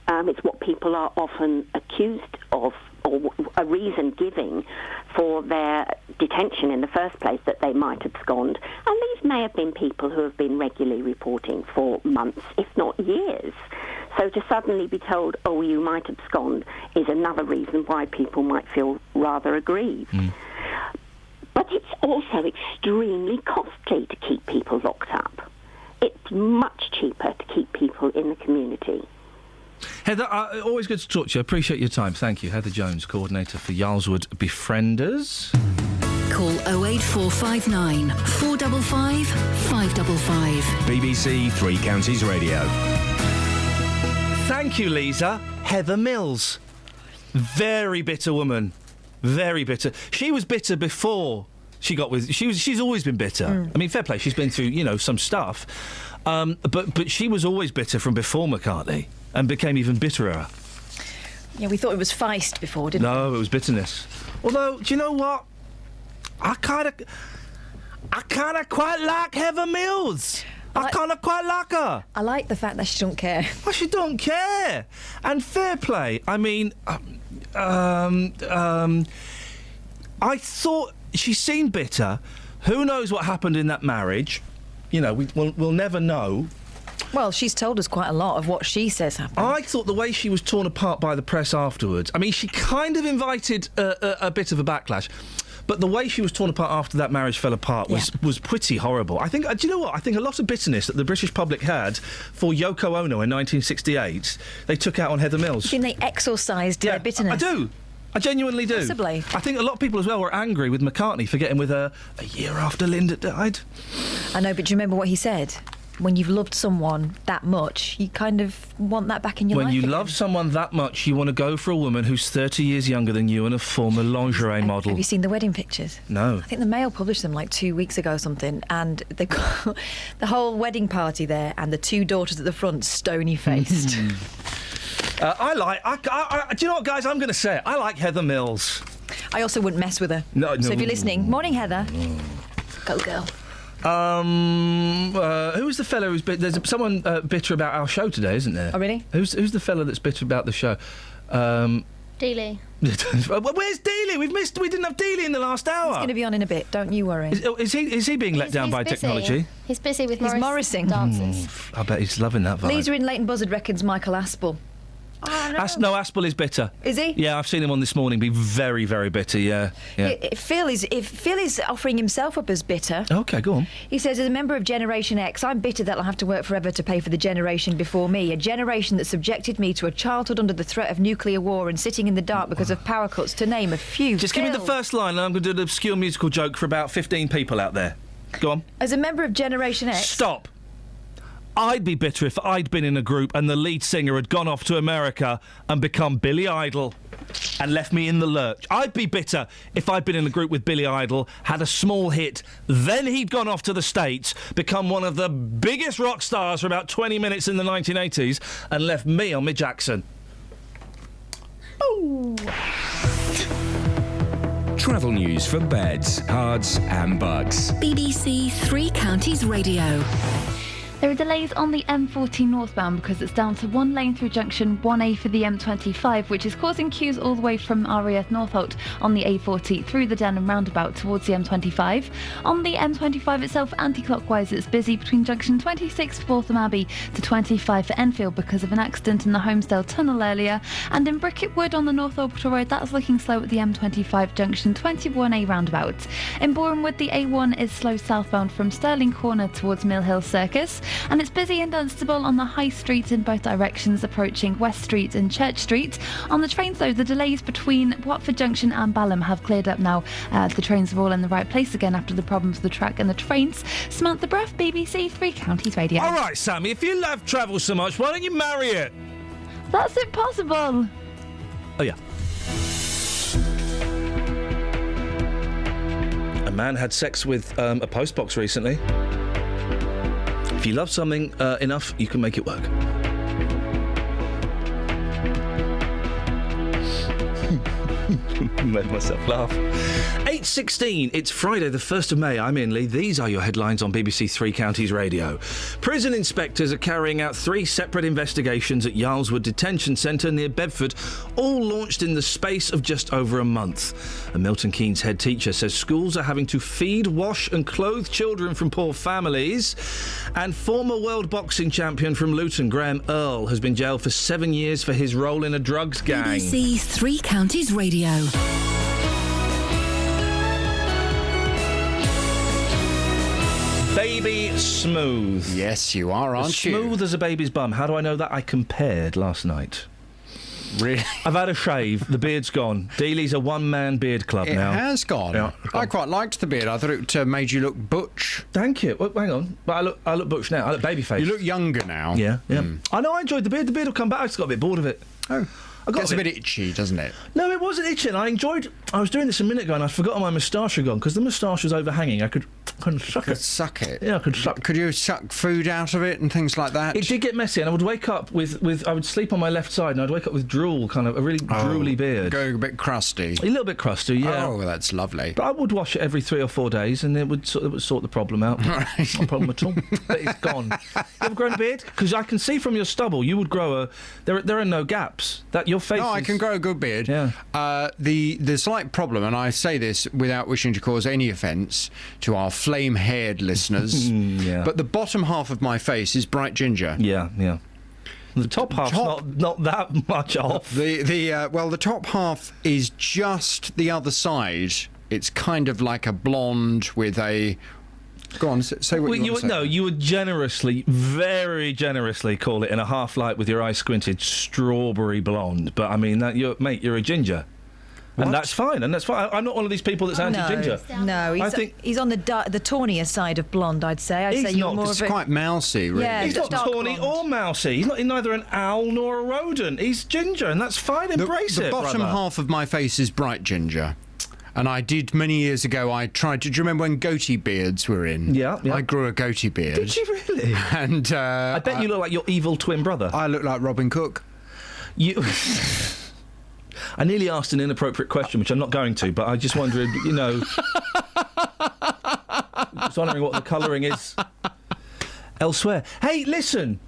It's what people are often accused of, or a reason giving for their detention in the first place, that they might abscond. And these may have been people who have been regularly reporting for months, if not years. So to suddenly be told, oh, you might abscond, is another reason why people might feel rather aggrieved. But it's also extremely costly to keep people locked up. It's much cheaper to keep people in the community. Heather, always good to talk to you. Appreciate your time. Thank you. Heather Jones, coordinator for Yarlswood Befrienders. Call 08459 455 555. BBC Three Counties Radio. Thank you, Lisa. Heather Mills. Very bitter woman. Very bitter. She was bitter before she got with... She's always been bitter. I mean, fair play. She's been through, some stuff. But she was always bitter from before McCartney and became even bitterer. Yeah, we thought it was feist before, didn't we? No, it was bitterness. Although, do you know what? I kind of quite like Heather Mills. I kind of quite like her. I like the fact that she don't care. Well, she don't care. And fair play. I mean, I thought she seemed bitter. Who knows what happened in that marriage? We'll never know. Well, she's told us quite a lot of what she says happened. I thought the way she was torn apart by the press afterwards, I mean, she kind of invited a bit of a backlash, but the way she was torn apart after that marriage fell apart was pretty horrible. I think, do you know what? I think a lot of bitterness that the British public had for Yoko Ono in 1968, they took out on Heather Mills. You think they exorcised their bitterness? I do. I genuinely do. Possibly. I think a lot of people as well were angry with McCartney for getting with her a year after Linda died. I know, but do you remember what he said? When you've loved someone that much, you kind of want that back in your life. When you again. love someone that much, you want to go for a woman who's 30 years younger than you and a former lingerie model. Have you seen the wedding pictures? No. I think the Mail published them like 2 weeks ago or something, and they've got the whole wedding party there and the two daughters at the front stony-faced. do you know what, guys? I'm going to say it. I like Heather Mills. I also wouldn't mess with her. No. So if you're listening, morning, Heather. Go, girl. Who was the fellow who's there's someone bitter about our show today, isn't there? Oh, really? Who's the fellow that's bitter about the show? Dealey. Where's Dealey? We didn't have Dealey in the last hour. He's going to be on in a bit. Don't you worry. Is he being let down by busy. technology? He's busy with Morrising dances. I bet he's loving that vibe. Lisa in Leighton Buzzard reckons Michael Aspel. No, Aspel is bitter. Is he? Yeah, I've seen him on this morning be very, very bitter, yeah. Phil is offering himself up as bitter. OK, go on. He says, as a member of Generation X, I'm bitter that I'll have to work forever to pay for the generation before me, a generation that subjected me to a childhood under the threat of nuclear war and sitting in the dark because of power cuts, to name a few. Just give me the first line and I'm going to do an obscure musical joke for about 15 people out there. Go on. As a member of Generation X... Stop. I'd be bitter if I'd been in a group and the lead singer had gone off to America and become Billy Idol and left me in the lurch. I'd be bitter if I'd been in a group with Billy Idol, had a small hit, then he'd gone off to the States, become one of the biggest rock stars for about 20 minutes in the 1980s and left me on Mick Jackson. Oh. Travel news for beds, cards and bugs. BBC Three Counties Radio. There are delays on the M40 northbound because it's down to one lane through junction 1A for the M25, which is causing queues all the way from RAF Northolt on the A40 through the Denham roundabout towards the M25. On the M25 itself, anti-clockwise, it's busy between junction 26 for Waltham Abbey to 25 for Enfield because of an accident in the Holmesdale Tunnel earlier. And in Bricket Wood on the North Orbital Road, that's looking slow at the M25 junction 21A roundabout. In Boreham Wood, the A1 is slow southbound from Stirling Corner towards Mill Hill Circus. And it's busy and Dunstable on the High Street in both directions, approaching West Street and Church Street. On the trains, though, the delays between Watford Junction and Balham have cleared up now. The trains are all in the right place again after the problems with the track and the trains. Samantha Bruff, BBC Three Counties Radio. All right, Sammy, if you love travel so much, why don't you marry it? That's impossible. Oh, yeah. A man had sex with a postbox recently. If you love something enough, you can make it work. Made myself laugh. 8:16. It's Friday, the 1st of May. I'm Iain Lee. These are your headlines on BBC Three Counties Radio. Prison inspectors are carrying out 3 separate investigations at Yarlswood Detention Centre near Bedford, all launched in the space of just over a month. A Milton Keynes head teacher says schools are having to feed, wash and clothe children from poor families. And former world boxing champion from Luton, Graham Earl, has been jailed for 7 years for his role in a drugs gang. BBC Three Counties Radio. Baby smooth. Yes, you are, aren't you? Smooth as a baby's bum. How do I know that? I compared last night. Really? I've had a shave. The beard's gone. Dealey's a one-man beard club now. It has gone. Yeah. I quite liked the beard. I thought it made you look butch. Thank you. Well, hang on. But I look butch now. I look babyface. You look younger now. Yeah. I know I enjoyed the beard. The beard will come back. I just got a bit bored of it. Oh. Gets a bit itchy, doesn't it? No, it wasn't itching. I was doing this a minute ago and I'd forgotten my moustache had gone because the moustache was overhanging. I could suck it. Suck it? Yeah, I could suck. Could you suck food out of it and things like that? It did get messy, and I would wake up with I would sleep on my left side and I'd wake up with drool, kind of a really drooly beard. Going a bit crusty. A little bit crusty, yeah. Oh, that's lovely. But I would wash it every 3 or 4 days and it would sort the problem out. Not a problem at all. But it's gone. You ever grown a beard? Because I can see from your stubble you would grow there are no gaps. That your face I can grow a good beard. Yeah. The slight problem, and I say this without wishing to cause any offence to our flame-haired listeners, but the bottom half of my face is bright ginger. Yeah. The top half's not that much off. The top half is just the other side. It's kind of like a blonde with a... Go on, say what you want to say. No, you would very generously call it in a half light with your eyes squinted strawberry blonde. But I mean, you're a ginger. What? And that's fine. I'm not one of these people that's anti-ginger. No, he's on the tawnier side of blonde, I'd say. I'd say you're more of quite mousy, really. Yeah, he's not tawny blonde. or mousy. He's neither an owl nor a rodent. He's ginger, and that's fine. Embrace it, The bottom half of my face is bright ginger. And I did many years ago. I tried to. Do you remember when goatee beards were in? Yeah. I grew a goatee beard. Did you really? And I bet you look like your evil twin brother. I look like Robin Cook. I nearly asked an inappropriate question, which I'm not going to, but I just wondered, just wondering what the colouring is elsewhere. Hey, listen.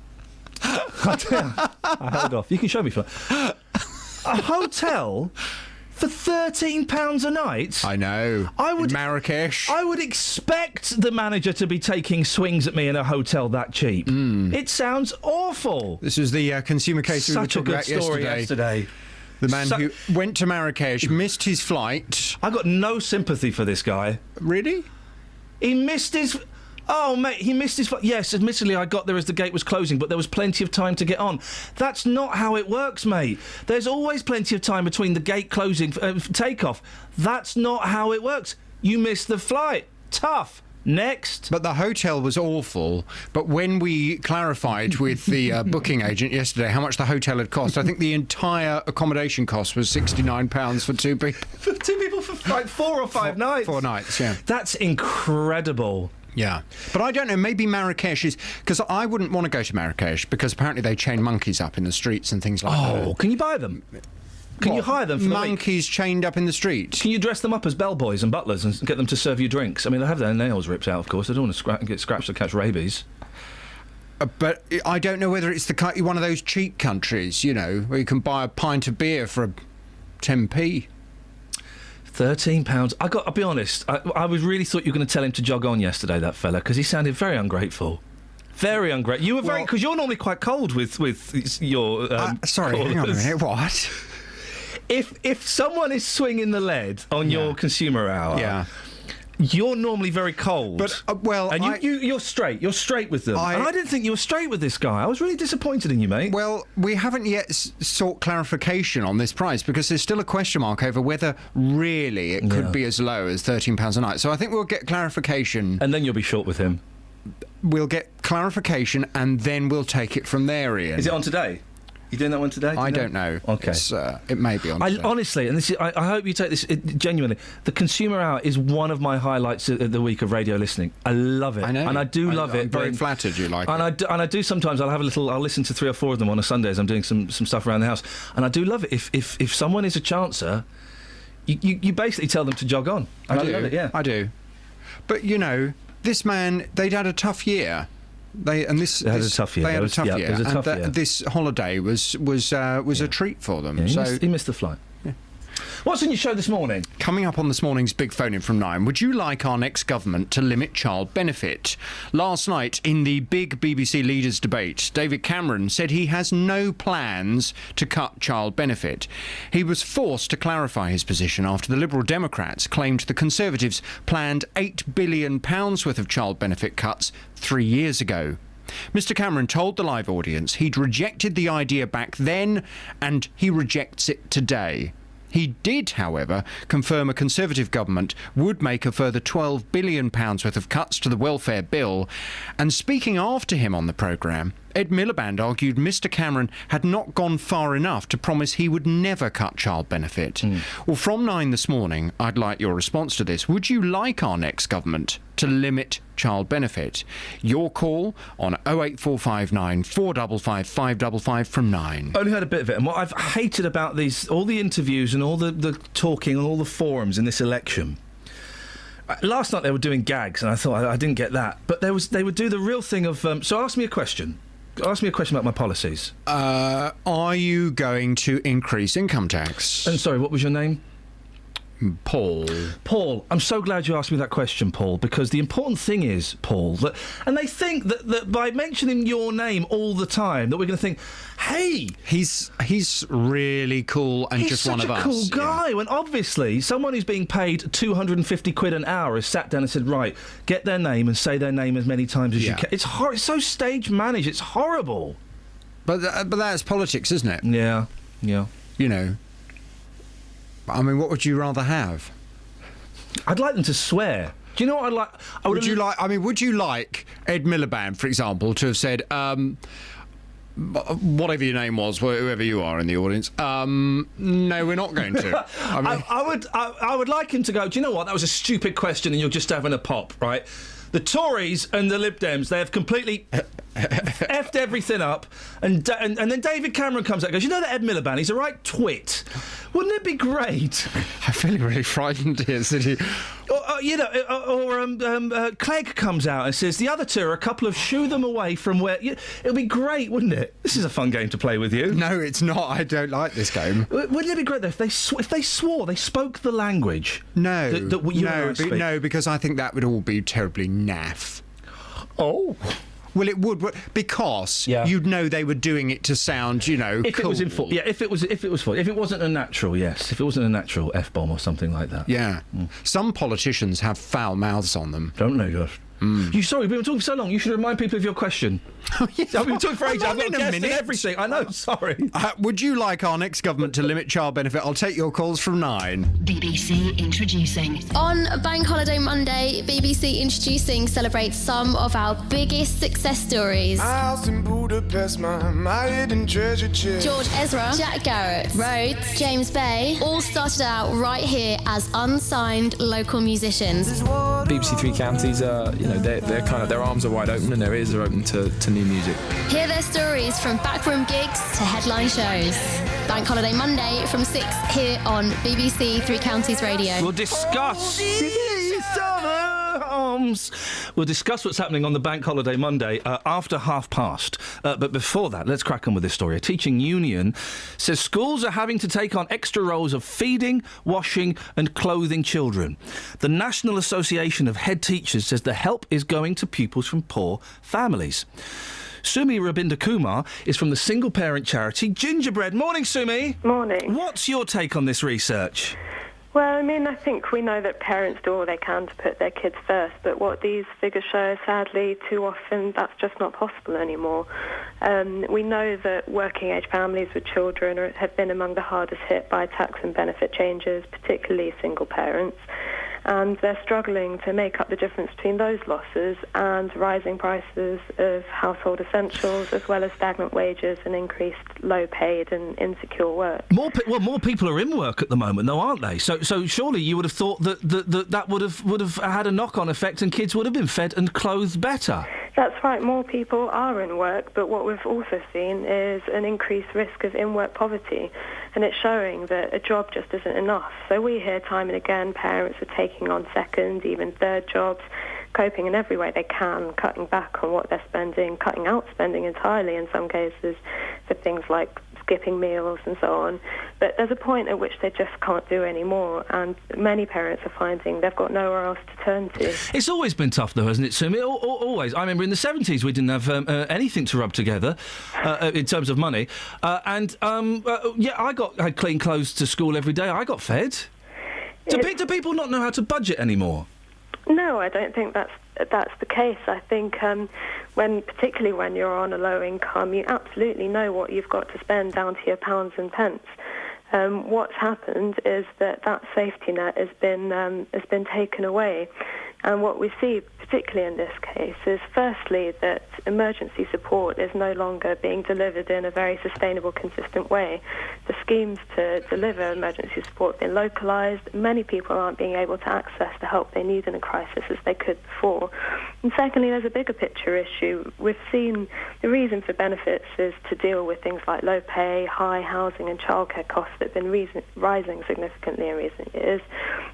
I held off. You can show me for a hotel. For £13 a night? I know. In Marrakesh. I would expect the manager to be taking swings at me in a hotel that cheap. It sounds awful. This was the consumer case we were talking about yesterday. The man who went to Marrakesh, missed his flight. I got no sympathy for this guy. Really? He missed his... Oh, mate, he missed his... Yes, admittedly, I got there as the gate was closing, but there was plenty of time to get on. That's not how it works, mate. There's always plenty of time between the gate closing takeoff. That's not how it works. You missed the flight. Tough. Next. But the hotel was awful. But when we clarified with the booking agent yesterday how much the hotel had cost, I think the entire accommodation cost was £69 for 2 people. For 2 people for like 4 or 5 nights? 4 nights, yeah. That's incredible. Yeah. But I don't know, maybe Marrakesh is... Because I wouldn't want to go to Marrakesh because apparently they chain monkeys up in the streets and things like that. Oh, can you buy them? Can you hire them for monkeys chained up in the streets? Can you dress them up as bellboys and butlers and get them to serve you drinks? I mean, they have their nails ripped out, of course. They don't want to get scratched to catch rabies. But I don't know whether it's one of those cheap countries, where you can buy a pint of beer for 10p. £13. I'll be honest. I really thought you were going to tell him to jog on yesterday, that fella, because he sounded very ungrateful. Very ungrateful. You were very... Because you're normally quite cold with your... sorry, hang on a minute. What? If someone is swinging the lead on your consumer hour... Yeah. You're normally very cold. But, and you're straight. You're straight with them. And I didn't think you were straight with this guy. I was really disappointed in you, mate. Well, we haven't yet sought clarification on this price because there's still a question mark over whether really it could be as low as £13 a night. So I think we'll get clarification. And then you'll be short with him. We'll get clarification and then we'll take it from there, Iain. Is it on today? You doing that one today? I don't know. Okay. It may be on today. Honestly, and I hope you take this genuinely, the Consumer Hour is one of my highlights of the week of radio listening. I love it. I know. And I do love it. I'm very flattered you like it. And I do sometimes, I'll listen to 3 or 4 of them on a Sunday as I'm doing some stuff around the house. And I do love it. If someone is a chancer, You basically tell them to jog on. I love it, yeah. I do. But, you know, this man, they'd had a tough year. They had a tough year. It was a tough year. This holiday was a treat for them. Yeah, he missed the flight. Yeah. What's in your show this morning? Coming up on this morning's Big Phone In from 9, would you like our next government to limit child benefit? Last night, in the big BBC Leaders debate, David Cameron said he has no plans to cut child benefit. He was forced to clarify his position after the Liberal Democrats claimed the Conservatives planned £8 billion worth of child benefit cuts 3 years ago. Mr Cameron told the live audience he'd rejected the idea back then and he rejects it today. He did, however, confirm a Conservative government would make a further £12 billion worth of cuts to the welfare bill. And speaking after him on the programme, Ed Miliband argued Mr Cameron had not gone far enough to promise he would never cut child benefit. Well, from 9 this morning, I'd like your response to this. Would you like our next government to limit child benefit? Your call on 08459 455 555 from 9. Only heard a bit of it, and what I've hated about all the interviews and all the talking and all the forums in this election. Last night they were doing gags, and I thought I didn't get that. But they would do the real thing of. So ask me a question. Ask me a question about my policies. Are you going to increase income tax? And sorry, what was your name? Paul. Paul, I'm so glad you asked me that question, Paul, because the important thing is, Paul, and they think that by mentioning your name all the time, that we're going to think, hey... He's really cool and just one of us. He's such a cool guy, when obviously someone who's being paid 250 quid an hour has sat down and said, right, get their name and say their name as many times as you can. It's so stage managed, it's horrible. But that's politics, isn't it? Yeah. You know... I mean, what would you rather have? I'd like them to swear. Do you know what I'd like? Would you like Ed Miliband, for example, to have said, whatever your name was, whoever you are in the audience, no, we're not going to. I would like him to go, do you know what? That was a stupid question and you're just having a pop, right? The Tories and the Lib Dems, they have completely effed everything up. And then David Cameron comes out and goes, you know that Ed Miliband, he's a right twit. Wouldn't it be great? I'm feeling really frightened here, City. Clegg comes out and says, the other two are a couple of shoo them away from where... It'll be great, wouldn't it? This is a fun game to play with you. No, it's not. I don't like this game. Wouldn't it be great, though, if they swore, they spoke the language? No. No, because I think that would all be terribly naff. Oh. Well, it would, because you'd know they were doing it to sound, if cool. It was in full, if it was full, if it wasn't a natural, yes, if it wasn't a natural F-bomb or something like that. Yeah. Some politicians have foul mouths on them. Don't they, Josh? Sorry, we've been talking for so long. You should remind people of your question. Yes, I've been talking for ages. I've got guests and everything. I know, sorry. Would you like our next government to limit child benefit? I'll take your calls from 9. BBC Introducing. On Bank Holiday Monday, BBC Introducing celebrates some of our biggest success stories. House in Budapest, my hidden treasure chest. George Ezra, Jack Garrett, Rhodes, James Bay, all started out right here as unsigned local musicians. BBC Three Counties are, they're kind of, their arms are wide open and their ears are open to new music. Hear their stories from backroom gigs to headline shows. Bank Holiday Monday from 6 here on BBC Three Counties Radio. We'll discuss what's happening on the Bank Holiday Monday after past. But before that, let's crack on with this story. A teaching union says schools are having to take on extra roles of feeding, washing and clothing children. The National Association of Head Teachers says the help is going to pupils from poor families. Sumi Rabinda Kumar is from the single-parent charity Gingerbread. Morning, Sumi. Morning. What's your take on this research? Well, I think we know that parents do all they can to put their kids first, but what these figures show, sadly, too often that's just not possible anymore. We know that working-age families with children have been among the hardest hit by tax and benefit changes, particularly single parents. And they're struggling to make up the difference between those losses and rising prices of household essentials, as well as stagnant wages and increased low-paid and insecure work. More people are in work at the moment, though, aren't they? So surely you would have thought that would have had a knock-on effect, and kids would have been fed and clothed better. That's right, more people are in work, but what we've also seen is an increased risk of in-work poverty, and it's showing that a job just isn't enough. So we hear time and again parents are taking on second, even third jobs, coping in every way they can, cutting back on what they're spending, cutting out spending entirely in some cases for things like skipping meals and so on. But there's a point at which they just can't do any more, and many parents are finding they've got nowhere else to turn to. It's always been tough, though, hasn't it, Sumi? Always. I remember in the 70s we didn't have anything to rub together in terms of money. I had clean clothes to school every day. I got fed. Do people not know how to budget anymore? No, I don't think that's the case. I think particularly when you're on a low income, you absolutely know what you've got to spend down to your pounds and pence. What's happened is that safety net has been taken away. And what we see, particularly in this case, is firstly that emergency support is no longer being delivered in a very sustainable, consistent way. The schemes to deliver emergency support have been localised. Many people aren't being able to access the help they need in a crisis as they could before. And secondly, there's a bigger picture issue. We've seen the reason for benefits is to deal with things like low pay, high housing and childcare costs that have been rising significantly in recent years.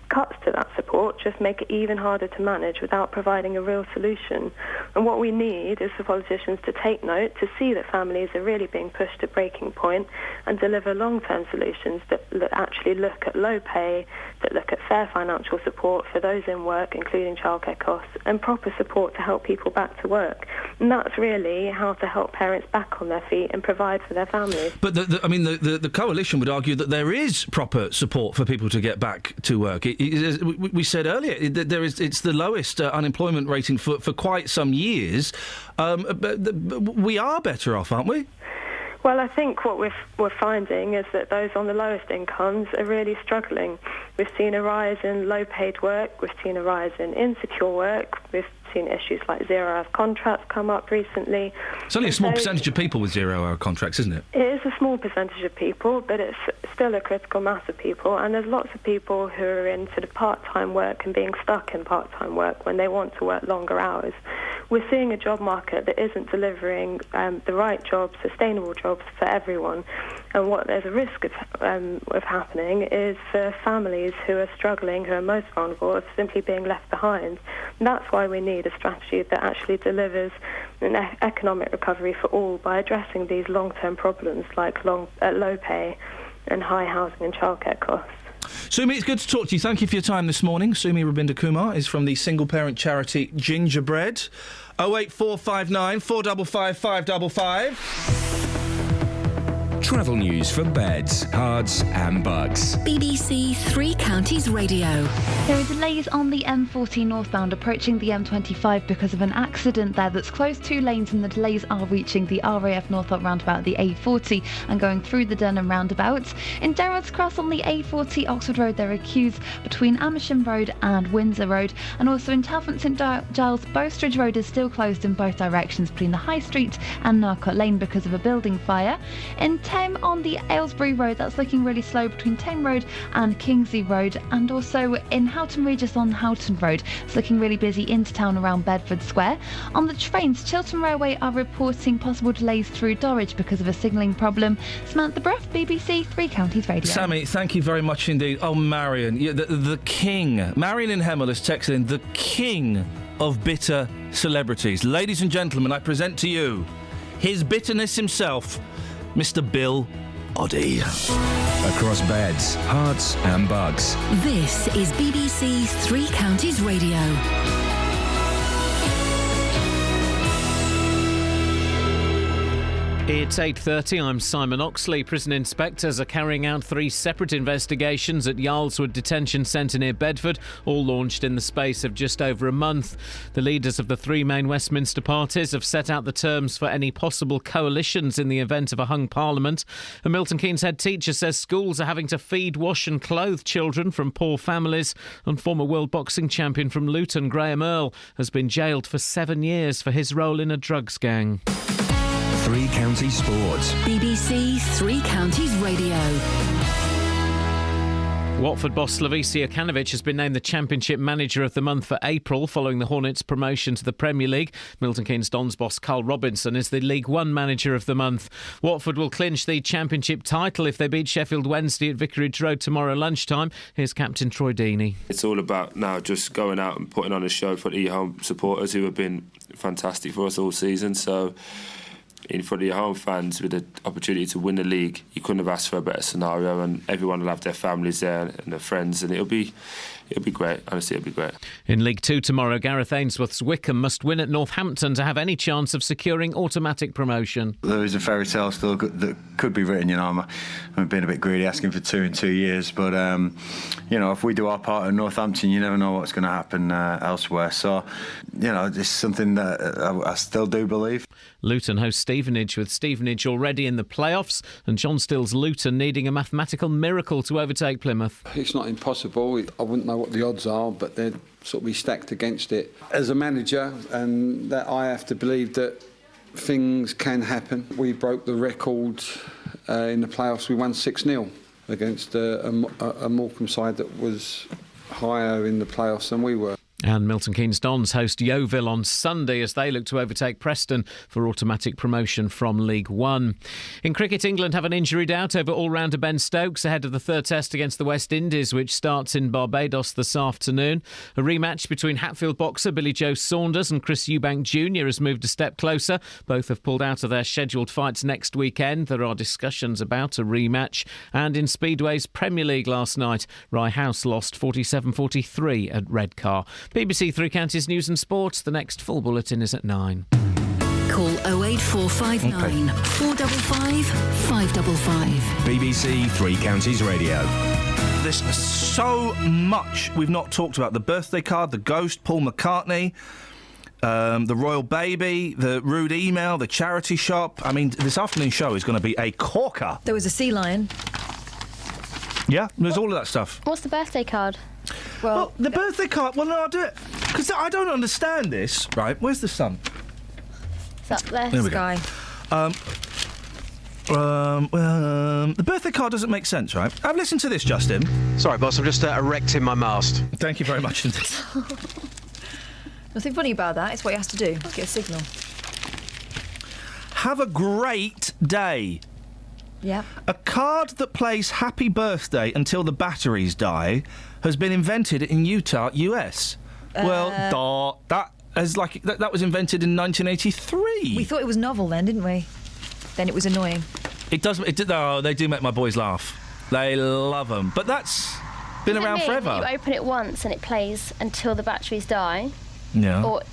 Cuts to that support just make it even harder to manage without providing a real solution. And what we need is for politicians to take note, to see that families are really being pushed to breaking point and deliver long-term solutions that actually look at low pay, that look at fair financial support for those in work, including childcare costs, and proper support to help people back to work. And that's really how to help parents back on their feet and provide for their families. But the coalition would argue that there is proper support for people to get back to work. We said earlier that it's the lowest unemployment rating for quite some years. But we are better off, aren't we? Well, I think what we're finding is that those on the lowest incomes are really struggling. We've seen a rise in low-paid work. We've seen a rise in insecure work. We've seen issues like zero-hour contracts come up recently. It's only a small percentage of people with zero-hour contracts, isn't it? It is a small percentage of people, but it's still a critical mass of people. And there's lots of people who are in sort of part-time work and being stuck in part-time work when they want to work longer hours. We're seeing a job market that isn't delivering the right jobs, sustainable jobs for everyone. And what there's a risk of happening is for families who are struggling, who are most vulnerable, of simply being left behind. And that's why we need a strategy that actually delivers an economic recovery for all by addressing these long-term problems like low pay and high housing and childcare costs. Sumi, it's good to talk to you. Thank you for your time this morning. Sumi Rabinda Kumar is from the single-parent charity Gingerbread. 08459 455 555. Travel news for beds, cards and bugs. BBC Three Counties Radio. There are delays on the M40 northbound approaching the M25 because of an accident there that's closed 2 lanes, and the delays are reaching the RAF Northolt roundabout, the A40, and going through the Durham roundabout. In Derrells Cross on the A40 Oxford Road, there are queues between Amersham Road and Windsor Road, and also in Telford St Giles, Bowstridge Road is still closed in both directions between the High Street and Narcott Lane because of a building fire. In Tame on the Aylesbury Road, that's looking really slow between Tame Road and Kingsley Road, and also in Houghton Regis on Houghton Road, it's looking really busy into town around Bedford Square. On the trains, Chiltern Railway are reporting possible delays through Dorridge because of a signalling problem. Samantha Bruff, BBC Three Counties Radio. Sammy, thank you very much indeed. Oh, Marion, the king. Marion in Hemel has texted in, the king of bitter celebrities. Ladies and gentlemen, I present to you his bitterness himself, Mr. Bill Oddie. Across beds, hearts and bugs. This is BBC Three Counties Radio. It's 8:30. I'm Simon Oxley. Prison inspectors are carrying out 3 separate investigations at Yarlswood Detention Centre near Bedford, all launched in the space of just over a month. The leaders of the 3 main Westminster parties have set out the terms for any possible coalitions in the event of a hung parliament. A Milton Keynes head teacher says schools are having to feed, wash and clothe children from poor families. And former world boxing champion from Luton, Graham Earl, has been jailed for 7 years for his role in a drugs gang. Three Counties Sports. BBC Three Counties Radio. Watford boss Slavisa Jokanovic has been named the Championship Manager of the Month for April following the Hornets' promotion to the Premier League. Milton Keynes Dons boss Carl Robinson is the League One Manager of the Month. Watford will clinch the Championship title if they beat Sheffield Wednesday at Vicarage Road tomorrow lunchtime. Here's Captain Troy Deeney. It's all about now just going out and putting on a show for the home supporters who have been fantastic for us all season. So in front of your home fans with the opportunity to win the league, you couldn't have asked for a better scenario, and everyone will have their families there and their friends, and it'll be great. Honestly, it'll be great. In League Two tomorrow, Gareth Ainsworth's Wickham must win at Northampton to have any chance of securing automatic promotion. There is a fairy tale still that could be written, I'm being a bit greedy asking for 2 in 2 years, but if we do our part at Northampton, you never know what's going to happen elsewhere. So, it's something that I still do believe. Luton hosts Stevenage, with Stevenage already in the playoffs, and John Still's Luton needing a mathematical miracle to overtake Plymouth. It's not impossible. I wouldn't know what the odds are, but they'd sort of be stacked against it. As a manager, and that I have to believe that things can happen. We broke the record in the playoffs. We won 6-0 against a Morecambe side that was higher in the playoffs than we were. And Milton Keynes Dons host Yeovil on Sunday as they look to overtake Preston for automatic promotion from League One. In cricket, England have an injury doubt over all-rounder Ben Stokes ahead of the third test against the West Indies, which starts in Barbados this afternoon. A rematch between Hatfield boxer Billy Joe Saunders and Chris Eubank Jr. has moved a step closer. Both have pulled out of their scheduled fights next weekend. There are discussions about a rematch. And in Speedway's Premier League last night, Rye House lost 47-43 at Redcar. BBC Three Counties News and Sports. The next full bulletin is at 9. Call 08459 455 555. BBC Three Counties Radio. There's so much we've not talked about. The birthday card, the ghost, Paul McCartney, the royal baby, the rude email, the charity shop. I mean, this afternoon's show is going to be a corker. There was a sea lion. Yeah, there's all of that stuff. What's the birthday card? Well, the birthday card... Well, no, I'll do it. Because I don't understand this. Right, where's the sun? It's up there. There we go. The birthday card doesn't make sense, right? Have listened to this, Justin. Sorry, boss, I'm just erecting my mast. Thank you very much indeed. Nothing funny about that. It's what he has to do. Get a signal. Have a great day. Yeah. A card that plays happy birthday until the batteries die has been invented in Utah, US. Well, that was invented in 1983. We thought it was novel then, didn't we? Then it was annoying. It does. They do make my boys laugh. They love them. But that's been around forever. You open it once and it plays until the batteries die. Yeah. Or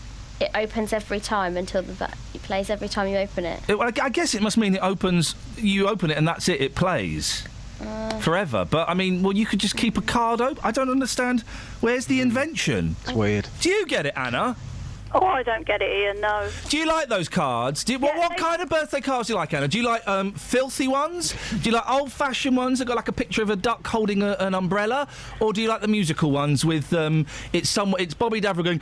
it opens every time until it plays every time you open it. I guess it must mean it opens. You open it and that's it. It plays forever. But I mean, well, you could just keep a card open. I don't understand. Where's the invention? It's weird. Do you get it, Anna? Oh, I don't get it, Ian, no. Do you like those cards? What kind of birthday cards do you like, Anna? Do you like filthy ones? Do you like old-fashioned ones that got like a picture of a duck holding an umbrella? Or do you like the musical ones with it's Bobby Davro going,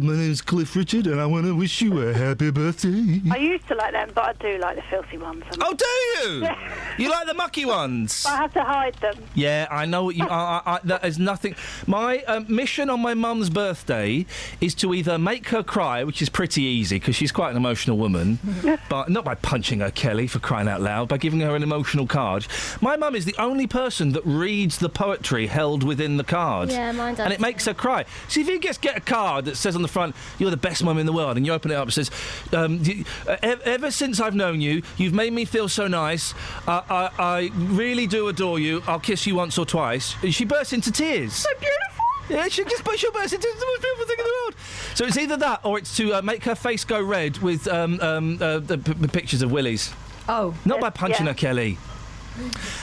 my name's Cliff Richard and I want to wish you a happy birthday? I used to like them, but I do like the filthy ones. Oh, do you? Yeah. You like the mucky ones? I have to hide them. Yeah, I know what you... that is nothing... My mission on my mum's birthday is to either make her cry, which is pretty easy because she's quite an emotional woman, but not by punching her, Kelly, for crying out loud, by giving her an emotional card. My mum is the only person that reads the poetry held within the card. Yeah, mine does. And it makes her cry. See, if you just get a card that says on the front, "You're the best mum in the world," and you open it up, it says, ever since I've known you, you've made me feel so nice. I really do adore you. I'll kiss you once or twice. And she bursts into tears. So beautiful. Yeah, she'll burst into the most beautiful thing in the world. So it's either that or it's to make her face go red with the pictures of willies. Oh. Not by punching her, Kelly.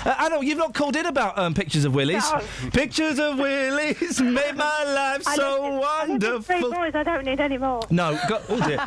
Anna, you've not called in about pictures of willies. No. Pictures of willies made my life so wonderful. 3 boys, I don't need any more. No, oh dear.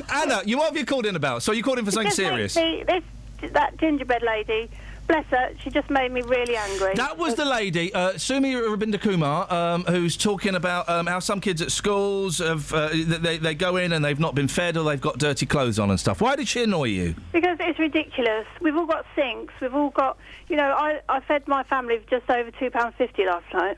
Anna, what have you called in about? So you called in for something serious? That gingerbread lady Bless her, she just made me really angry. That was the lady, Sumi Rabinder Kumar, who's talking about how some kids at schools have they go in and they've not been fed or they've got dirty clothes on and stuff. Why did she annoy you? Because it's ridiculous. We've all got sinks. We've all got, I fed my family just over £2.50 last night.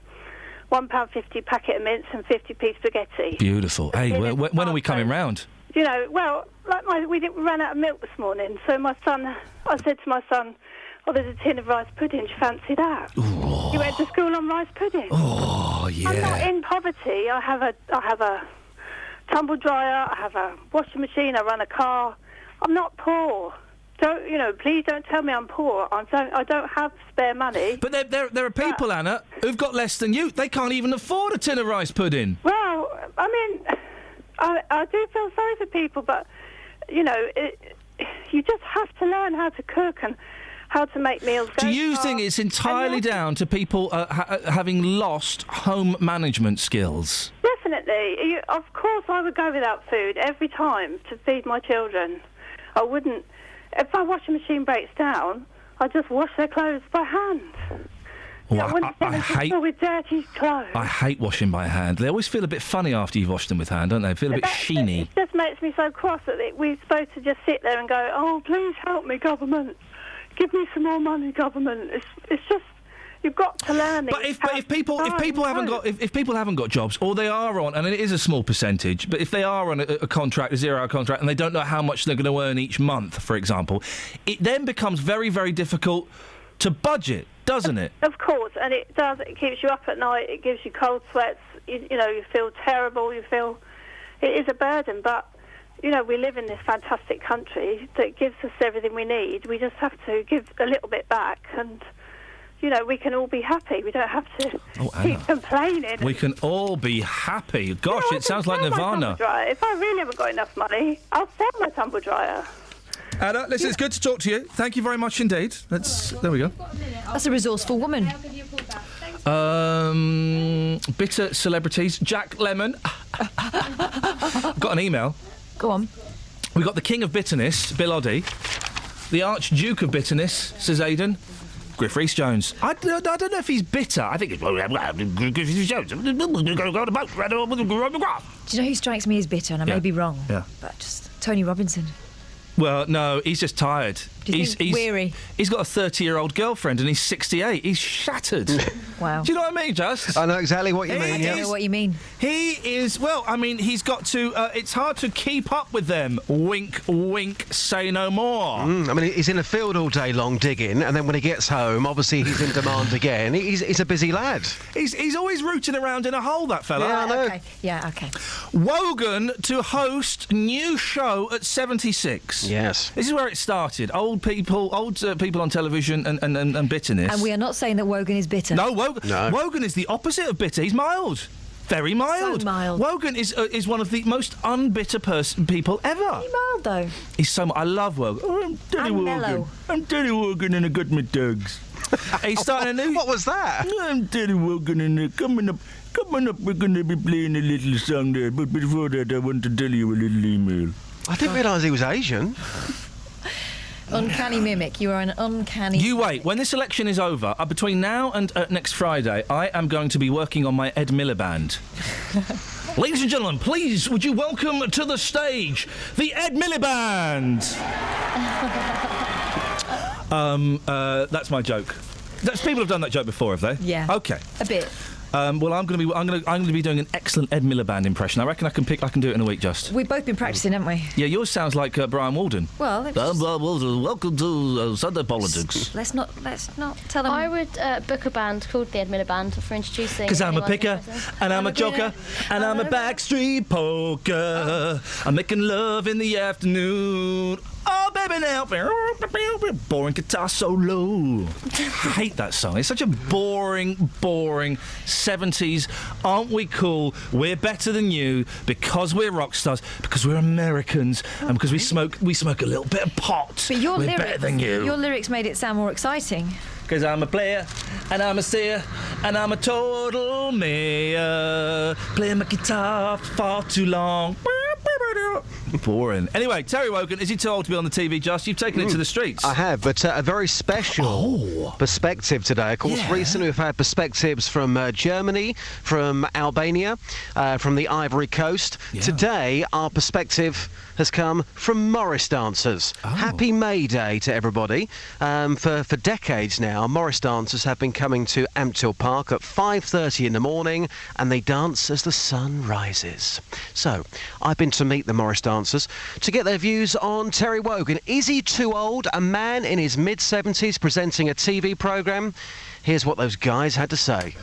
£1.50 packet of mince and 50p spaghetti. Beautiful. Hey, when are we coming round? We ran out of milk this morning, so I said to my son, "Oh, there's a tin of rice pudding. Do you fancy that?" Ooh. He went to school on rice pudding. Oh, yeah. I'm not in poverty. I have a tumble dryer. I have a washing machine. I run a car. I'm not poor. Please don't tell me I'm poor. I don't have spare money. But there are people, Anna, who've got less than you. They can't even afford a tin of rice pudding. Well, I mean, I do feel sorry for people, but, you just have to learn how to cook and how to make meals. Do you think it's entirely down to people having lost home management skills? Definitely. Of course I would go without food every time to feed my children. I wouldn't... If my washing machine breaks down, I just wash their clothes by hand. I hate with dirty clothes. I hate washing by hand. They always feel a bit funny after you've washed them with hand, don't they? They feel a bit sheeny. It just makes me so cross that we're supposed to just sit there and go, "Oh, please help me, government. Give me some more money, government." It's just you've got to learn. But if people haven't got jobs, or they are on, and it is a small percentage, but if they are on a contract, a 0-hour contract, and they don't know how much they're going to earn each month, for example, it then becomes very, very difficult to budget, doesn't it? Of course, and it does. It keeps you up at night. It gives you cold sweats. You feel terrible. You feel it is a burden, but. We live in this fantastic country that gives us everything we need. We just have to give a little bit back and, we can all be happy. We don't have to keep complaining. We can all be happy. Gosh, it sounds like Nirvana. If I really haven't got enough money, I'll sell my tumble dryer. Anna, listen, it's good to talk to you. Thank you very much indeed. There we go. That's a resourceful woman. Bitter celebrities. Jack Lemmon. Got an email. Go on. We got the King of Bitterness, Bill Oddie. The Archduke of Bitterness, says Aidan. Griff Rhys-Jones. I don't know if he's bitter. I think it's... Griff Rhys-Jones. Do you know who strikes me as bitter? And I may be wrong. Yeah. But just Tony Robinson. Well, no, he's just tired. He's weary. He's got a 30-year-old girlfriend and he's 68. He's shattered. Wow. Do you know what I mean, Just? I know exactly what you mean. I know what you mean. He is, he's got to... it's hard to keep up with them. Wink, wink, say no more. He's in the field all day long digging, and then when he gets home, obviously he's in demand again. He's a busy lad. He's always rooting around in a hole, that fella. Yeah, I know. Okay. Yeah, okay. Wogan to host new show at 76. Yes. This is where it started. Old people on television and bitterness. And we are not saying that Wogan is bitter. No, Wogan is the opposite of bitter. He's mild. Very mild. So mild. Wogan is one of the most unbitter people ever. Is he mild, though? He's so... I love Wogan. Oh, I'm Danny Wogan. Mellow. I'm Danny Wogan and I got my dogs. He's starting a new... What was that? I'm Danny Wogan and coming up, we're going to be playing a little song there. But before that, I want to tell you a little email. I didn't realise he was Asian. Uncanny mimic. You are an uncanny... You wait. When this election is over, between now and next Friday, I am going to be working on my Ed Miliband. Ladies and gentlemen, please, would you welcome to the stage the Ed Miliband? That's my joke. People have done that joke before, have they? Yeah. Okay. A bit. Well, I'm going to be doing an excellent Ed Miliband impression. I reckon I can do it in a week, Just. We've both been practising, haven't we? Yeah, yours sounds like Brian Walden. Well, welcome to Sunday Politics. Let's not tell them. I would book a band called the Ed Miliband for introducing. Because I'm a picker, and I'm a joker, and I'm a backstreet poker. I'm making love in the afternoon. Oh, baby, now. Boring guitar solo. I hate that song. It's such a boring 70s. Aren't we cool? We're better than you because we're rock stars, because we're Americans, and because we smoke a little bit of pot. But your we're lyrics, better than you. Your lyrics made it sound more exciting. Because I'm a player, and I'm a seer, and I'm a total mayor. Playing my guitar for far too long. Boring. Anyway, Terry Wogan, is he too old to be on the TV, Just? You've taken it to the streets. I have, but a very special perspective today. Of course, recently we've had perspectives from Germany, from Albania, from the Ivory Coast. Today, our perspective has come from Morris dancers. Happy May Day to everybody. For decades now, Morris dancers have been coming to Ampthill Park at 5:30 in the morning, and they dance as the sun rises. So, I've been to meet the Morris dancers to get their views on Terry Wogan. Is he too old? A man in his mid-70s presenting a TV programme? Here's what those guys had to say.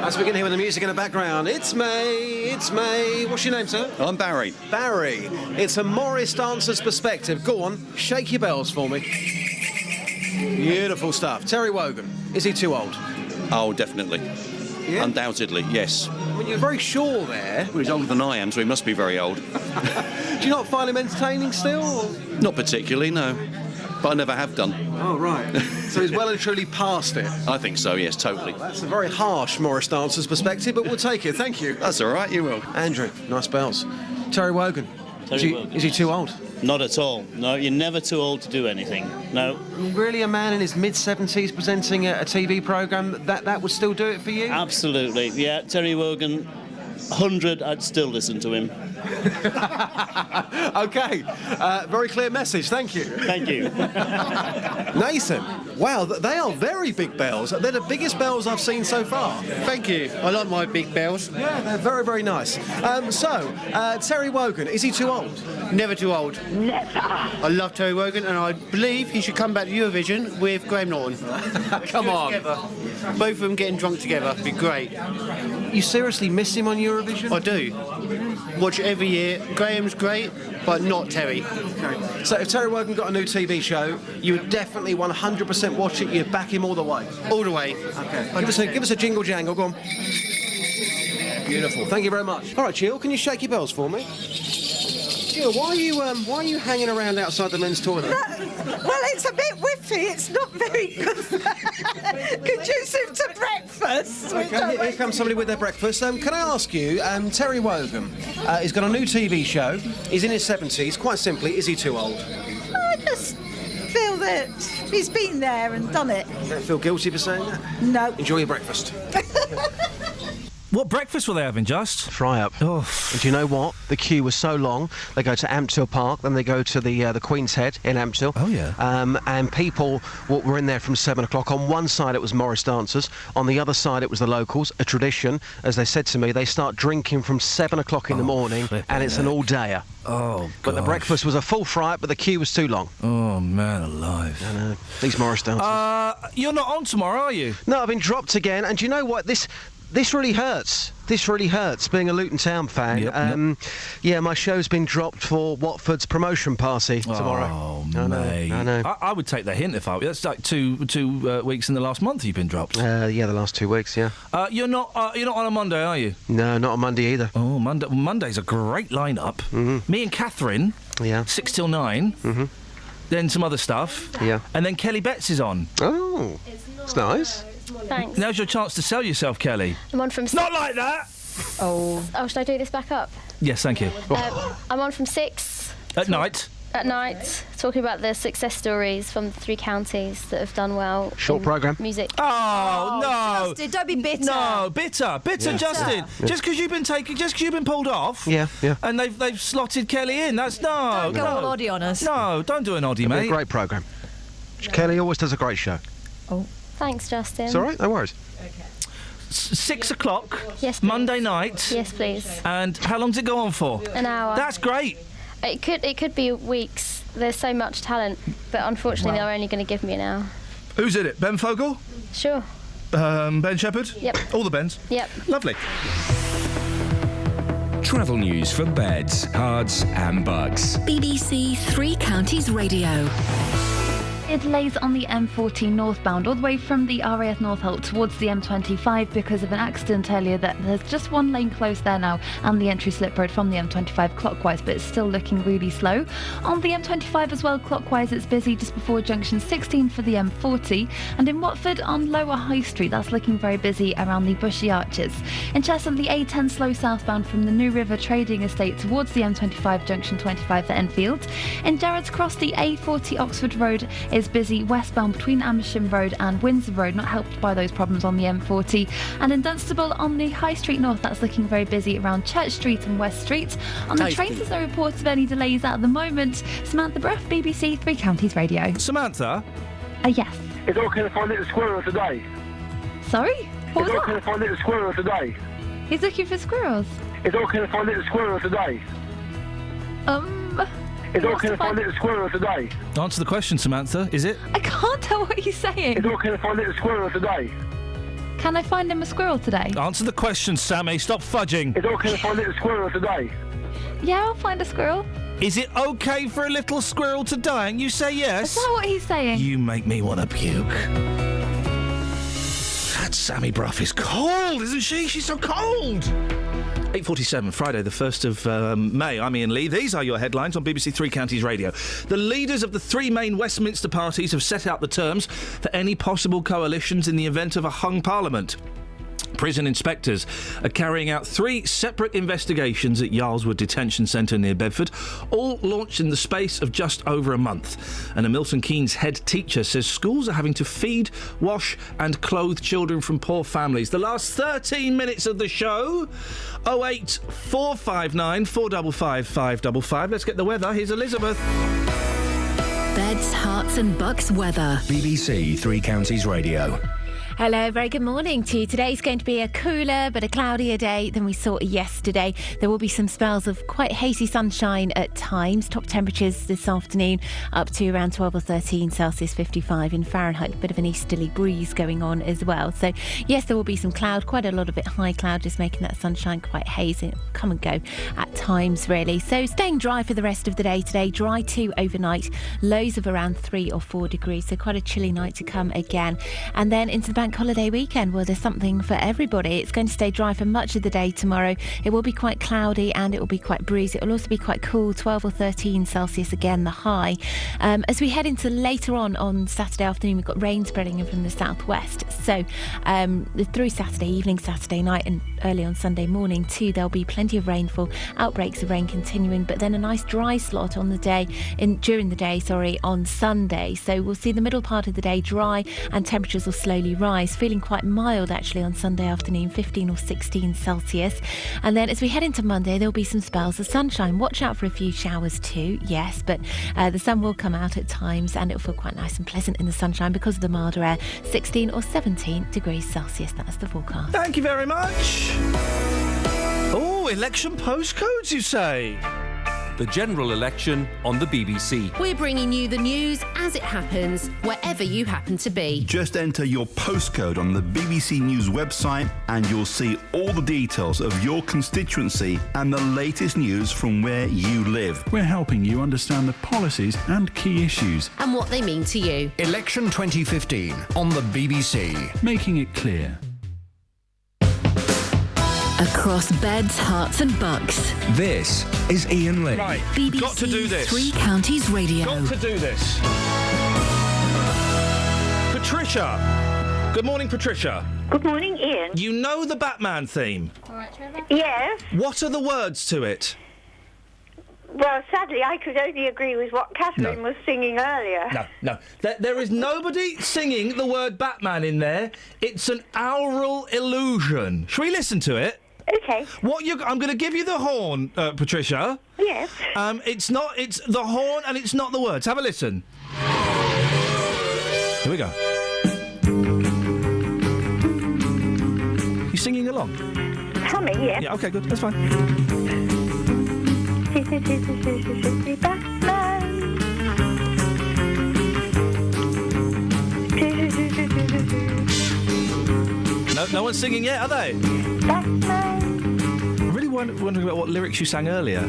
As we can hear with the music in the background, it's May, it's May. What's your name, sir? I'm Barry. Barry. It's a Morris dancer's perspective. Go on, shake your bells for me. Beautiful stuff. Terry Wogan, is he too old? Oh, definitely. Yeah? Undoubtedly, yes. Well, you're very sure there. Well, he's older than I am, so he must be very old. Do you not find him entertaining still? Or? Not particularly, no. But I never have done. Oh, right. So he's well and truly past it? I think so, yes, totally. That's a very harsh Morris dancer's perspective, but we'll take it. Thank you. That's all right, you will. Andrew, nice bells. Terry Wogan. Is he too old? Not at all. No, you're never too old to do anything. No. Really, a man in his mid-70s presenting a TV programme, that would still do it for you? Absolutely. Yeah, Terry Wogan, 100, I'd still listen to him. OK. Very clear message. Thank you. Thank you. Nathan, wow, they are very big bells. They're the biggest bells I've seen so far. Thank you. I like my big bells. Yeah, they're very, very nice. Terry Wogan, is he too old? Never too old. Never. I love Terry Wogan, and I believe he should come back to Eurovision with Graham Norton. Come on. Together. Both of them getting drunk together. Be great. You seriously miss him on Eurovision? I do. Watch it every year. Graham's great, but not Terry. Okay. So if Terry Wogan got a new TV show, you would definitely 100% watch it. You'd back him all the way. All the way. Okay. Give us a jingle jangle. Go on. Beautiful. Thank you very much. All right, Jill, can you shake your bells for me? Jill, why are you hanging around outside the men's toilet? Well, it's a bit whiffy. It's not very conducive to breakfast. Okay, here comes somebody with their breakfast. Can I ask you, Terry Wogan, he's got a new TV show. He's in his 70s. Quite simply, is he too old? I just feel that he's been there and done it. You don't feel guilty for saying that? No. Enjoy your breakfast. What breakfast were they having, Just? Fry-up. Oh. And do you know what? The queue was so long. They go to Ampthill Park, then they go to the Queen's Head in Ampthill. Oh, yeah. And people were in there from 7 o'clock. On one side, it was Morris dancers. On the other side, it was the locals. A tradition, as they said to me, they start drinking from 7 o'clock in the morning, and it's an all-dayer. Oh, gosh. But the breakfast was a full fry-up, but the queue was too long. Oh, man alive. I know. These Morris dancers. You're not on tomorrow, are you? No, I've been dropped again. And do you know what? This really hurts. This really hurts, being a Luton Town fan. Yep. Yeah, my show's been dropped for Watford's promotion party tomorrow. Oh, mate. I know. I would take the hint if I were. That's like two weeks in the last month you've been dropped. Yeah, the last 2 weeks, yeah. You're not on a Monday, are you? No, not on Monday either. Oh, Monday's a great lineup. Mm-hmm. Me and Catherine, 6 till 9. Mm-hmm. Then some other stuff. Yeah. And then Kelly Betts is on. Oh, it's nice. Thanks. Now's your chance to sell yourself, Kelly. I'm on from... Not like that! Oh, should I do this back up? Yes, thank you. I'm on from 6. At night? At night, talking about the success stories from the 3 counties that have done well. Short programme. Music. Oh, no! Justin, don't be bitter. No, bitter, Yeah. Justin. Yeah. Just because you've been pulled off. Yeah. And they've slotted Kelly in. That's Don't go all oddie on us. No, don't do an oddie, It'll be mate. a great programme. Kelly always does a great show. Oh, thanks, Justin. It's all right, no worries. 6 o'clock. Yes, please. Monday night. Yes, please. And how long does it go on for? An hour. That's great. It could be weeks. There's so much talent, but unfortunately they're only going to give me an hour. Who's in it? Ben Fogle? Sure. Ben Shepherd? Yep. All the Bens? Yep. Lovely. Travel news for beds, cards and bugs. BBC Three Counties Radio. Delays on the M40 northbound, all the way from the RAF Northolt towards the M25 because of an accident earlier. There's just one lane closed there now, and the entry slip road from the M25 clockwise, but it's still looking really slow. On the M25 as well, clockwise, it's busy just before junction 16 for the M40, and in Watford on Lower High Street, that's looking very busy around the Bushy Arches. In Chesham, the A10 slow southbound from the New River Trading Estate towards the M25 junction 25 for Enfield. In Jarrett's Cross, the A40 Oxford Road is busy westbound between Amersham Road and Windsor Road, not helped by those problems on the M40. And in Dunstable on the High Street North, that's looking very busy around Church Street and West Street. On the trains, there's no reports of any delays at the moment. Samantha Bruff, BBC Three Counties Radio. Samantha? Yes. It's okay to find a little squirrel today. Sorry? What was it's okay that? to find a little squirrel today. He's looking for squirrels. It's okay to find a little squirrel today. It's okay to find a little squirrel today. Answer the question, Samantha. Is it? I can't tell what he's saying. It's okay to find a little squirrel today. Can I find him a squirrel today? Answer the question, Sammy. Stop fudging. It's okay to find a little squirrel today. Yeah, I'll find a squirrel. Is it okay for a little squirrel to die? And you say yes? Is that what he's saying? You make me want to puke. That Sammy Bruff is cold, isn't she? She's so cold. 8:47, Friday, the 1st of May. I'm Iain Lee. These are your headlines on BBC Three Counties Radio. The leaders of the three main Westminster parties have set out the terms for any possible coalitions in the event of a hung parliament. Prison inspectors are carrying out 3 separate investigations at Yarlswood Detention Centre near Bedford, all launched in the space of just over a month. And a Milton Keynes head teacher says schools are having to feed, wash and clothe children from poor families. The last 13 minutes of the show, 08 459 455 555. Let's get the weather. Here's Elizabeth. Beds, Hearts and Bucks weather. BBC Three Counties Radio. Hello, very good morning to you. Today's going to be a cooler but a cloudier day than we saw yesterday. There will be some spells of quite hazy sunshine at times. Top temperatures this afternoon up to around 12 or 13 Celsius, 55 in Fahrenheit. A bit of an easterly breeze going on as well. So, yes, there will be some cloud, quite a lot of it high cloud, just making that sunshine quite hazy. It'll come and go at times, really. So, staying dry for the rest of the day today. Dry too overnight. Lows of around 3 or 4 degrees. So, quite a chilly night to come again. And then into the bank holiday weekend, well, there's something for everybody. It's going to stay dry for much of the day tomorrow. It will be quite cloudy and it will be quite breezy. It will also be quite cool, 12 or 13 Celsius again, the high. As we head into later on Saturday afternoon, we've got rain spreading in from the southwest. So through Saturday evening, Saturday night and early on Sunday morning too, there'll be plenty of rainfall, outbreaks of rain continuing, but then a nice dry slot on the day, during the day, on Sunday. So we'll see the middle part of the day dry and temperatures will slowly rise. Feeling quite mild actually on Sunday afternoon, 15 or 16 Celsius. And then as we head into Monday, there'll be some spells of sunshine. Watch out for a few showers too, yes, but the sun will come out at times and it'll feel quite nice and pleasant in the sunshine because of the milder air. 16 or 17 degrees Celsius, that's the forecast. Thank you very much. Oh, election postcodes, you say? The general election on the BBC. We're bringing you the news as it happens, wherever you happen to be. Just enter your postcode on the BBC News website and you'll see all the details of your constituency and the latest news from where you live. We're helping you understand the policies and key issues. And what they mean to you. Election 2015 on the BBC. Making it clear. Across Beds, Hearts and Bucks. This is Iain Lee. Right, BBC got to do this. Three Counties Radio. Got to do this. Patricia. Good morning, Patricia. Good morning, Ian. You know the Batman theme? All right, Trevor. Yes. What are the words to it? Well, sadly, I could only agree with what Catherine was singing earlier. No. There is nobody singing the word Batman in there. It's an aural illusion. Shall we listen to it? Okay. I'm going to give you the horn, Patricia. Yes. It's the horn and it's not the words. Have a listen. Here we go. You singing along? Humming, yeah. Yeah, okay, good. That's fine. No one's singing yet, are they? I'm really wondering about what lyrics you sang earlier.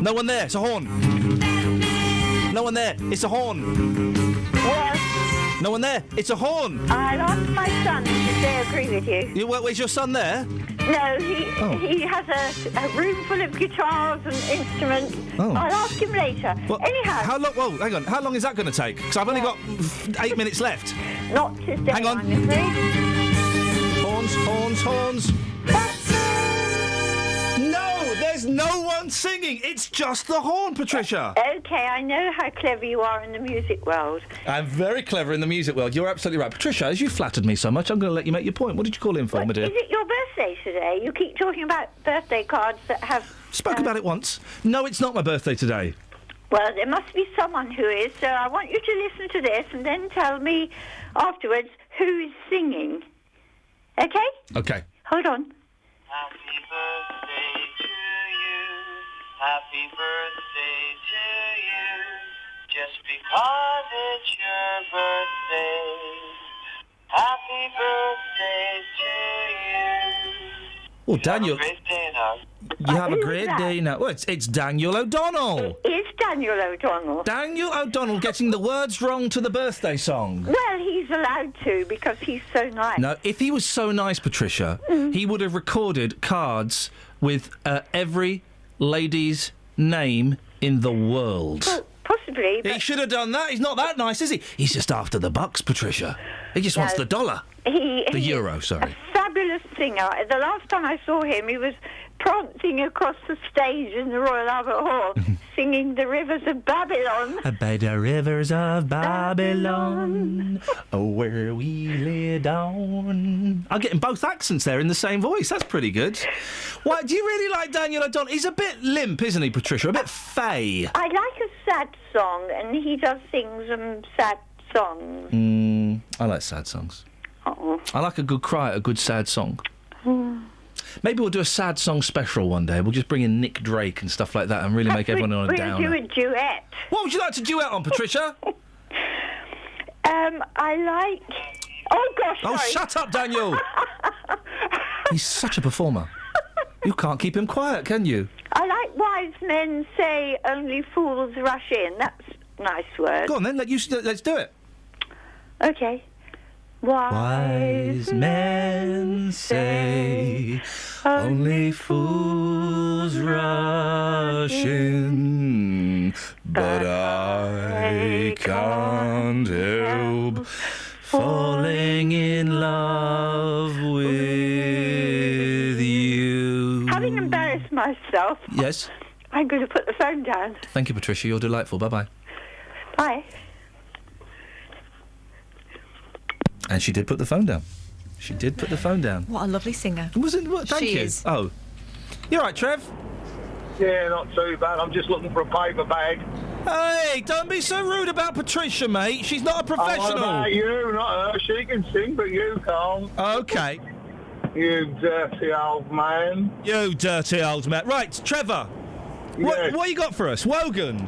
No one there. It's a horn. No one there. It's a horn. What? No one there. It's a horn. I'll ask my son if they agree with you. Is your son there? No, he has a room full of guitars and instruments. Oh. I'll ask him later. Well, Anyhow. How long? Whoa, hang on. How long is that going to take? Because I've only got 8 minutes left. Not today, Hang on. I'm afraid. Horns, horns, horns. No, there's no one singing. It's just the horn, Patricia. Okay, I know how clever you are in the music world. I'm very clever in the music world. You're absolutely right. Patricia, as you flattered me so much, I'm going to let you make your point. What did you call in for, my dear? Is it your birthday today? You keep talking about birthday cards that have... Spoke about it once. No, it's not my birthday today. Well, there must be someone who is, so I want you to listen to this and then tell me afterwards who's singing. Okay? Okay. Hold on. Happy birthday to you. Happy birthday to you. Just because it's your birthday. Happy birthday to you. Well, Daniel, Have a great day now. you have a Who's great that? day now. Well, it's Daniel O'Donnell. It's Daniel O'Donnell. Daniel O'Donnell getting the words wrong to the birthday song. Well, he's allowed to because he's so nice. No, if he was so nice, Patricia, he would have recorded cards with every lady's name in the world. Well, possibly. He should have done that. He's not that nice, is he? He's just after the bucks, Patricia. He just wants the dollar. The euro, sorry. Fabulous singer. The last time I saw him, he was prancing across the stage in the Royal Albert Hall, singing The Rivers of Babylon. By the rivers of Babylon, where we lay down. I'm getting both accents there in the same voice. That's pretty good. Why, do you really like Daniel O'Donnell? He's a bit limp, isn't he, Patricia? A bit fey. I like a sad song, and he does sing some sad songs. I like sad songs. Oh. I like a good cry at a good sad song. Maybe we'll do a sad song special one day. We'll just bring in Nick Drake and stuff like that and really make everyone on a downer. We'll do a duet. What would you like to duet on, Patricia? I like... Oh, gosh, Oh, sorry. shut up, Daniel! He's such a performer. You can't keep him quiet, can you? I like wise men say only fools rush in. That's a nice word. Go on then, let's do it. Okay. Wise men say only fools rush in, but I can't help falling in love with you. Having embarrassed myself, Yes. I'm going to put the phone down. Thank you, Patricia. You're delightful. Bye-bye. Bye. And she did put the phone down. She did put the phone down. What a lovely singer. Was it? What, thank She you. is. Oh. You're right, Trev. Yeah, not too bad. I'm just looking for a paper bag. Hey, don't be so rude about Patricia, mate. She's not a professional. What about you, not her? She can sing, but you can't. Okay. You dirty old man. You dirty old man. Right, Trevor. Yes. What you got for us? Wogan.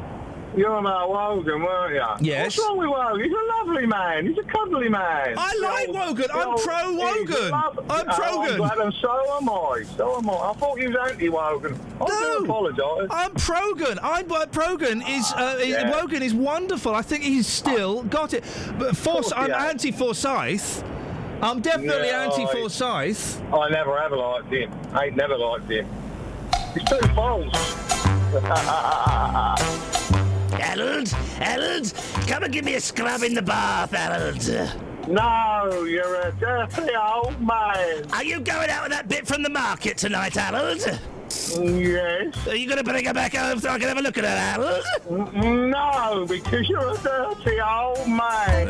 You're about Wogan, weren't you? Yes. What's wrong with Wogan? He's a lovely man. He's a cuddly man. I like Wogan. I'm pro Wogan. I'm pro I'm glad, and so am I. So am I. I thought you was anti-Wogan. I do apologise. I'm Progan. Progan is yeah. Wogan is wonderful. I think he's still got it. But I'm anti-Forsyth. I'm definitely anti-Forsyth. I never have liked him. I ain't never liked him. He's too false. Harold, come and give me a scrub in the bath, Harold. No, you're a dirty old man. Are you going out with that bit from the market tonight, Harold? Yes. Are you going to bring her back home so I can have a look at her, Harold? No, because you're a dirty old man.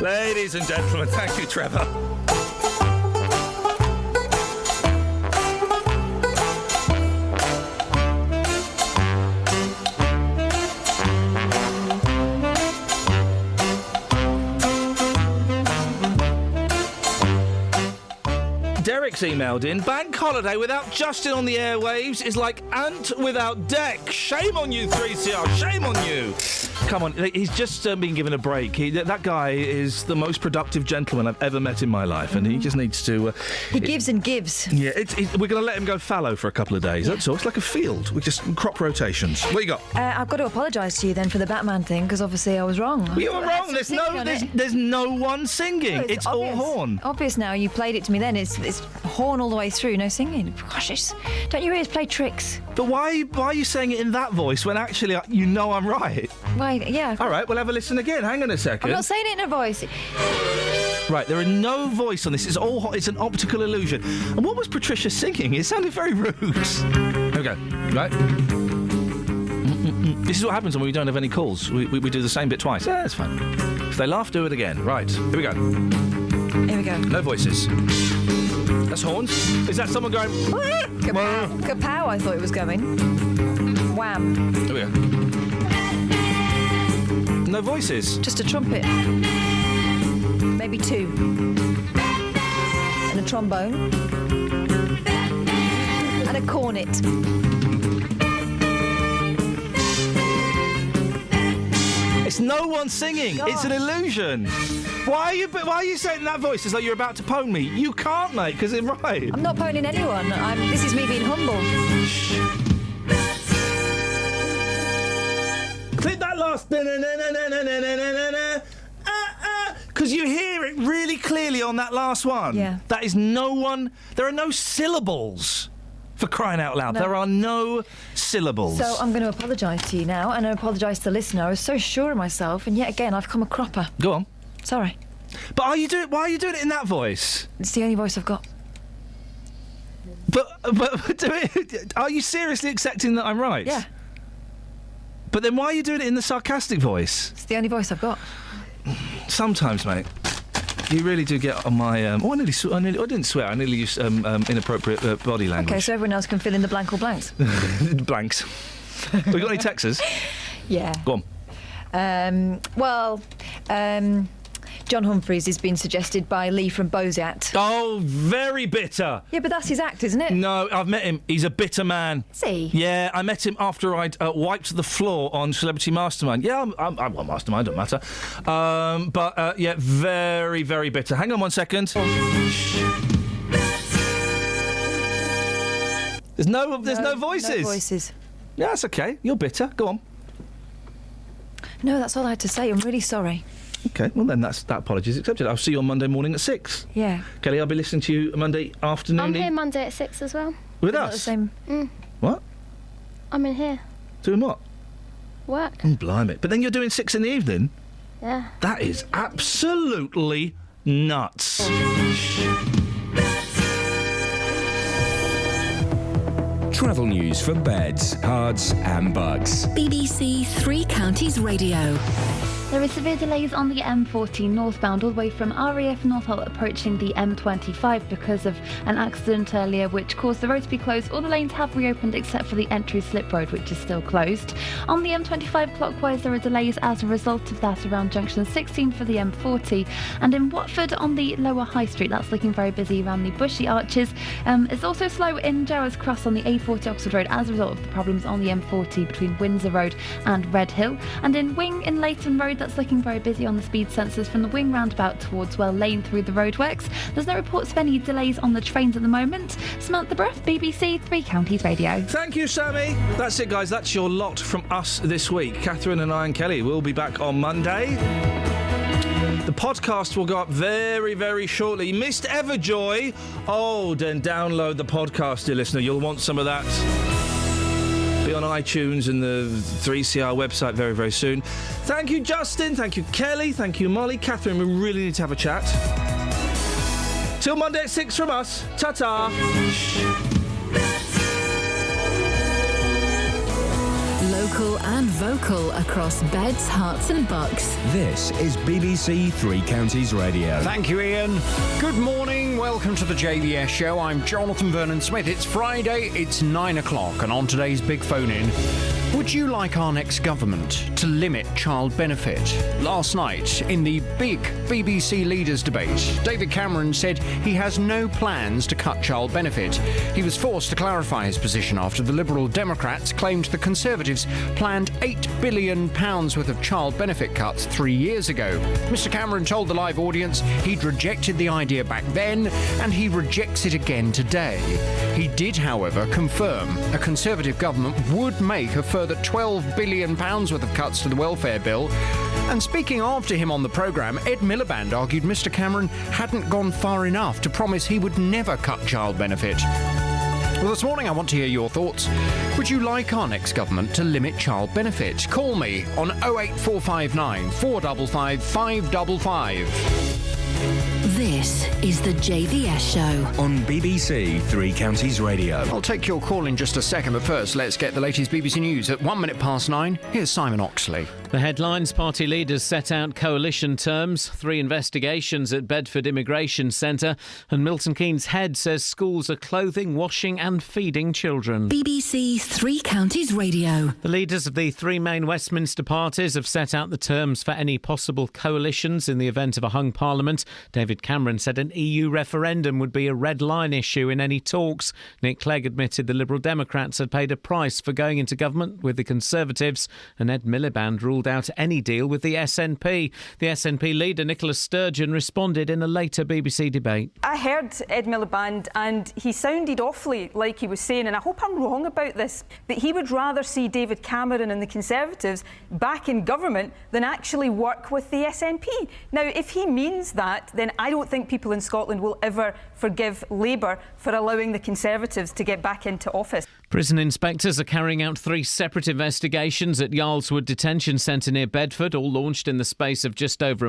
Ladies and gentlemen, thank you, Trevor. Derek's emailed in, bank holiday without Justin on the airwaves is like ant without deck. Shame on you, 3CR, shame on you. Come on, he's just been given a break. That guy is the most productive gentleman I've ever met in my life, and he just needs to... he gives and gives. Yeah, we're going to let him go fallow for a couple of days, that's all. It's like a field with just crop rotations. What you got? I've got to apologise to you then for the Batman thing, because obviously I was wrong. You were wrong. There's no one singing. No, it's obvious. all horn. Obvious now. You played it to me then. It's horn all the way through, no singing. Gosh, don't you always play tricks? But why are you saying it in that voice when actually you know I'm right? Why, yeah. All right, we'll have a listen again. Hang on a second. I'm not saying it in a voice. Right, there are no voice on this. It's an optical illusion. And what was Patricia singing? It sounded very rude. Here we go. Right. This is what happens when we don't have any calls. We do the same bit twice. Yeah, that's fine. If they laugh, do it again. Right, here we go. Here we go. No voices. That's horns. Is that someone going... Kapow. Kapow, I thought it was going. Wham. Here we go. No voices. Just a trumpet. Maybe two. And a trombone. And a cornet. It's no one singing. Gosh. It's an illusion. Why are you saying that voice as though you're about to pwn me? You can't, mate, because it's right. I'm not poning anyone. This is me being humble. Click that last because you hear it really clearly on that last one. Yeah. That is no one. There are no syllables. For crying out loud, No. There are no syllables. So I'm going to apologise to you now, and I apologise to the listener. I was so sure of myself, and yet again I've come a cropper. Go on. Sorry. But why are you doing it in that voice? It's the only voice I've got. But are you seriously accepting that I'm right? Yeah. But then why are you doing it in the sarcastic voice? It's the only voice I've got. Sometimes, mate. You really do get on my... I didn't swear. I nearly used inappropriate body language. Okay, so everyone else can fill in the blank or blanks. Blanks. We got any texters? Yeah. Go on. John Humphreys has been suggested by Lee from Bozat. Oh, very bitter. Yeah, but that's his act, isn't it? No, I've met him. He's a bitter man. Is he? Yeah, I met him after I'd wiped the floor on Celebrity Mastermind. Yeah, I'm well, Mastermind, don't matter. Yeah, very, very bitter. Hang on one second. There's no voices. No voices. Yeah, that's okay. You're bitter. Go on. No, that's all I had to say. I'm really sorry. Okay, well then that apology is accepted. I'll see you on Monday morning at 6. Yeah. Kelly, I'll be listening to you Monday afternoon. I'm here Monday at 6 as well. With Not us? the same. What? I'm in here. Doing what? Work. Oh, blimey. But then you're doing 6 in the evening? Yeah. That is absolutely nuts. Travel news for beds, cards and bugs. BBC Three Counties Radio. There are severe delays on the M40 northbound all the way from RAF Northolt approaching the M25 because of an accident earlier which caused the road to be closed. All the lanes have reopened except for the entry slip road which is still closed. On the M25 clockwise there are delays as a result of that around junction 16 for the M40, and in Watford on the lower High Street that's looking very busy around the Bushy Arches. It's also slow in Gerrards Cross on the A40 Oxford Road as a result of the problems on the M40 between Windsor Road and Red Hill, and in Wing in Leighton Road that's looking very busy on the speed sensors from the Wing roundabout towards Well Lane through the roadworks. There's no reports of any delays on the trains at the moment. Samantha Bruff, BBC Three Counties Radio. Thank you, Sammy. That's it, guys. That's your lot from us this week. Catherine and Iain Kelly will be back on Monday. The podcast will go up very, very shortly. Missed Everjoy? Oh, then download the podcast, dear listener. You'll want some of that. Be on iTunes and the 3CR website very, very soon. Thank you, Justin. Thank you, Kelly. Thank you, Molly. Catherine, we really need to have a chat. Till Monday at 6 from us. Ta-ta. Local and vocal across beds, hearts and bucks. This is BBC Three Counties Radio. Thank you, Iain. Good morning. Welcome to the JVS show. I'm Jonathan Vernon Smith. It's Friday. It's 9 o'clock. And on today's Big Phone In, Would you like our next government to limit child benefit? Last night, in the big BBC Leaders debate, David Cameron said he has no plans to cut child benefit. He was forced to clarify his position after the Liberal Democrats claimed the Conservatives planned £8 billion worth of child benefit cuts 3 years ago. Mr Cameron told the live audience he'd rejected the idea back then and he rejects it again today. He did, however, confirm a Conservative government would make a further £12 billion worth of cuts to the welfare bill. And speaking after him on the programme, Ed Miliband argued Mr Cameron hadn't gone far enough to promise he would never cut child benefit. Well, this morning I want to hear your thoughts. Would you like our next government to limit child benefit? Call me on 08459 455 555. This is the JVS Show on BBC Three Counties Radio. I'll take your call in just a second, but first let's get the latest BBC News at 9:01. Here's Simon Oxley. The headlines: party leaders set out coalition terms, 3 investigations at Bedford Immigration Centre, and Milton Keynes head says schools are clothing, washing and feeding children. BBC Three Counties Radio. The leaders of the 3 main Westminster parties have set out the terms for any possible coalitions in the event of a hung parliament. David Cameron said an EU referendum would be a red line issue in any talks. Nick Clegg admitted the Liberal Democrats had paid a price for going into government with the Conservatives, and Ed Miliband ruled out any deal with the SNP. The SNP leader, Nicola Sturgeon, responded in a later BBC debate. I heard Ed Miliband and he sounded awfully like he was saying, and I hope I'm wrong about this, that he would rather see David Cameron and the Conservatives back in government than actually work with the SNP. Now, if he means that, then I don't think people in Scotland will ever forgive Labour for allowing the Conservatives to get back into office. Prison inspectors are carrying out 3 separate investigations at Yarlswood Detention Centre near Bedford, all launched in the space of just over a month.